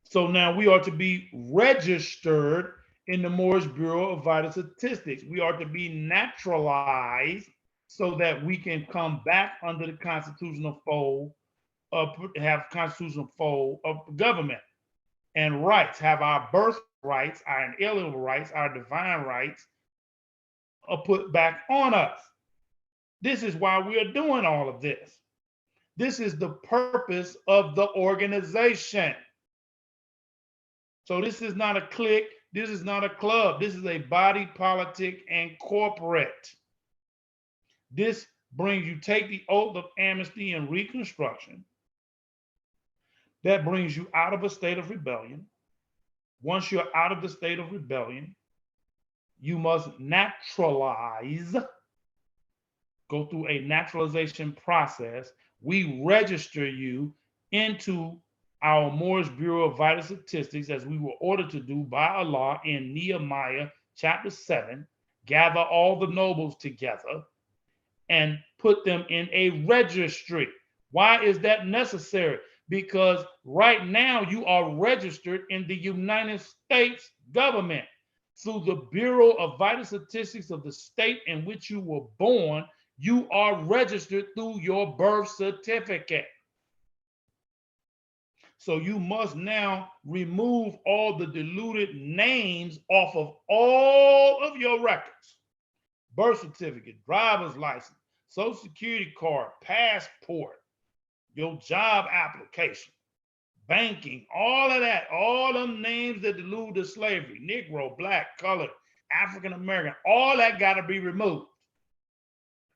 Speaker 1: So now we are to be registered in the Moorish Bureau of Vital Statistics. We are to be naturalized so that we can come back under the constitutional fold have constitutional fold of government and rights, have our birth rights, our inalienable rights, our divine rights are put back on us. This is why we are doing all of this. This is the purpose of the organization. So this is not a clique. This is not a club. This is a body politic and corporate. This brings you, take the oath of amnesty and reconstruction. That brings you out of a state of rebellion. Once you're out of the state of rebellion, you must naturalize, go through a naturalization process. We register you into our Moorish Bureau of Vital Statistics as we were ordered to do by Allah in Nehemiah chapter 7, gather all the nobles together and put them in a registry. Why is that necessary? Because right now you are registered in the United States government through the Bureau of Vital Statistics of the state in which you were born. You are registered through your birth certificate. So you must now remove all the diluted names off of all of your records. Birth certificate, driver's license, social security card, passport, your job application, banking, all of that, all them names that delude to slavery, Negro, black, colored, African American, all that got to be removed.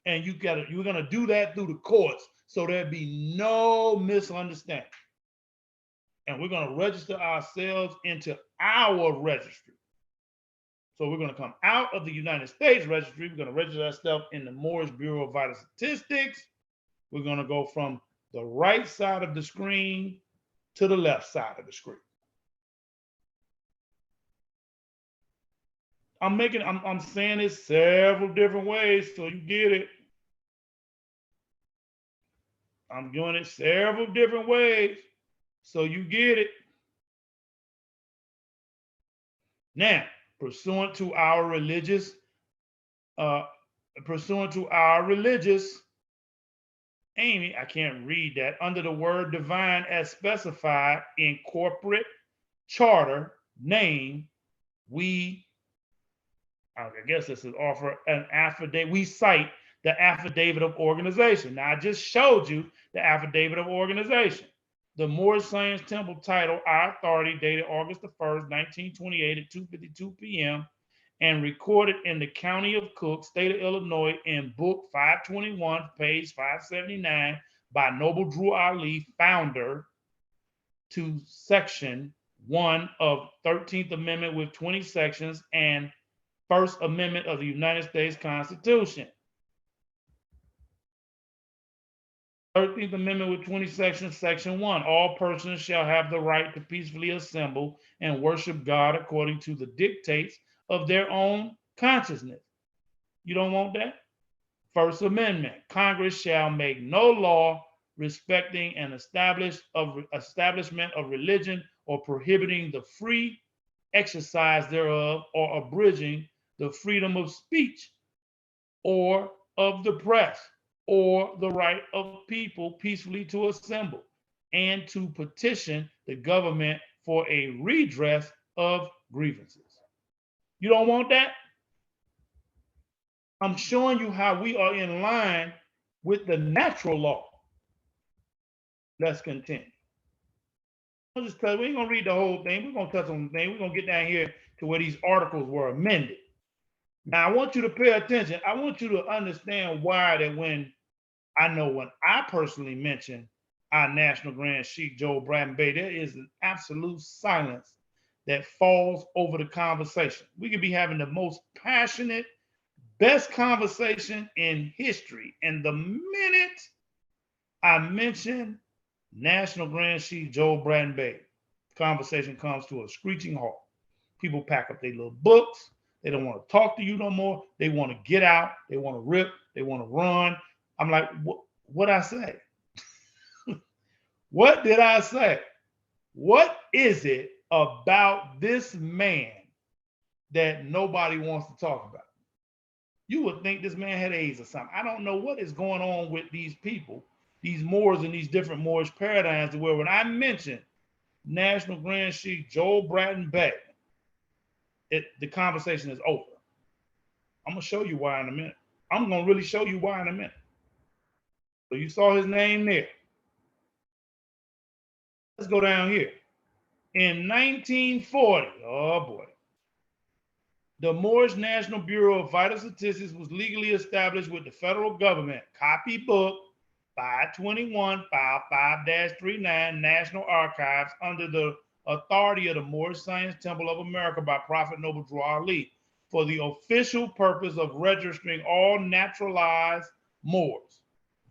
Speaker 1: And you're gonna do that through the courts, so there'd be no misunderstanding. And we're gonna register ourselves into our registry. So we're gonna come out of the United States registry. We're gonna register ourselves in the Moorish Bureau of Vital Statistics. We're gonna go from the right side of the screen to the left side of the screen. I'm saying it several different ways so you get it. I'm doing it several different ways so you get it. Now, pursuant to our religious Amy, I can't read that, under the word divine as specified in corporate charter name, I guess this is offer an affidavit. We cite the affidavit of organization. Now, I just showed you the affidavit of organization. The Moorish Science Temple title, Our Authority, dated August the 1st, 1928 at 2:52 p.m. and recorded in the County of Cook, State of Illinois in Book 521, page 579 by Noble Drew Ali, founder, to Section 1 of 13th Amendment with 20 sections and First Amendment of the United States Constitution. 13th Amendment with 20 sections, Section 1. All persons shall have the right to peacefully assemble and worship God according to the dictates of their own consciousness. You don't want that? First Amendment. Congress shall make no law respecting an establishment of religion or prohibiting the free exercise thereof or abridging the freedom of speech or of the press or the right of people peacefully to assemble. and to petition the government for a redress of grievances. You don't want that? I'm showing you how we are in line with the natural law. Let's continue. I'll just tell you, we ain't gonna read the whole thing. We're gonna touch on the thing. We're gonna get down here to where these articles were amended. Now, I want you to pay attention. I want you to understand why that when I personally mention our National Grand Sheik Joe Bratton Bay, there is an absolute silence that falls over the conversation. We could be having the most passionate, best conversation in history. And the minute I mention National Grand Sheik Joe Bratton Bay, conversation comes to a screeching halt. People pack up their little books. They don't want to talk to you no more. They want to get out. They want to rip. They want to run. I'm like, what I say? What did I say? What is it about this man that nobody wants to talk about? You would think this man had AIDS or something. I don't know what is going on with these people, these Moors and these different Moorish paradigms, where when I mention National Grand Sheik Joel Bratton Bay, the conversation is over. I'm going to show you why in a minute. I'm going to really show you why in a minute. So you saw his name there. Let's go down here. In 1940, oh boy, the Moorish National Bureau of Vital Statistics was legally established with the federal government. Copy book 521, file 5-39, National Archives, under the authority of the Moorish Science Temple of America by Prophet Noble Drew Ali, for the official purpose of registering all naturalized Moors.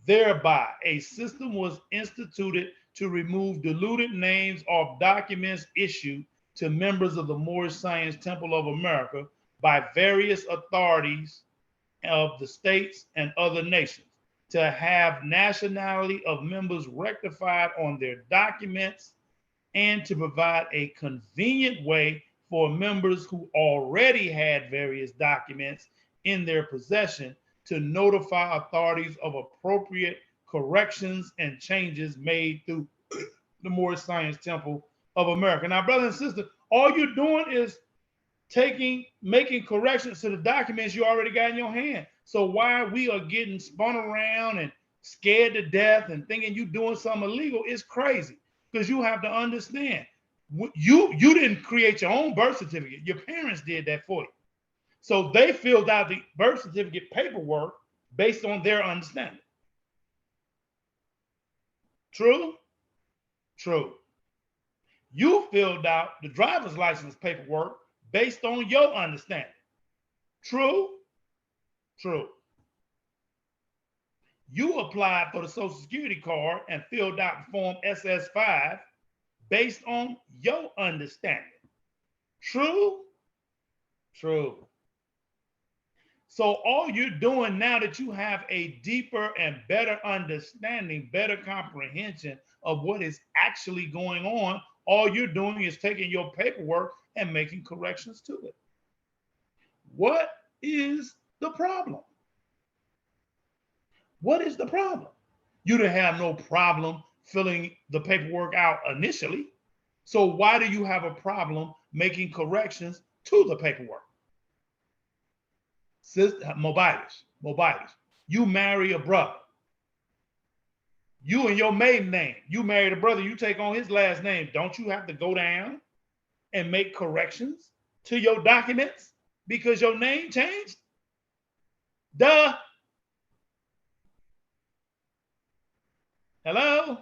Speaker 1: Thereby, a system was instituted to remove diluted names off documents issued to members of the Moorish Science Temple of America by various authorities of the states and other nations, to have nationality of members rectified on their documents, and to provide a convenient way for members who already had various documents in their possession to notify authorities of appropriate corrections and changes made through the Moorish Science Temple of America. Now, brothers and sisters, all you're doing is making corrections to the documents you already got in your hand. So why we are getting spun around and scared to death and thinking you doing something illegal is crazy. Because you have to understand, you didn't create your own birth certificate. Your parents did that for you. So they filled out the birth certificate paperwork based on their understanding. True? True. You filled out the driver's license paperwork based on your understanding. True? True. You applied for the Social Security card and filled out the form SS5 based on your understanding. True? True. So all you're doing now that you have a deeper and better understanding, better comprehension of what is actually going on, all you're doing is taking your paperwork and making corrections to it. What is the problem? What is the problem? You didn't have no problem filling the paperwork out initially. So why do you have a problem making corrections to the paperwork? Mobilis. You marry a brother. You and your maiden name. You married a brother. You take on his last name. Don't you have to go down and make corrections to your documents because your name changed? Duh. Hello?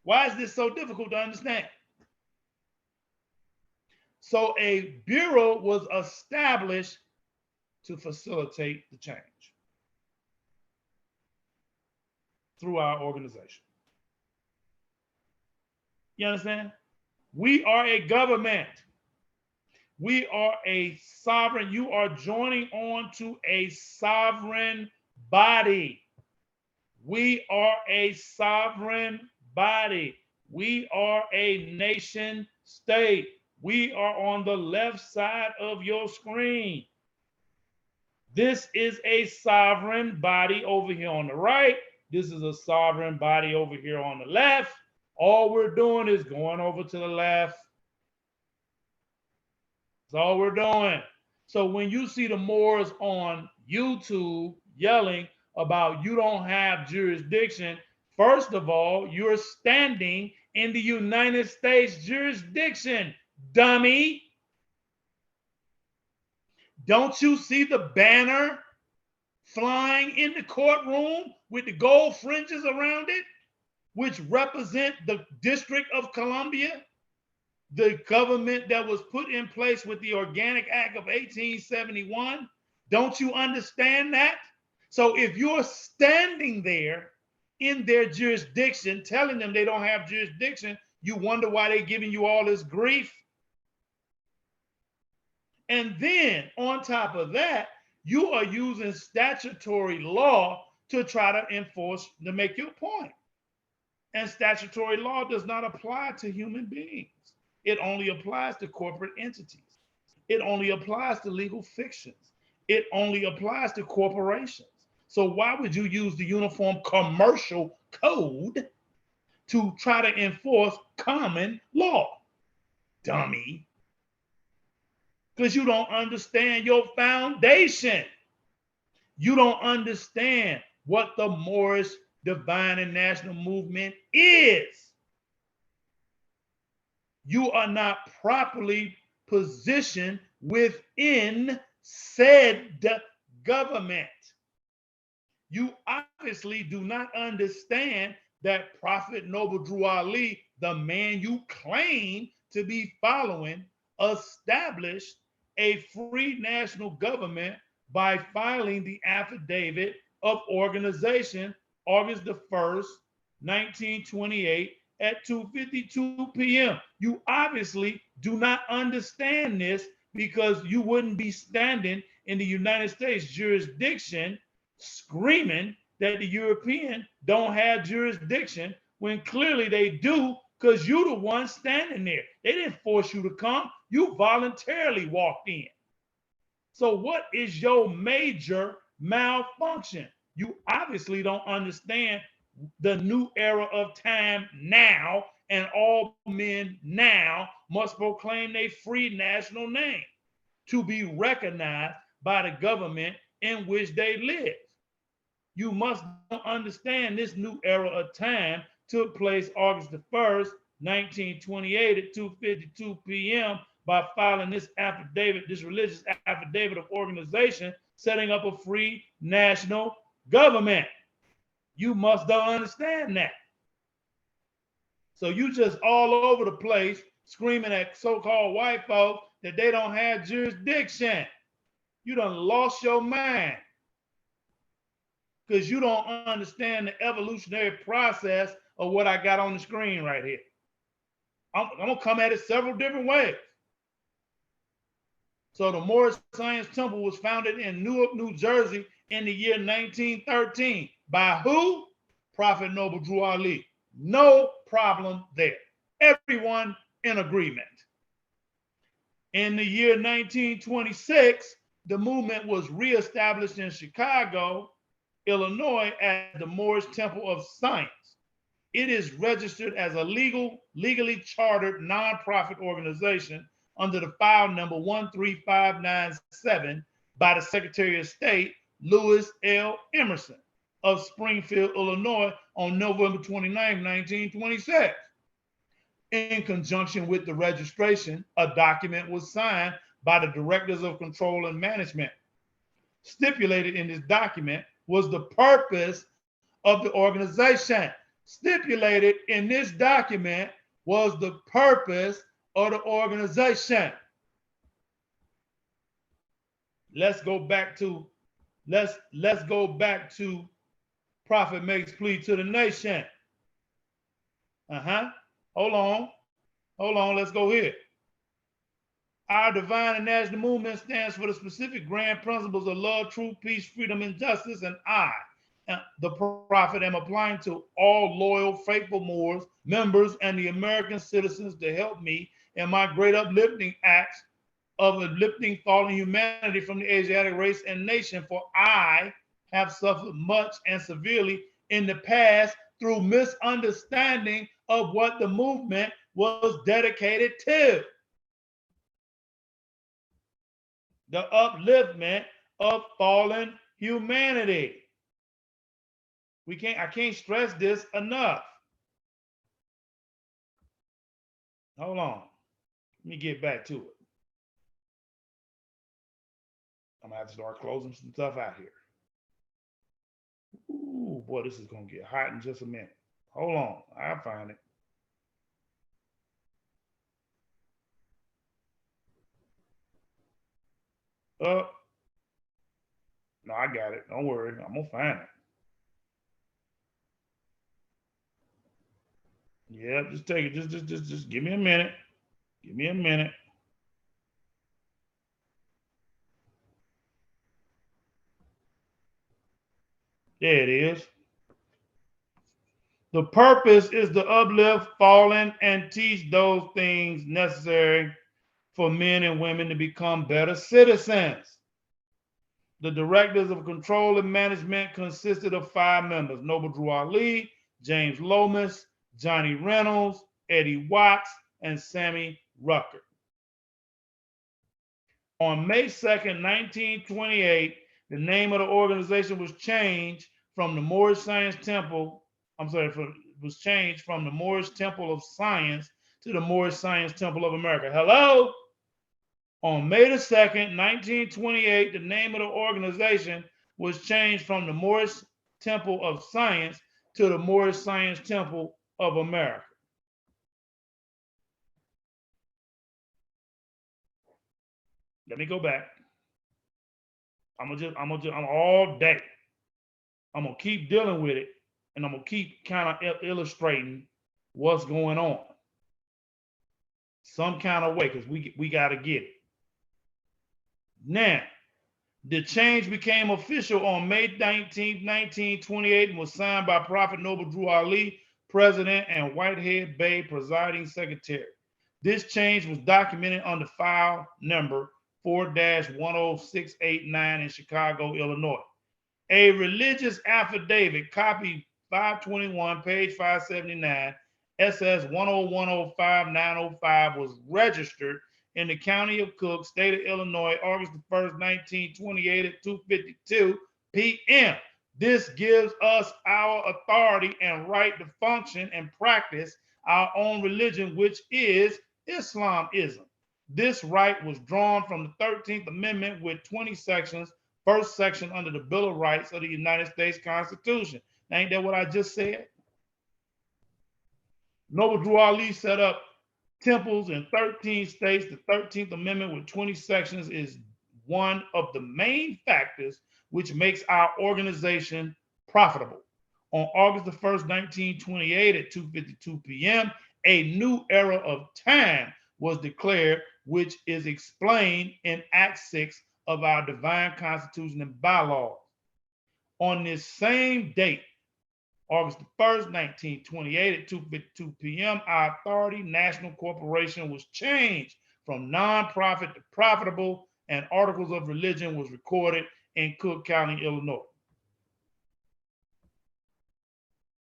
Speaker 1: Why is this so difficult to understand? So a bureau was established to facilitate the change through our organization. You understand? We are a government. We are a sovereign. You are joining on to a sovereign body. We are a sovereign body. We are a nation state. We are on the left side of your screen. This is a sovereign body over here on the right. This is a sovereign body over here on the left. All we're doing is going over to the left. That's all we're doing. So when you see the Moors on YouTube yelling about you don't have jurisdiction, first of all, you're standing in the United States jurisdiction, dummy. Don't you see the banner flying in the courtroom with the gold fringes around it, which represent the District of Columbia, the government that was put in place with the Organic Act of 1871? Don't you understand that? So if you're standing there in their jurisdiction, telling them they don't have jurisdiction, you wonder why they're giving you all this grief. And then on top of that, you are using statutory law to try to enforce, to make your point. And statutory law does not apply to human beings. It only applies to corporate entities. It only applies to legal fictions. It only applies to corporations. So why would you use the Uniform Commercial Code to try to enforce common law, dummy? Because you don't understand your foundation. You don't understand what the Moorish divine and national movement is. You are not properly positioned within said government. You obviously do not understand that Prophet Noble Drew Ali, the man you claim to be following, established a free national government by filing the affidavit of organization August the 1st, 1928 at 2:52 p.m. You obviously do not understand this because you wouldn't be standing in the United States jurisdiction screaming that the European don't have jurisdiction when clearly they do, because you're the one standing there. They didn't force you to come. You voluntarily walked in. So what is your major malfunction? You obviously don't understand the new era of time now, and all men now must proclaim their free national name to be recognized by the government in which they live. You must understand this new era of time took place August the 1st, 1928 at 2:52 p.m. by filing this affidavit, this religious affidavit of organization, setting up a free national government. You must understand that. So you just all over the place screaming at so-called white folks that they don't have jurisdiction. You done lost your mind because you don't understand the evolutionary process of what I got on the screen right here. I'm gonna come at it several different ways. So the Moorish Science Temple was founded in Newark, New Jersey in the year 1913. By who? Prophet Noble Drew Ali. No problem there. Everyone in agreement. In the year 1926, the movement was reestablished in Chicago, Illinois as the Moorish Temple of Science. It is registered as a legally chartered nonprofit organization under the file number 13597 by the Secretary of State, Lewis L. Emerson of Springfield, Illinois on November 29, 1926. In conjunction with the registration, a document was signed by the Directors of Control and Management. Stipulated in this document was the purpose of the organization. Stipulated in this document was the purpose of the organization. Let's go back to Prophet makes plea to the nation. Hold on, let's go here. Our divine and national movement stands for the specific grand principles of love, truth, peace, freedom, and justice, and I, the prophet, am applying to all loyal, faithful Moors, members, and the American citizens to help me in my great uplifting acts of uplifting fallen humanity from the Asiatic race and nation, for I have suffered much and severely in the past through misunderstanding of what the movement was dedicated to. The upliftment of fallen humanity. I can't stress this enough. Hold on. Let me get back to it. I'm gonna have to start closing some stuff out here. Ooh, boy, this is gonna get hot in just a minute. Hold on, I'll find it. No, I got it. Don't worry, I'm gonna find it. Yeah, just take it. Just give me a minute. Give me a minute. There it is. The purpose is to uplift fallen and teach those things necessary for men and women to become better citizens. The directors of control and management consisted of 5 members: Noble Drew Ali, James Lomas, Johnny Reynolds, Eddie Watts, and Sammy Rucker. On May 2nd, 1928, the name of the organization was changed from the Moorish Science Temple, was changed from the Moorish Temple of Science to the Moorish Science Temple of America. Hello? On May the 2nd, 1928, the name of the organization was changed from the Moorish Temple of Science to the Moorish Science Temple of America. Let me go back. I'm all day. I'm gonna keep dealing with it, and I'm gonna keep kind of illustrating what's going on, some kind of way, because we got to get it. Now, the change became official on May 19th, 1928, and was signed by Prophet Noble Drew Ali, President, and Whitehead Bey, Presiding Secretary. This change was documented under file number 4-10689 in Chicago, Illinois. A religious affidavit, copy 521, page 579, SS 10105-905, was registered in the county of Cook, state of Illinois, August 1st, 1928 at 2:52 p.m. This gives us our authority and right to function and practice our own religion, which is Islamism. This right was drawn from the 13th Amendment with 20 sections, first section under the Bill of Rights of the United States Constitution. Ain't that what I just said? Noble Drew Ali set up temples in 13 states. The 13th Amendment with 20 sections is one of the main factors which makes our organization profitable. On August the 1st, 1928 at 2:52 p.m., a new era of time was declared, which is explained in Act 6 of our divine constitution and bylaws. On this same date, August 1st, 1928 at 2:52 p.m., our authority national corporation was changed from nonprofit to profitable, and articles of religion was recorded in Cook County, Illinois.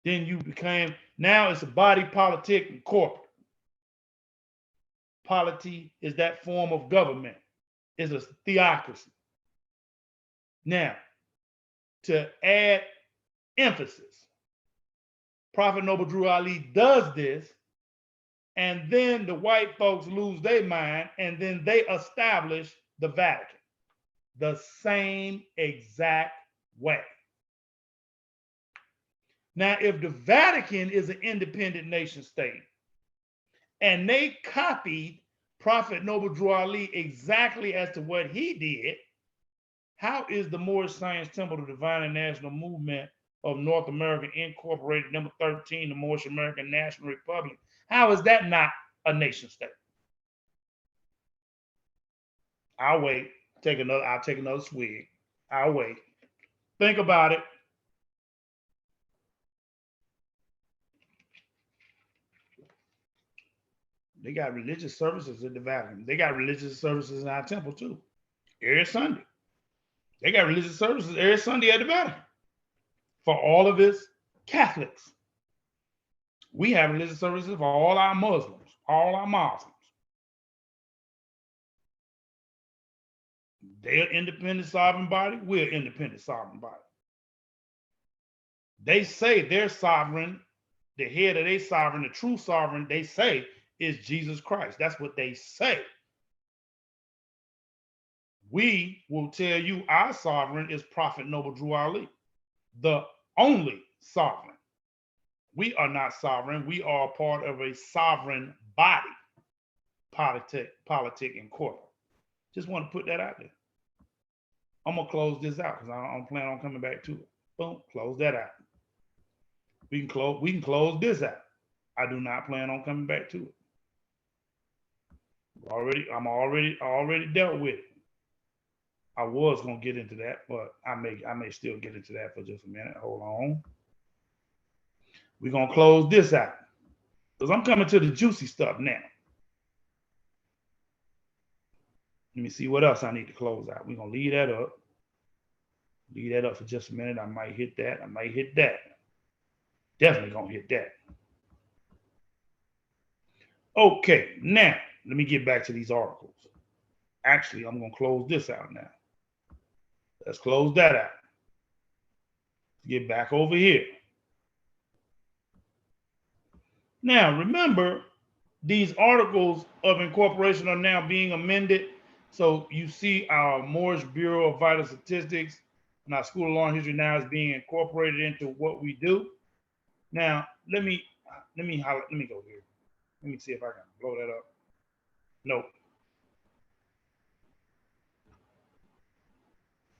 Speaker 1: Then you became, now it's a body politic and corporate. Polity is that form of government. It's a theocracy. Now, to add emphasis, Prophet Noble Drew Ali does this, and then the white folks lose their mind, and then they establish the Vatican the same exact way. Now, if the Vatican is an independent nation state, and they copied Prophet Noble Drew Ali exactly as to what he did, how is the Moorish Science Temple of Divine and National Movement of North America Incorporated, number 13, the Moorish American National Republic, how is that not a nation state? I'll wait. I'll take another swig. I'll wait. Think about it. They got religious services in the Vatican. They got religious services in our temple too. Every Sunday. They got religious services every Sunday at the Vatican for all of its Catholics. We have religious services for all our Muslims, all our Muslims. They're independent sovereign body. We're independent sovereign body. They say their sovereign, the head of their sovereign, the true sovereign, they say is Jesus Christ. That's what they say. We will tell you our sovereign is Prophet Noble Drew Ali, the only sovereign. We are not sovereign. We are part of a sovereign body, politic and corporate. Just want to put that out there. I'm gonna close this out because I don't plan on coming back to it. Boom, close that out. We can close this out. I do not plan on coming back to it. I'm already dealt with it. I was gonna get into that, but I may still get into that for just a minute. Hold on. We're gonna close this out because I'm coming to the juicy stuff now. Let me see what else I need to close out. We're gonna leave that up. Leave that up for just a minute. I might hit that. I might hit that. Definitely gonna hit that. Okay, now let me get back to these articles. Actually, I'm gonna close this out now. Let's close that out. Get back over here. Now, remember, these articles of incorporation are now being amended. So you see our Moorish Bureau of Vital Statistics and our School of Law and History now is being incorporated into what we do. Now, let me go here. Let me see if I can blow that up. Nope.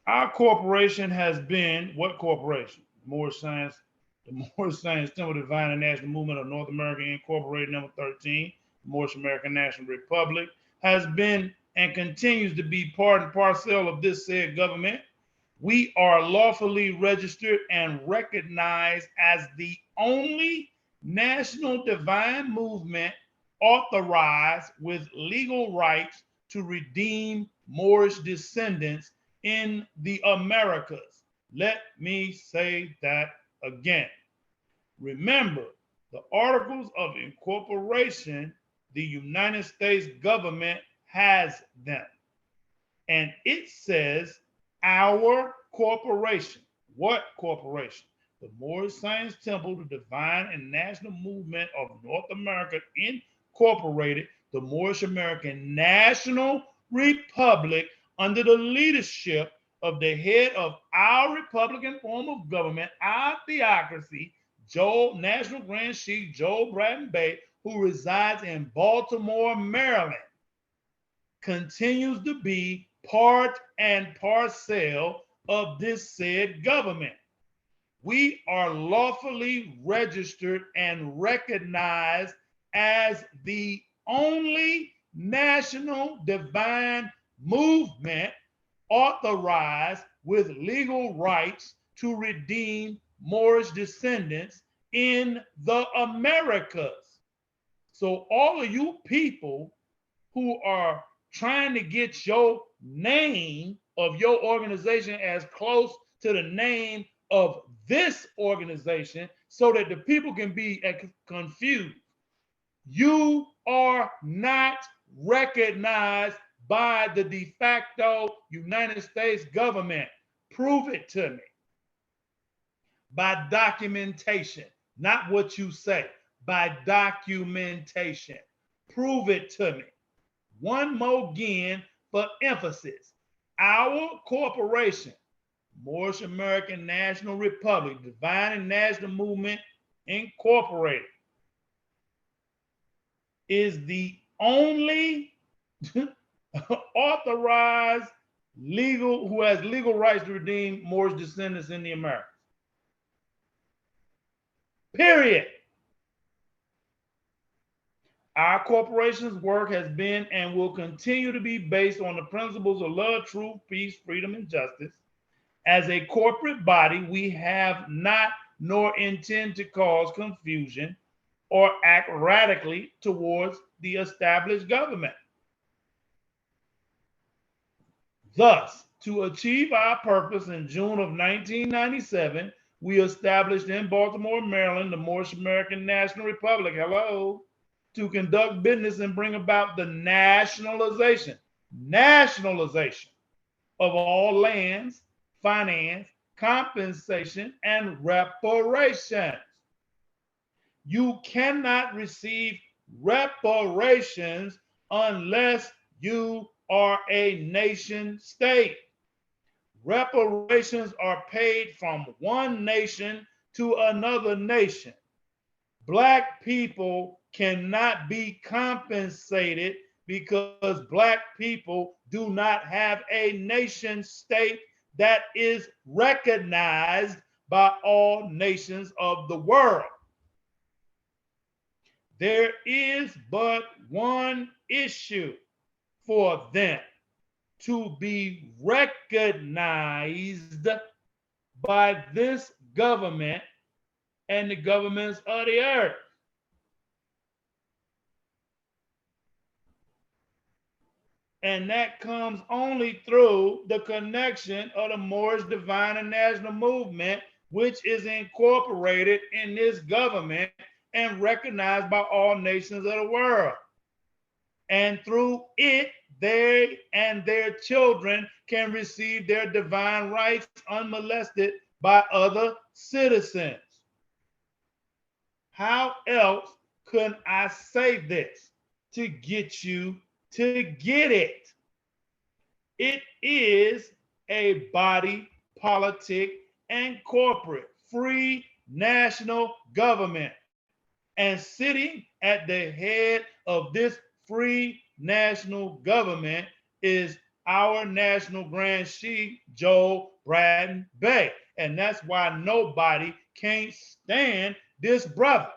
Speaker 1: Our corporation has been, what corporation? Moorish Science, the Moorish Science Temple Divine and National Movement of North America Incorporated, number 13, Moorish American National Republic, has been and continues to be part and parcel of this said government. We are lawfully registered and recognized as the only national divine movement authorized with legal rights to redeem Moorish descendants in the Americas. Let me say that again. Remember, the Articles of Incorporation, the United States government has them. And it says our corporation. What corporation? The Moorish Science Temple, the Divine and National Movement of North America Incorporated, the Moorish American National Republic, under the leadership of the head of our Republican form of government, our theocracy, National Grand Sheikh Joel Bratton Bey, who resides in Baltimore, Maryland, continues to be part and parcel of this said government. We are lawfully registered and recognized as the only national divine movement authorized with legal rights to redeem Moorish descendants in the Americas. So all of you people who are trying to get your name of your organization as close to the name of this organization so that the people can be confused. You are not recognized by the de facto United States government. Prove it to me. By documentation, not what you say, by documentation. Prove it to me. One more again for emphasis. Our corporation, Moorish American National Republic, Divine and National Movement Incorporated, is the only authorized who has legal rights to redeem Moorish descendants in the Americas. Period. Our corporation's work has been and will continue to be based on the principles of love, truth, peace, freedom, and justice. As a corporate body, we have not nor intend to cause confusion or act radically towards the established government. Thus, to achieve our purpose in June of 1997, we established in Baltimore, Maryland, the Moorish American National Republic, hello, to conduct business and bring about the nationalization of all lands, finance, compensation, and reparations. You cannot receive reparations unless you are a nation state. Reparations are paid from one nation to another nation. Black people cannot be compensated because Black people do not have a nation state that is recognized by all nations of the world. There is but one issue for them: to be recognized by this government and the governments of the earth. And that comes only through the connection of the Moorish Divine and National Movement, which is incorporated in this government and recognized by all nations of the world. And through it, they and their children can receive their divine rights unmolested by other citizens. How else could I say this to get you to get it? It is a body, politic, and corporate free national government. And sitting at the head of this free national government is our national grand chief, Joe Braden Bay. And that's why nobody can't stand this brother.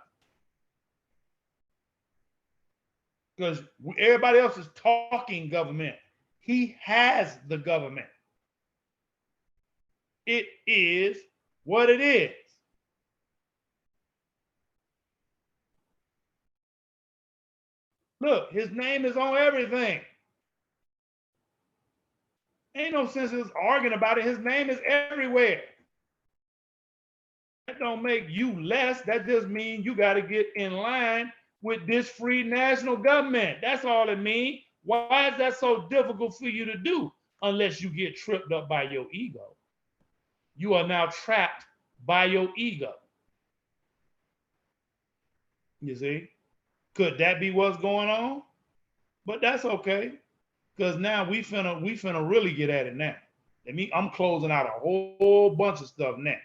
Speaker 1: Because everybody else is talking government. He has the government. It is what it is. Look, his name is on everything. Ain't no sense in arguing about it. His name is everywhere. That don't make you less. That just means you got to get in line with this free national government. That's all it means. Why is that so difficult for you to do unless you get tripped up by your ego? You are now trapped by your ego. You see? Could that be what's going on? But that's okay, because now we finna really get at it now. I'm closing out a whole bunch of stuff now,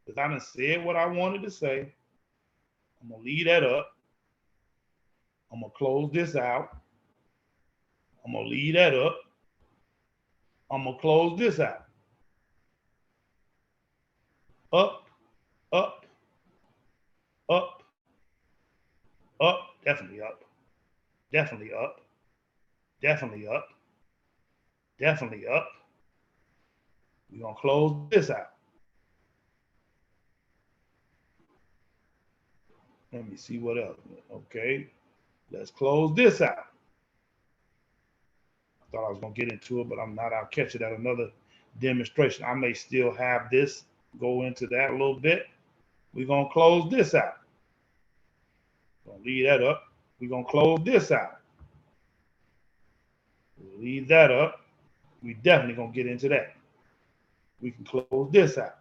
Speaker 1: because I done said what I wanted to say. I'm gonna leave that up. I'm gonna close this out. I'm gonna leave that up. I'm gonna close this out. Up, up, up, up, definitely up, definitely up, definitely up, definitely up. We're gonna close this out. Let me see what else. Okay, let's close this out. I thought I was gonna get into it, but I'm not. I'll catch it at another demonstration. I may still have this go into that a little bit. We're gonna close this out. Gonna leave that up. We're gonna close this out. We'll leave that up. We definitely gonna get into that. We can close this out.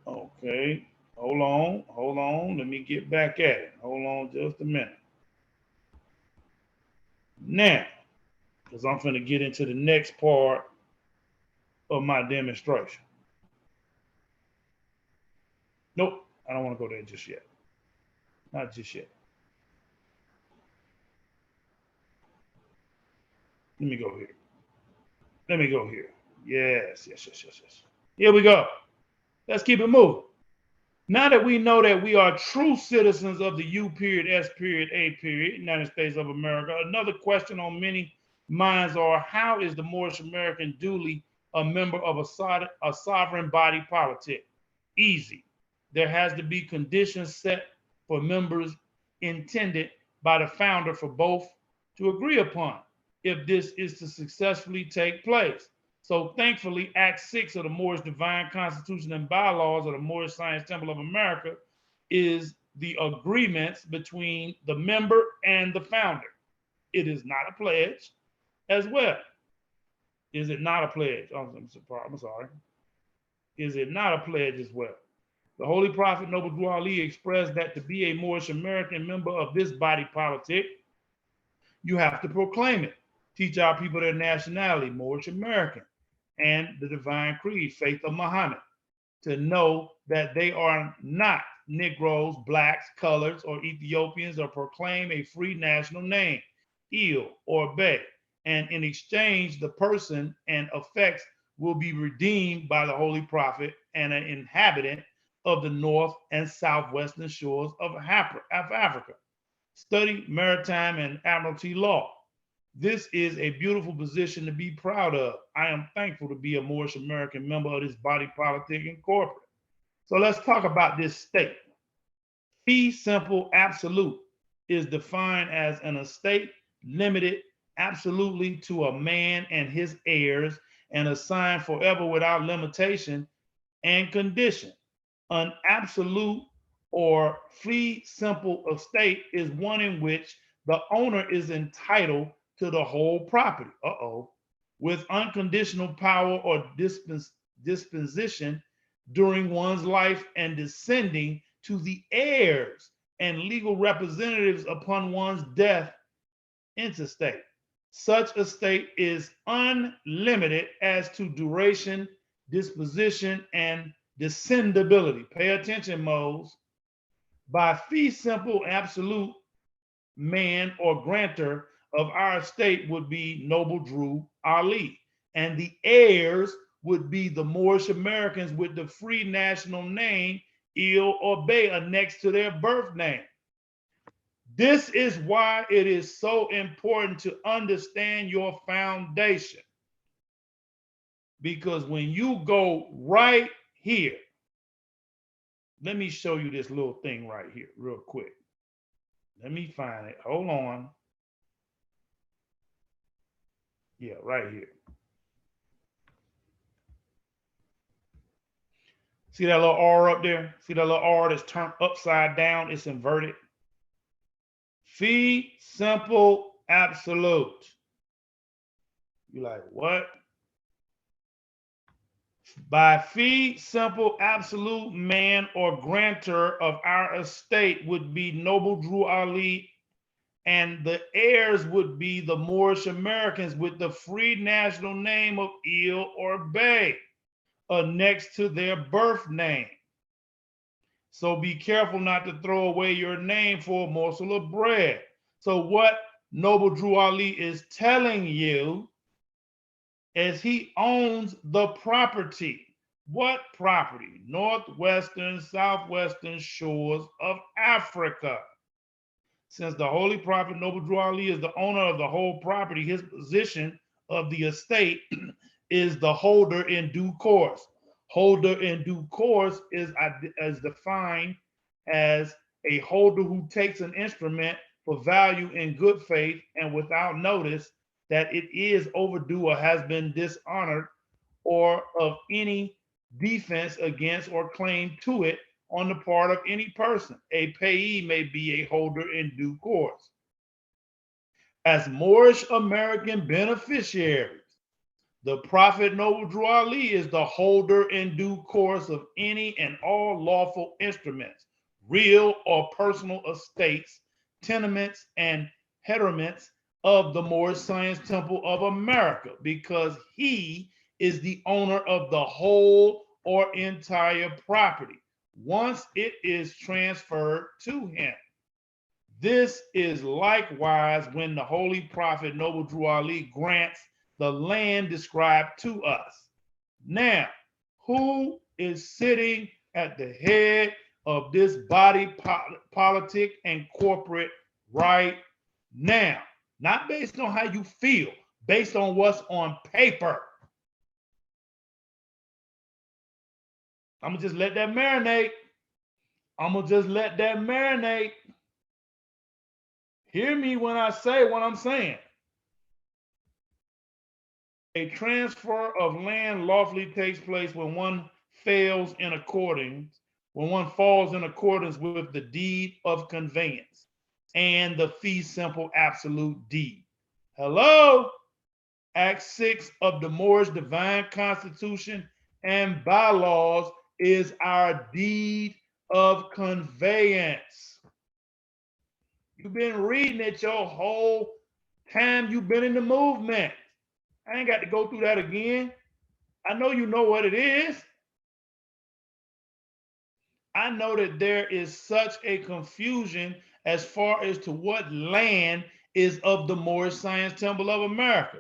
Speaker 1: Okay, hold on. Let me get back at it. Hold on just a minute. Now, because I'm finna get into the next part of my demonstration. Nope, I don't want to go there just yet. Not just yet. Let me go here. Let me go here. Yes. Here we go. Let's keep it moving. Now that we know that we are true citizens of the U period, S period, A period, United States of America, another question on many minds are, how is the Moorish American duly a member of a sovereign body politic? Easy. There has to be conditions set for members intended by the founder for both to agree upon if this is to successfully take place. So thankfully, Act 6 of the Moorish Divine Constitution and Bylaws of the Moorish Science Temple of America is the agreements between the member and the founder. It is not a pledge as well. Is it not a pledge? Oh, I'm sorry. Is it not a pledge as well? The Holy Prophet Noble Drew Ali expressed that to be a Moorish American member of this body politic, you have to proclaim it. Teach our people their nationality, Moorish American, and the divine creed, faith of Muhammad, to know that they are not Negroes, blacks, coloreds, or Ethiopians, or proclaim a free national name, Il or Bey. And in exchange, the person and effects will be redeemed by the Holy Prophet and an inhabitant of the north and southwestern shores of Africa. Study maritime and admiralty law. This is a beautiful position to be proud of. I am thankful to be a Moorish American member of this body politic and corporate. So let's talk about this state. Fee simple absolute is defined as an estate limited absolutely to a man and his heirs and assigned forever without limitation and condition. An absolute or fee simple estate is one in which the owner is entitled to the whole property, with unconditional power or disposition during one's life and descending to the heirs and legal representatives upon one's death intestate. Such estate is unlimited as to duration, disposition, and descendability. Pay attention, Mose. By fee simple absolute, man or grantor of our estate would be Noble Drew Ali, and the heirs would be the Moorish Americans with the free national name Il or Bey next to their birth name. This is why it is so important to understand your foundation. Because when you go right here, let me show you this little thing right here real quick. Let me find it. Hold on. Yeah, right here. See that little R up there? See that little R that's turned upside down? It's inverted. Fee simple absolute. You're like, what? By fee simple absolute, man or grantor of our estate would be Noble Drew Ali, and the heirs would be the Moorish Americans with the free national name of Il or Bey next to their birth name. So be careful not to throw away your name for a morsel of bread. So what Noble Drew Ali is telling you is he owns the property. What property? Northwestern, southwestern shores of Africa. Since the Holy Prophet Noble Drew Ali is the owner of the whole property, his position of the estate is the holder in due course. Holder in due course is as defined as a holder who takes an instrument for value in good faith and without notice that it is overdue or has been dishonored, or of any defense against or claim to it on the part of any person. A payee may be a holder in due course. As Moorish American beneficiaries, the Prophet Noble Drew Ali is the holder in due course of any and all lawful instruments, real or personal estates, tenements, and herements of the Moorish Science Temple of America, because he is the owner of the whole or entire property once it is transferred to him. This is likewise when the Holy Prophet Noble Drew Ali grants the land described to us. Now, who is sitting at the head of this body politic and corporate right now? Not based on how you feel, based on what's on paper. I'm gonna just let that marinate. I'm gonna just let that marinate. Hear me when I say what I'm saying. A transfer of land lawfully takes place when one fails in accordance, when one falls in accordance with the deed of conveyance and the fee simple absolute deed. Hello? Act 6 of the Moorish Divine Constitution and bylaws is our deed of conveyance. You've been reading it your whole time you've been in the movement. I ain't got to go through that again. I know you know what it is. I know that there is such a confusion as far as to what land is of the Moorish Science Temple of America.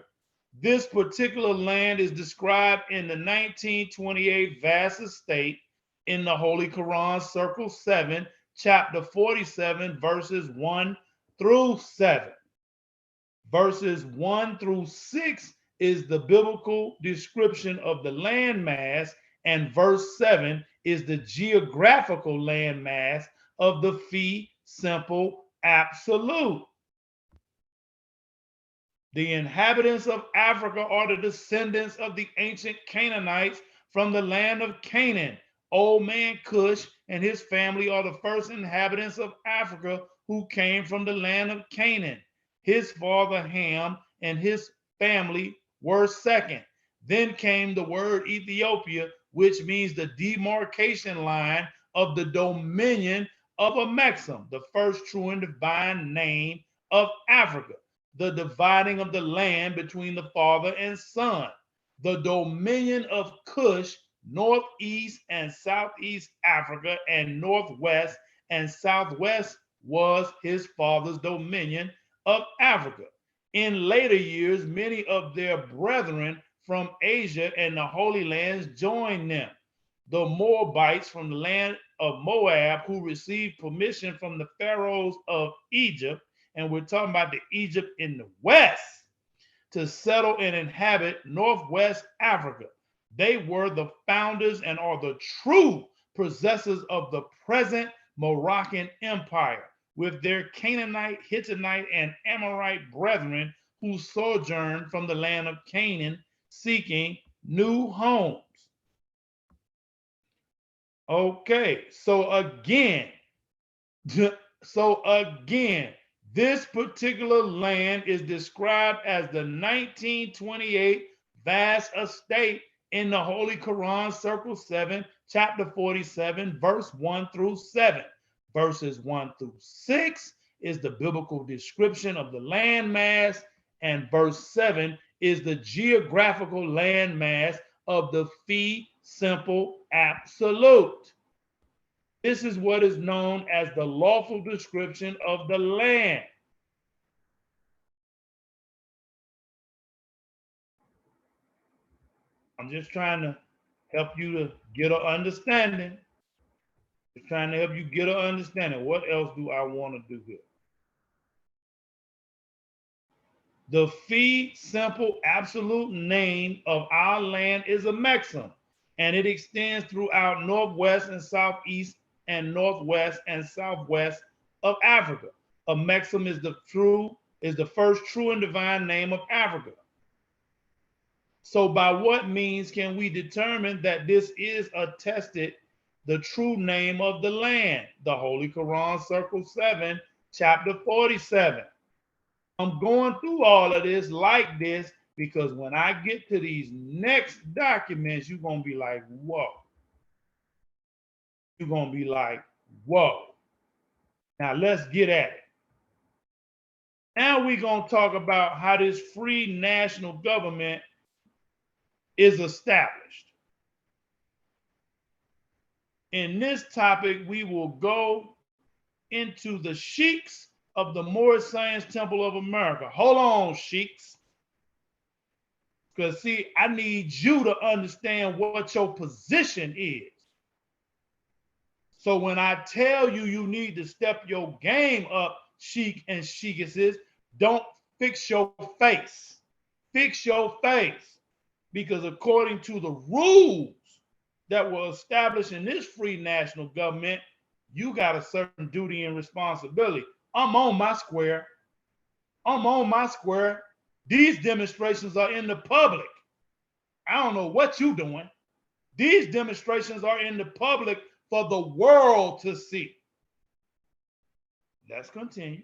Speaker 1: This particular land is described in the 1928 vast estate in the Holy Quran, Circle 7, chapter 47, verses 1 through 7. Verses 1 through 6 is the biblical description of the landmass, and verse 7 is the geographical landmass of the fee simple absolute. The inhabitants of Africa are the descendants of the ancient Canaanites from the land of Canaan. Old man Cush and his family are the first inhabitants of Africa who came from the land of Canaan. His father Ham and his family were second. Then came the word Ethiopia, which means the demarcation line of the dominion of Amexem, the first true and divine name of Africa, the dividing of the land between the father and son. The dominion of Cush, northeast and southeast Africa, and northwest and southwest was his father's dominion of Africa. In later years, many of their brethren from Asia and the Holy Lands joined them. The Moabites from the land of Moab, who received permission from the pharaohs of Egypt, and we're talking about the Egypt in the west, to settle and inhabit northwest Africa. They were the founders and are the true possessors of the present Moroccan Empire, with their Canaanite, Hittite, and Amorite brethren who sojourned from the land of Canaan seeking new homes. Okay, so again, this particular land is described as the 1928 vast estate in the Holy Quran, Circle 7, chapter 47, verse 1 through 7. Verses 1 through 6 is the biblical description of the landmass, and verse 7 is the geographical landmass of the fee simple absolute. This is what is known as the lawful description of the land. I'm just trying to help you to get an understanding. Just trying to help you get an understanding. What else do I want to do here? The fee simple absolute name of our land is Amexem, and it extends throughout northwest and southeast and northwest and southwest of Africa. Amexem is the first true and divine name of Africa. So by what means can we determine that this is attested the true name of the land? The Holy Quran, Circle 7, chapter 47. I'm going through all of this like this because when I get to these next documents, you're going to be like, whoa. You're going to be like, whoa. Now let's get at it. Now we're going to talk about how this free national government is established. In this topic, we will go into the sheiks of the Moorish Science Temple of America. Hold on, sheiks. Because see, I need you to understand what your position is. So when I tell you you need to step your game up, sheik and sheikesses, don't fix your face. Fix your face. Because according to the rules that were established in this free national government, you got a certain duty and responsibility. I'm on my square. I'm on my square. These demonstrations are in the public. I don't know what you're doing. These demonstrations are in the public for the world to see. Let's continue.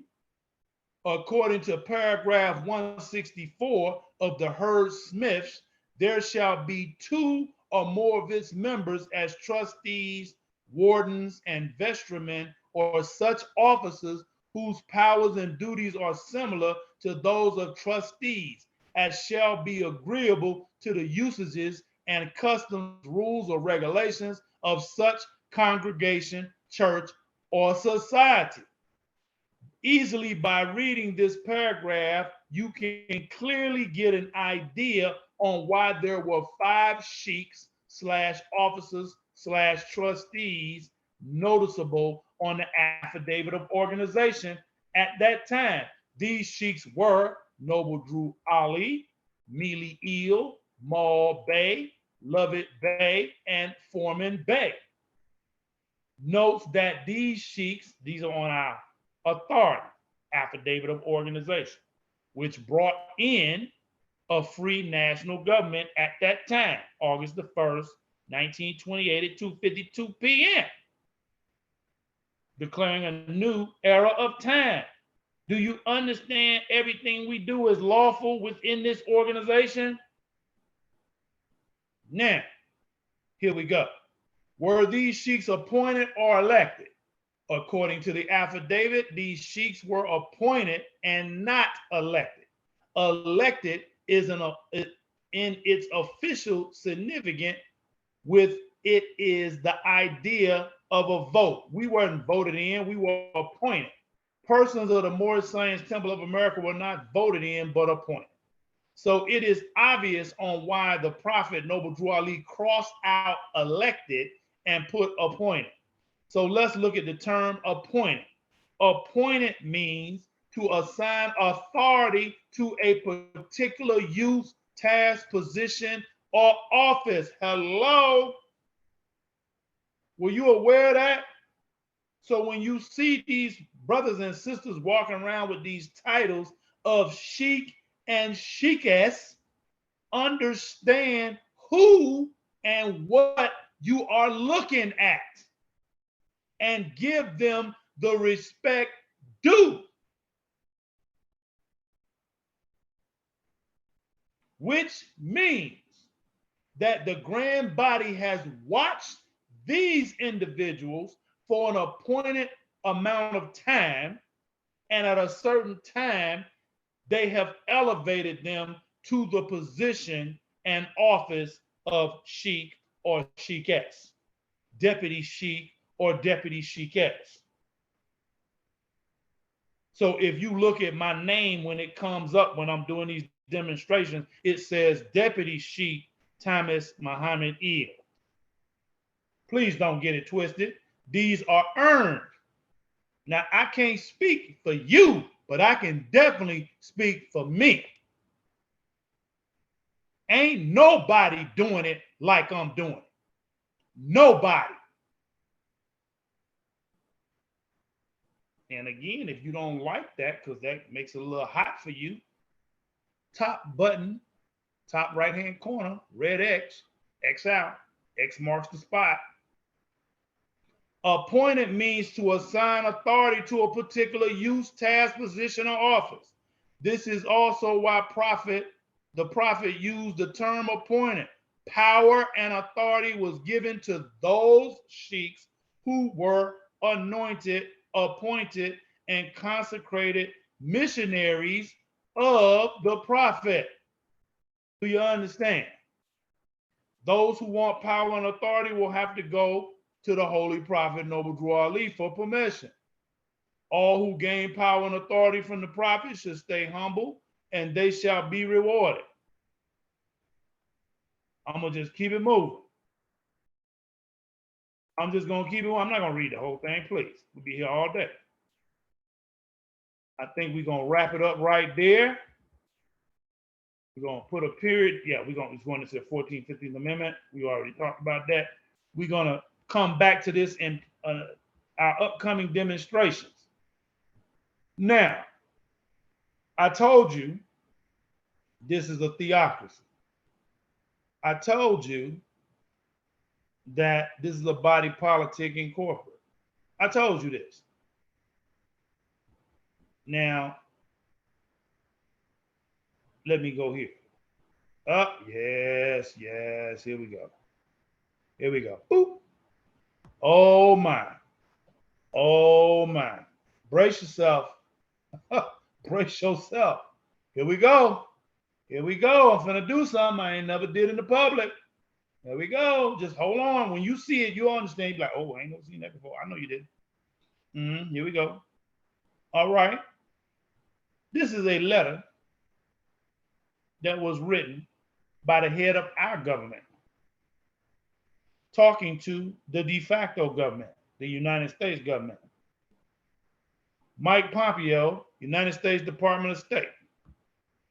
Speaker 1: According to paragraph 164 of the Herd Smiths, there shall be two or more of its members as trustees, wardens, and vestrymen, or such officers whose powers and duties are similar to those of trustees, as shall be agreeable to the usages and customs, rules, or regulations of such congregation, church, or society. Easily by reading this paragraph, you can clearly get an idea on why there were 5 sheiks / officers / trustees noticeable on the affidavit of organization at that time. These sheiks were Noble Drew Ali, Mealy Eel, Maul Bey, Lovett Bey, and Foreman Bey. Notes that these sheiks, these are on our authority affidavit of organization, which brought in a free national government at that time, August the 1st, 1928 at 2:52 p.m., declaring a new era of time. Do you understand everything we do is lawful within this organization? Now, here we go. Were these sheiks appointed or elected? According to the affidavit, these sheiks were appointed and not elected. Elected is in its official significance with it is the idea of a vote. We weren't voted in, we were appointed. Persons of the Moorish Science Temple of America were not voted in, but appointed. So it is obvious on why the Prophet Noble Drew Ali crossed out elected and put appointed. So let's look at the term appointed. Appointed means to assign authority to a particular use, task, position, or office. Hello? Were you aware of that? So when you see these brothers and sisters walking around with these titles of sheik and sheikess, understand who and what you are looking at and give them the respect due. Which means that the grand body has watched these individuals for an appointed amount of time, and at a certain time, they have elevated them to the position and office of sheik or sheikess, deputy sheik or deputy sheikess. So if you look at my name when it comes up when I'm doing these demonstrations, it says Deputy Sheik Thomas Muhammad Eel. Please don't get it twisted. These are earned. Now, I can't speak for you, but I can definitely speak for me. Ain't nobody doing it like I'm doing it. Nobody. And again, if you don't like that, because that makes it a little hot for you, top button, top right-hand corner, red X, X out, X marks the spot. Appointed means to assign authority to a particular use, task, position, or office. This is also why the prophet used the term appointed. Power and authority was given to those sheiks who were anointed, appointed, and consecrated missionaries of the prophet. Do you understand? Those who want power and authority will have to go to the Holy Prophet Noble Drew Ali for permission. All who gain power and authority from the prophet should stay humble, and they shall be rewarded. I'm going to just keep it moving. I'm just going to keep it moving. I'm not going to read the whole thing, please. We'll be here all day. I think we're going to wrap it up right there. We're going to put a period. Yeah, it's going to the 14th, 15th Amendment. We already talked about that. We're going to come back to this in our upcoming demonstrations. Now, I told you this is a theocracy. I told you that this is a body politic in corporate. I told you this. Now, let me go here. Up, yes, yes. Here we go. Here we go. Boop. Oh my. Oh my. Brace yourself. Brace yourself. Here we go. Here we go. I'm finna do something I ain't never did in the public. There we go. Just hold on. When you see it, you'll understand. You'll be like, oh, I ain't never seen that before. I know you did. Here we go. All right. This is a letter that was written by the head of our government talking to the de facto government, the United States government. Mike Pompeo, United States Department of State.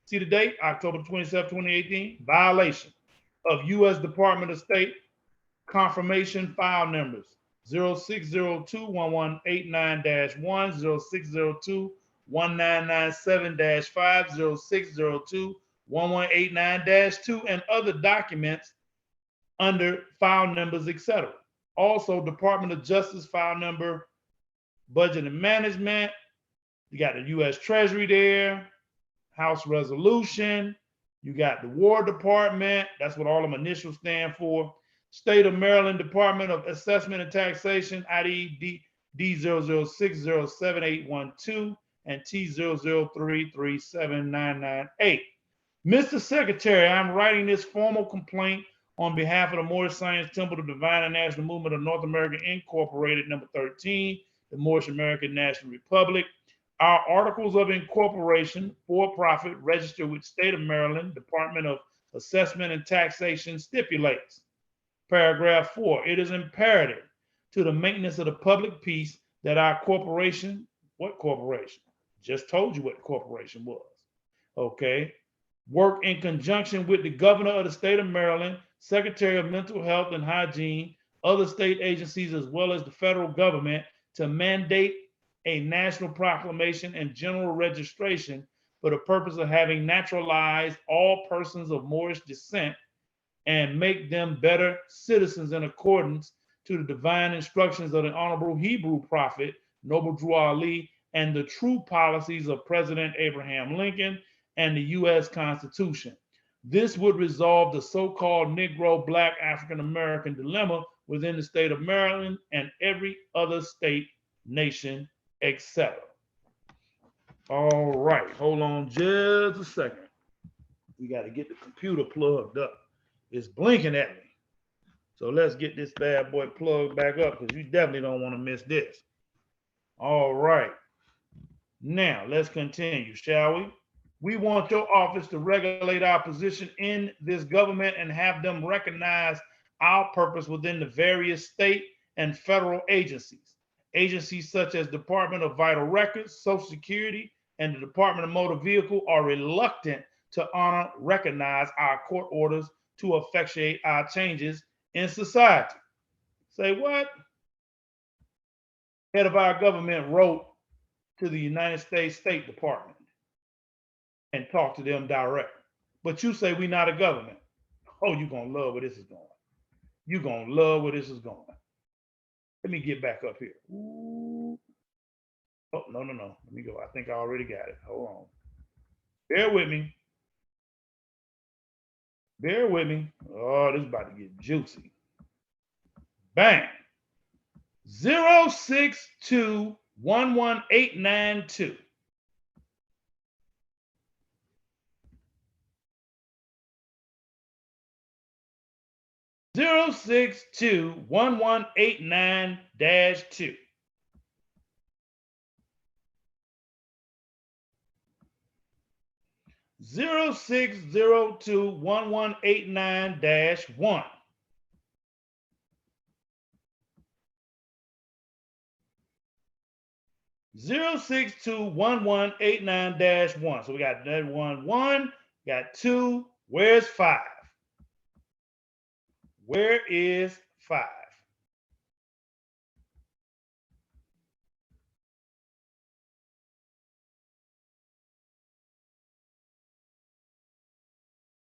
Speaker 1: See the date, October 27, 2018, violation of U.S. Department of State confirmation file numbers 0602-1189-1, 0602-1997-5, 0602-1189-2, and other documents under file numbers, etc. Also, Department of Justice file number, budget and management. You got the U.S. Treasury there, House resolution. You got the War Department. That's what all them initials stand for. State of Maryland Department of Assessment and Taxation, ID D00607812 and T00337998. Mr. Secretary, I'm writing this formal complaint on behalf of the Moorish Science Temple of Divine and National Movement of North America Incorporated, number 13, the Moorish American National Republic. Our articles of incorporation, for profit, registered with State of Maryland Department of Assessment and Taxation, stipulates, paragraph 4, it is imperative to the maintenance of the public peace that our corporation, what corporation? Just told you what the corporation was. Okay. Work in conjunction with the governor of the state of Maryland, Secretary of Mental Health and Hygiene, other state agencies, as well as the federal government to mandate a national proclamation and general registration for the purpose of having naturalized all persons of Moorish descent and make them better citizens in accordance to the divine instructions of the Honorable Hebrew Prophet, Noble Drew Ali, and the true policies of President Abraham Lincoln and the U.S. Constitution. This would resolve the so-called Negro Black African American dilemma within the state of Maryland and every other state, nation, etc. All right, hold on just a second. We got to get the computer plugged up. It's blinking at me. So let's get this bad boy plugged back up because you definitely don't want to miss this. All right. Now let's continue, shall we? We want your office to regulate our position in this government and have them recognize our purpose within the various state and federal agencies. Agencies such as Department of Vital Records, Social Security, and the Department of Motor Vehicle are reluctant to honor, recognize our court orders to effectuate our changes in society. Say what? Head of our government wrote to the United States State Department and talked to them direct. But you say we're not a government. Oh, you're going to love where this is going. You're going to love where this is going. Let me get back up here. Ooh. Oh, no. Let me go. I think I already got it. Hold on. Bear with me. Bear with me. Oh, this is about to get juicy. Bang. 062-11892. 062-1189-2. Zero 0602-1189-1. 062-1189-1. So we got that 1, got 2. Where's 5? Where is 5?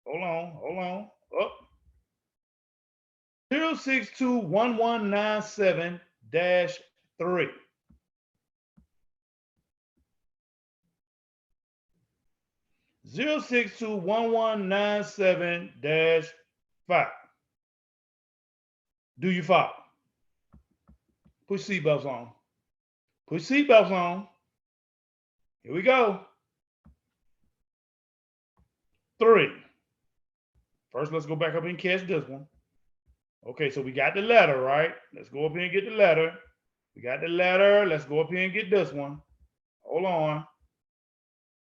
Speaker 1: Hold on. Oh. 0621197-3. 0621197-5. Do you follow? Put seatbelts on. Put seatbelts on. Here we go. 3. First, let's go back up and catch this one. Okay, so we got the letter, right? Let's go up here and get the letter. We got the letter. Let's go up here and get this one. Hold on.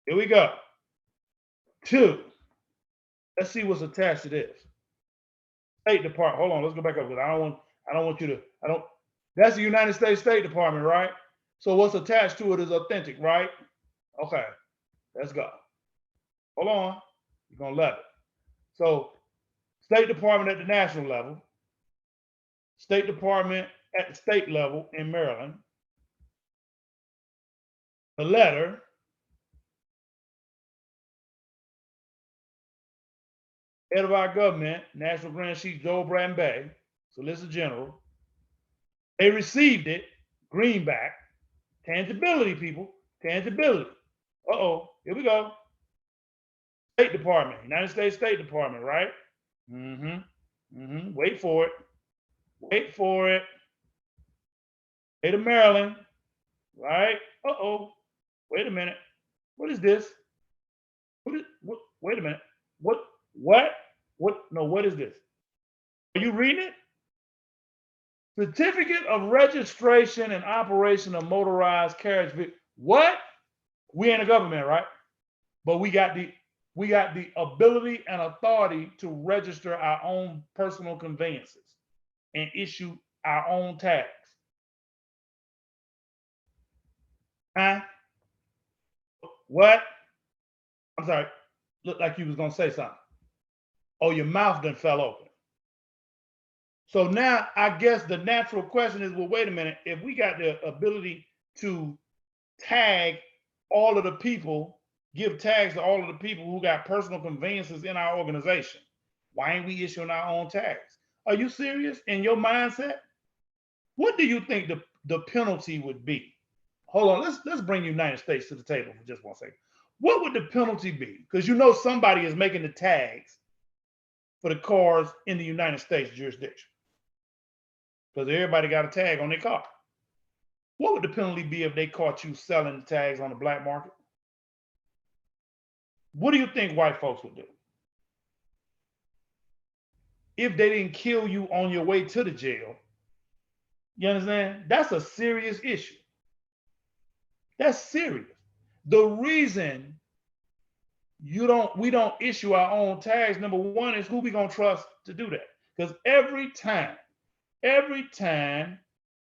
Speaker 1: Here we go. 2. Let's see what's attached to this. State Department. Hold on. Let's go back up because I don't want you to. That's the United States State Department, right? So what's attached to it is authentic, right? Okay. Let's go. Hold on. You're gonna love it. So, State Department at the national level, State Department at the state level in Maryland. The letter, head of our government, National Grand Chief Joe Bratton Bay, Solicitor General. They received it, greenback, tangibility, people, tangibility. Here we go. State Department, United States State Department, right? Wait for it. Wait for it. State of Maryland, right? Wait a minute. What is this? Wait a minute. What? No, what is this? Are you reading it? Certificate of Registration and Operation of Motorized Carriage Vehicle. What? We ain't a government, right? But we got the ability and authority to register our own personal conveyances and issue our own tags. Huh? What? I'm sorry. Looked like you was gonna say something. Oh, your mouth done fell open. So now I guess the natural question is, well, wait a minute. If we got the ability to tag all of the people, give tags to all of the people who got personal conveyances in our organization, why ain't we issuing our own tags? Are you serious in your mindset? What do you think the penalty would be? Hold on, let's bring United States to the table for just 1 second. What would the penalty be? Because you know somebody is making the tags for the cars in the United States jurisdiction. Because everybody got a tag on their car. What would the penalty be if they caught you selling the tags on the black market? What do you think white folks would do? If they didn't kill you on your way to the jail, you understand? That's a serious issue. That's serious. The reason we don't issue our own tags, number one, is who we gonna trust to do that. Because every time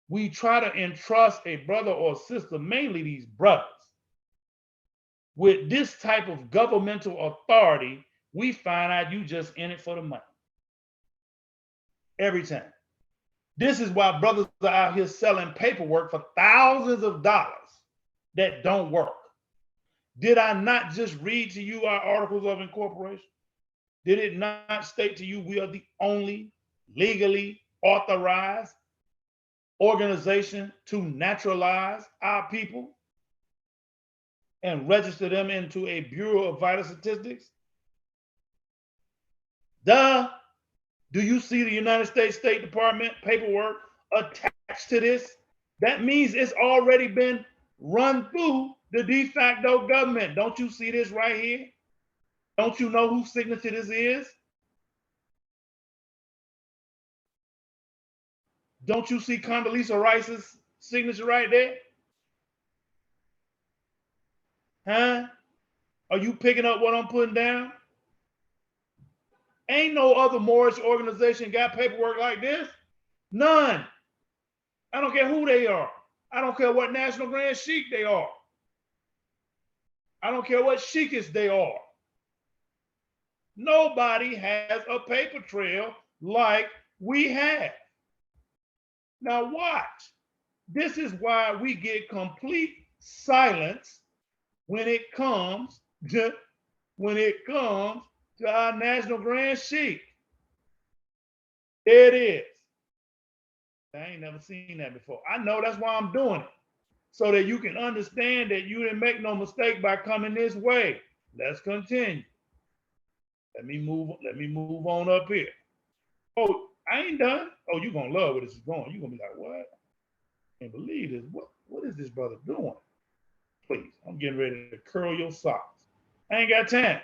Speaker 1: we try to entrust a brother or sister, mainly these brothers, with this type of governmental authority, we find out you just in it for the money. Every time. This is why brothers are out here selling paperwork for thousands of dollars that don't work. Did I not just read to you our articles of incorporation? Did it not state to you we are the only legally authorized organization to naturalize our people and register them into a Bureau of Vital Statistics? Duh. Do you see the United States State Department paperwork attached to this? That means it's already been run through the de facto government. Don't you see this right here? Don't you know whose signature this is? Don't you see Condoleezza Rice's signature right there? Huh? Are you picking up what I'm putting down? Ain't no other Moorish organization got paperwork like this. None. I don't care who they are. I don't care what National Grand Sheik they are. I don't care what Sheikists they are. Nobody has a paper trail like we have. Now watch. This is why we get complete silence when it comes to our National Grand Sheik. There it is. I ain't never seen that before. I know, that's why I'm doing it. So that you can understand that you didn't make no mistake by coming this way. Let's continue. Let me move on up here. Oh, I ain't done. Oh, you're gonna love where this is going. You're gonna be like, what? I can't believe this. What is this brother doing? Please, I'm getting ready to curl your socks. I ain't got time.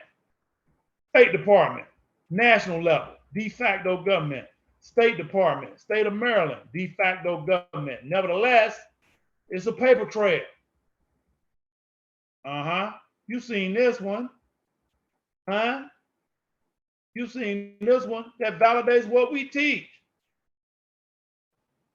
Speaker 1: State Department, national level, de facto government. State Department, state of Maryland, de facto government. Nevertheless, it's a paper trail. You seen this one. Huh? You seen this one that validates what we teach.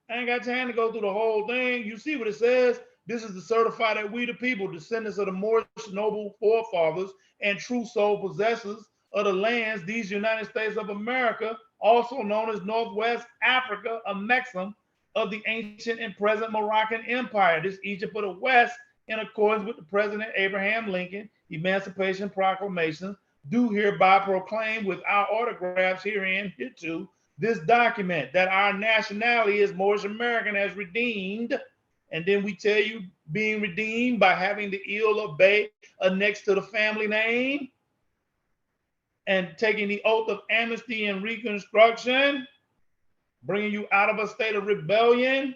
Speaker 1: I ain't got time to go through the whole thing. You see what it says? This is to certify that we the people, descendants of the Moorish noble forefathers and true sole possessors of the lands, these United States of America, also known as Northwest Africa, a maxim of the ancient and present Moroccan Empire. This Egypt of the West, in accordance with the President Abraham Lincoln Emancipation Proclamation, do hereby proclaim with our autographs herein hereto this document that our nationality is Moorish American as redeemed. And then we tell you being redeemed by having the ill of Bay next to the family name and taking the oath of amnesty and reconstruction, bringing you out of a state of rebellion,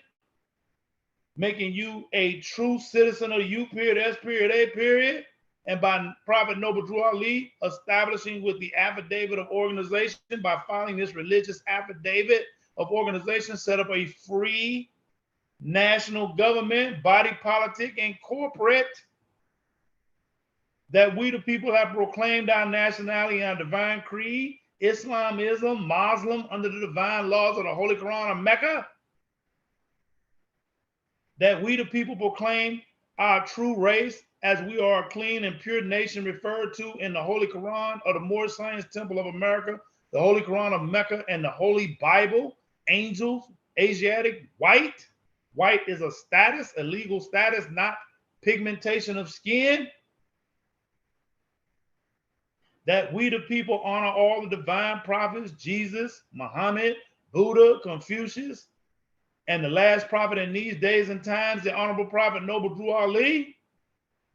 Speaker 1: making you a true citizen of U period, S period, A period, and by Prophet Noble Drew Ali establishing with the affidavit of organization by filing this religious affidavit of organization, set up a free national government, body politic, and corporate, that we the people have proclaimed our nationality and our divine creed, Islamism, Muslim, under the divine laws of the Holy Quran of Mecca, that we the people proclaim our true race as we are a clean and pure nation referred to in the Holy Quran of the Moorish Science Temple of America, the Holy Quran of Mecca, and the Holy Bible, angels, Asiatic, white. White is a status, a legal status, not pigmentation of skin. That we the people honor all the divine prophets, Jesus, Muhammad, Buddha, Confucius, and the last prophet in these days and times, the honorable prophet Noble Drew Ali.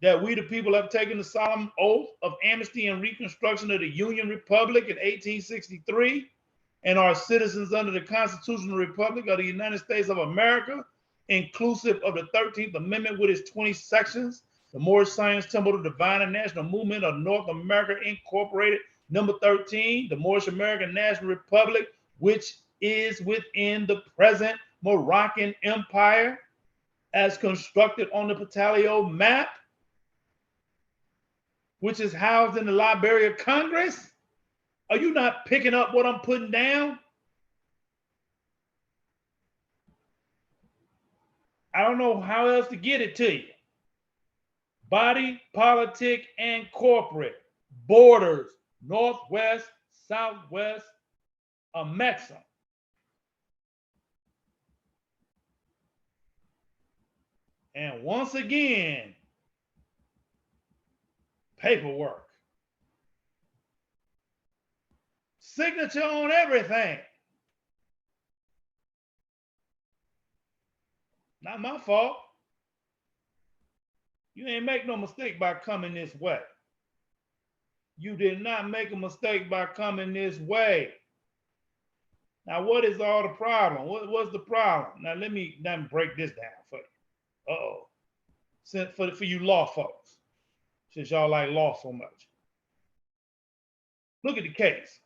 Speaker 1: That we the people have taken the solemn oath of amnesty and reconstruction of the Union Republic in 1863 and are citizens under the Constitutional Republic of the United States of America, inclusive of the 13th Amendment with its 20 sections, the Moorish Science Temple of the Divine and National Movement of North America Incorporated, number 13, the Moorish American National Republic, which is within the present Moroccan Empire, as constructed on the Patalio map, which is housed in the Library of Congress. Are you not picking up what I'm putting down? I don't know how else to get it to you. Body, politic, and corporate. Borders, northwest, southwest, a maxim. And once again, paperwork. Signature on everything. Not my fault. You ain't make no mistake by coming this way. You did not make a mistake by coming this way. Now, what is all the problem? What's the problem? Now, let me break this down for you. Uh-oh. For you law folks, since y'all like law so much. Look at the case.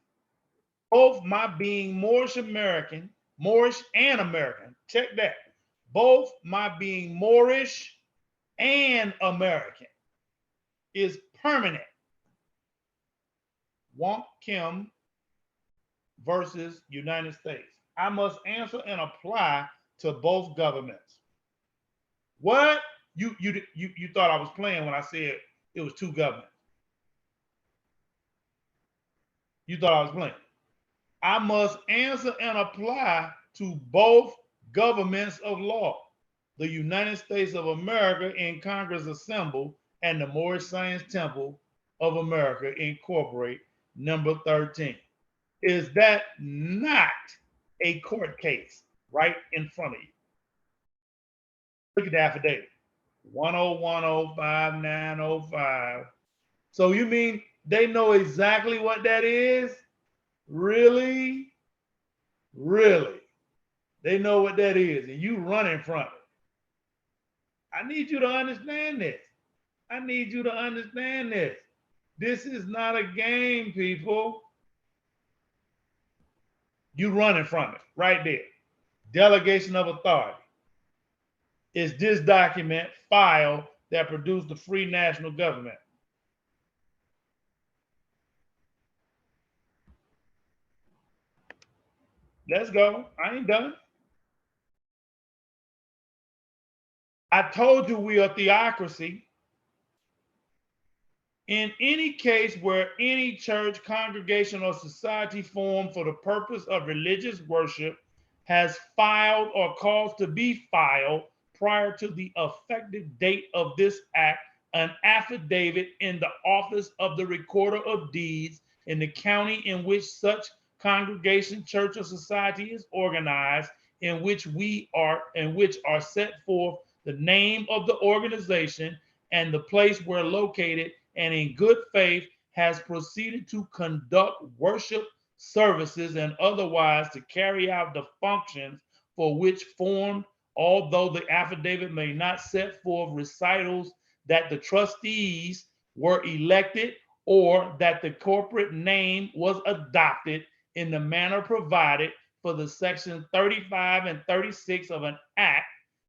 Speaker 1: Both my being Moorish and American, check that. Both my being Moorish and American is permanent. Wonk Kim versus United States. I must answer and apply to both governments. What? You thought I was playing when I said it was two governments. You thought I was playing. I must answer and apply to both governments of law, the United States of America in Congress assembled and the Moorish Science Temple of America Incorporate, number 13. Is that not a court case right in front of you. Look at the affidavit. 10105-905. So you mean they know exactly what that is? Really? Really? They know what that is, and you running from it. I need you to understand this. I need you to understand this. This is not a game, people. You running from it right there. Delegation of authority. Is this document file that produced the free national government? Let's go. I ain't done. I told you we are theocracy. In any case where any church, congregation, or society formed for the purpose of religious worship has filed or caused to be filed prior to the effective date of this act an affidavit in the office of the recorder of deeds in the county in which such congregation, church, or society is organized, in which are set forth the name of the organization and the place where located, and in good faith has proceeded to conduct worship services and otherwise to carry out the functions for which formed, although the affidavit may not set forth recitals that the trustees were elected or that the corporate name was adopted in the manner provided for the section 35 and 36 of an act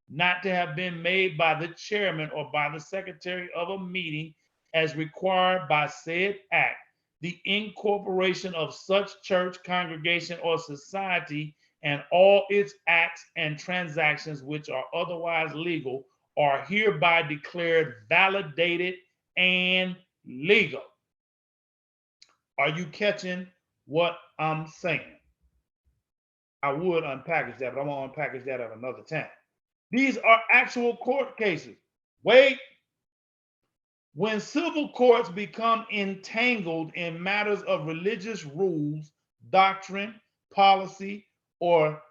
Speaker 1: not to have been made by the chairman or by the secretary of a meeting as required by said act, the incorporation of such church, congregation, or society and all its acts and transactions which are otherwise legal are hereby declared validated and legal. Are you catching what I'm saying? I would unpackage that, but I'm going to unpackage that at another time. These are actual court cases. Wait. When civil courts become entangled in matters of religious rules, doctrine, policy, or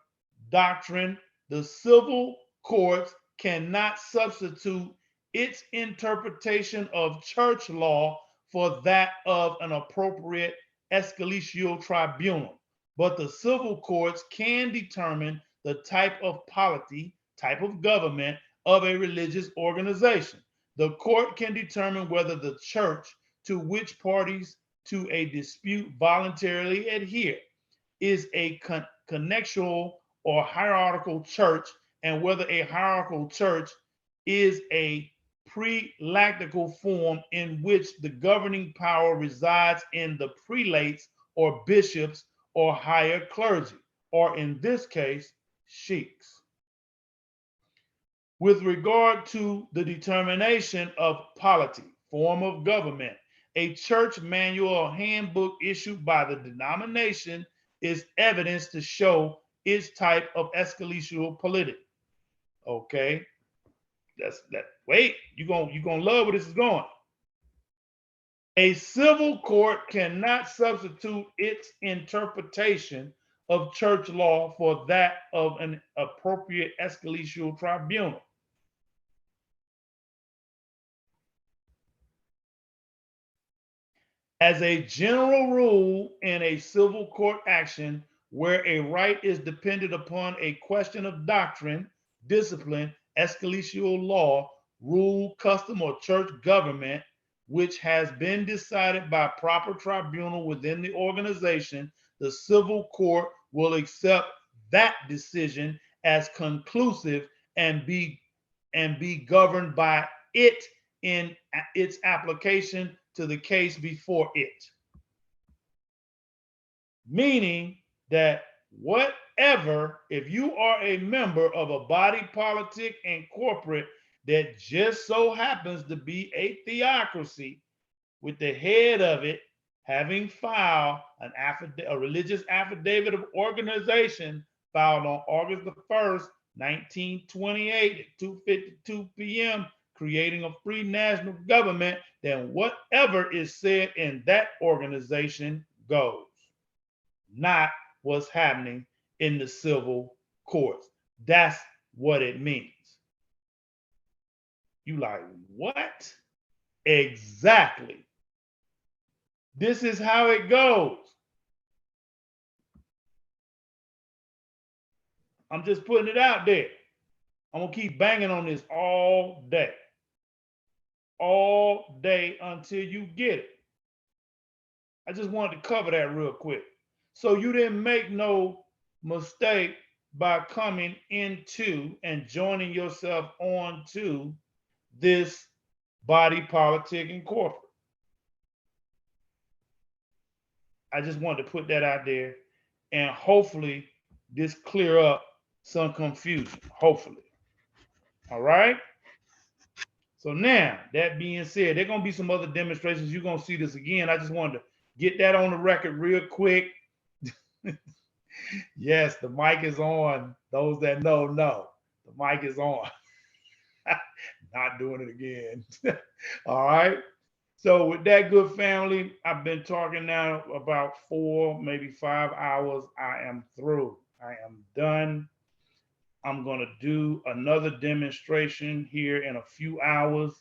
Speaker 1: doctrine, the civil courts cannot substitute its interpretation of church law for that of an appropriate ecclesial tribunal. But the civil courts can determine the type of polity, type of government of a religious organization. The court can determine whether the church to which parties to a dispute voluntarily adhere is a connexual or hierarchical church, and whether a hierarchical church is a prelatical form in which the governing power resides in the prelates or bishops or higher clergy, or in this case, sheiks. With regard to the determination of polity, form of government, a church manual or handbook issued by the denomination is evidence to show its type of ecclesial polity. Okay, wait, you're gonna love where this is going. A civil court cannot substitute its interpretation of church law for that of an appropriate ecclesial tribunal. As a general rule, in a civil court action where a right is dependent upon a question of doctrine, discipline, ecclesial law, rule, custom, or church government, which has been decided by proper tribunal within the organization, the civil court will accept that decision as conclusive and be governed by it in its application to the case before it. Meaning that whatever, if you are a member of a body politic and corporate that just so happens to be a theocracy, with the head of it having filed a religious affidavit of organization filed on August the 1st, 1928 at 2:52 p.m., creating a free national government, then whatever is said in that organization goes, not what's happening in the civil courts. That's what it means. You like, what? Exactly. This is how it goes. I'm just putting it out there. I'm going to keep banging on this all day. All day until you get it. I just wanted to cover that real quick. So you didn't make no mistake by coming into and joining yourself on to this body politic and corporate. I just wanted to put that out there, and hopefully this clear up some confusion. Hopefully. All right. So now, that being said, there are going to be some other demonstrations. You're going to see this again. I just wanted to get that on the record real quick. Yes, the mic is on. Those that know. The mic is on. Not doing it again. All right. So with that, good family, I've been talking now about 4, maybe 5 hours. I am through. I am done. I'm going to do another demonstration here in a few hours,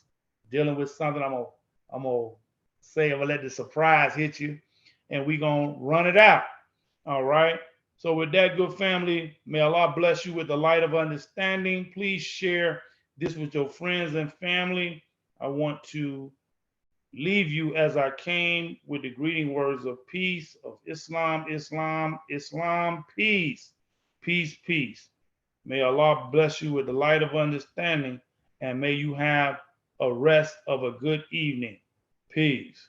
Speaker 1: dealing with something I'm going to say, I'm going to let the surprise hit you, and we're going to run it out. All right. So with that, good family, may Allah bless you with the light of understanding. Please share this with your friends and family. I want to leave you as I came with the greeting words of peace, of Islam, Islam, Islam, peace, peace, peace. May Allah bless you with the light of understanding, and may you have a rest of a good evening. Peace.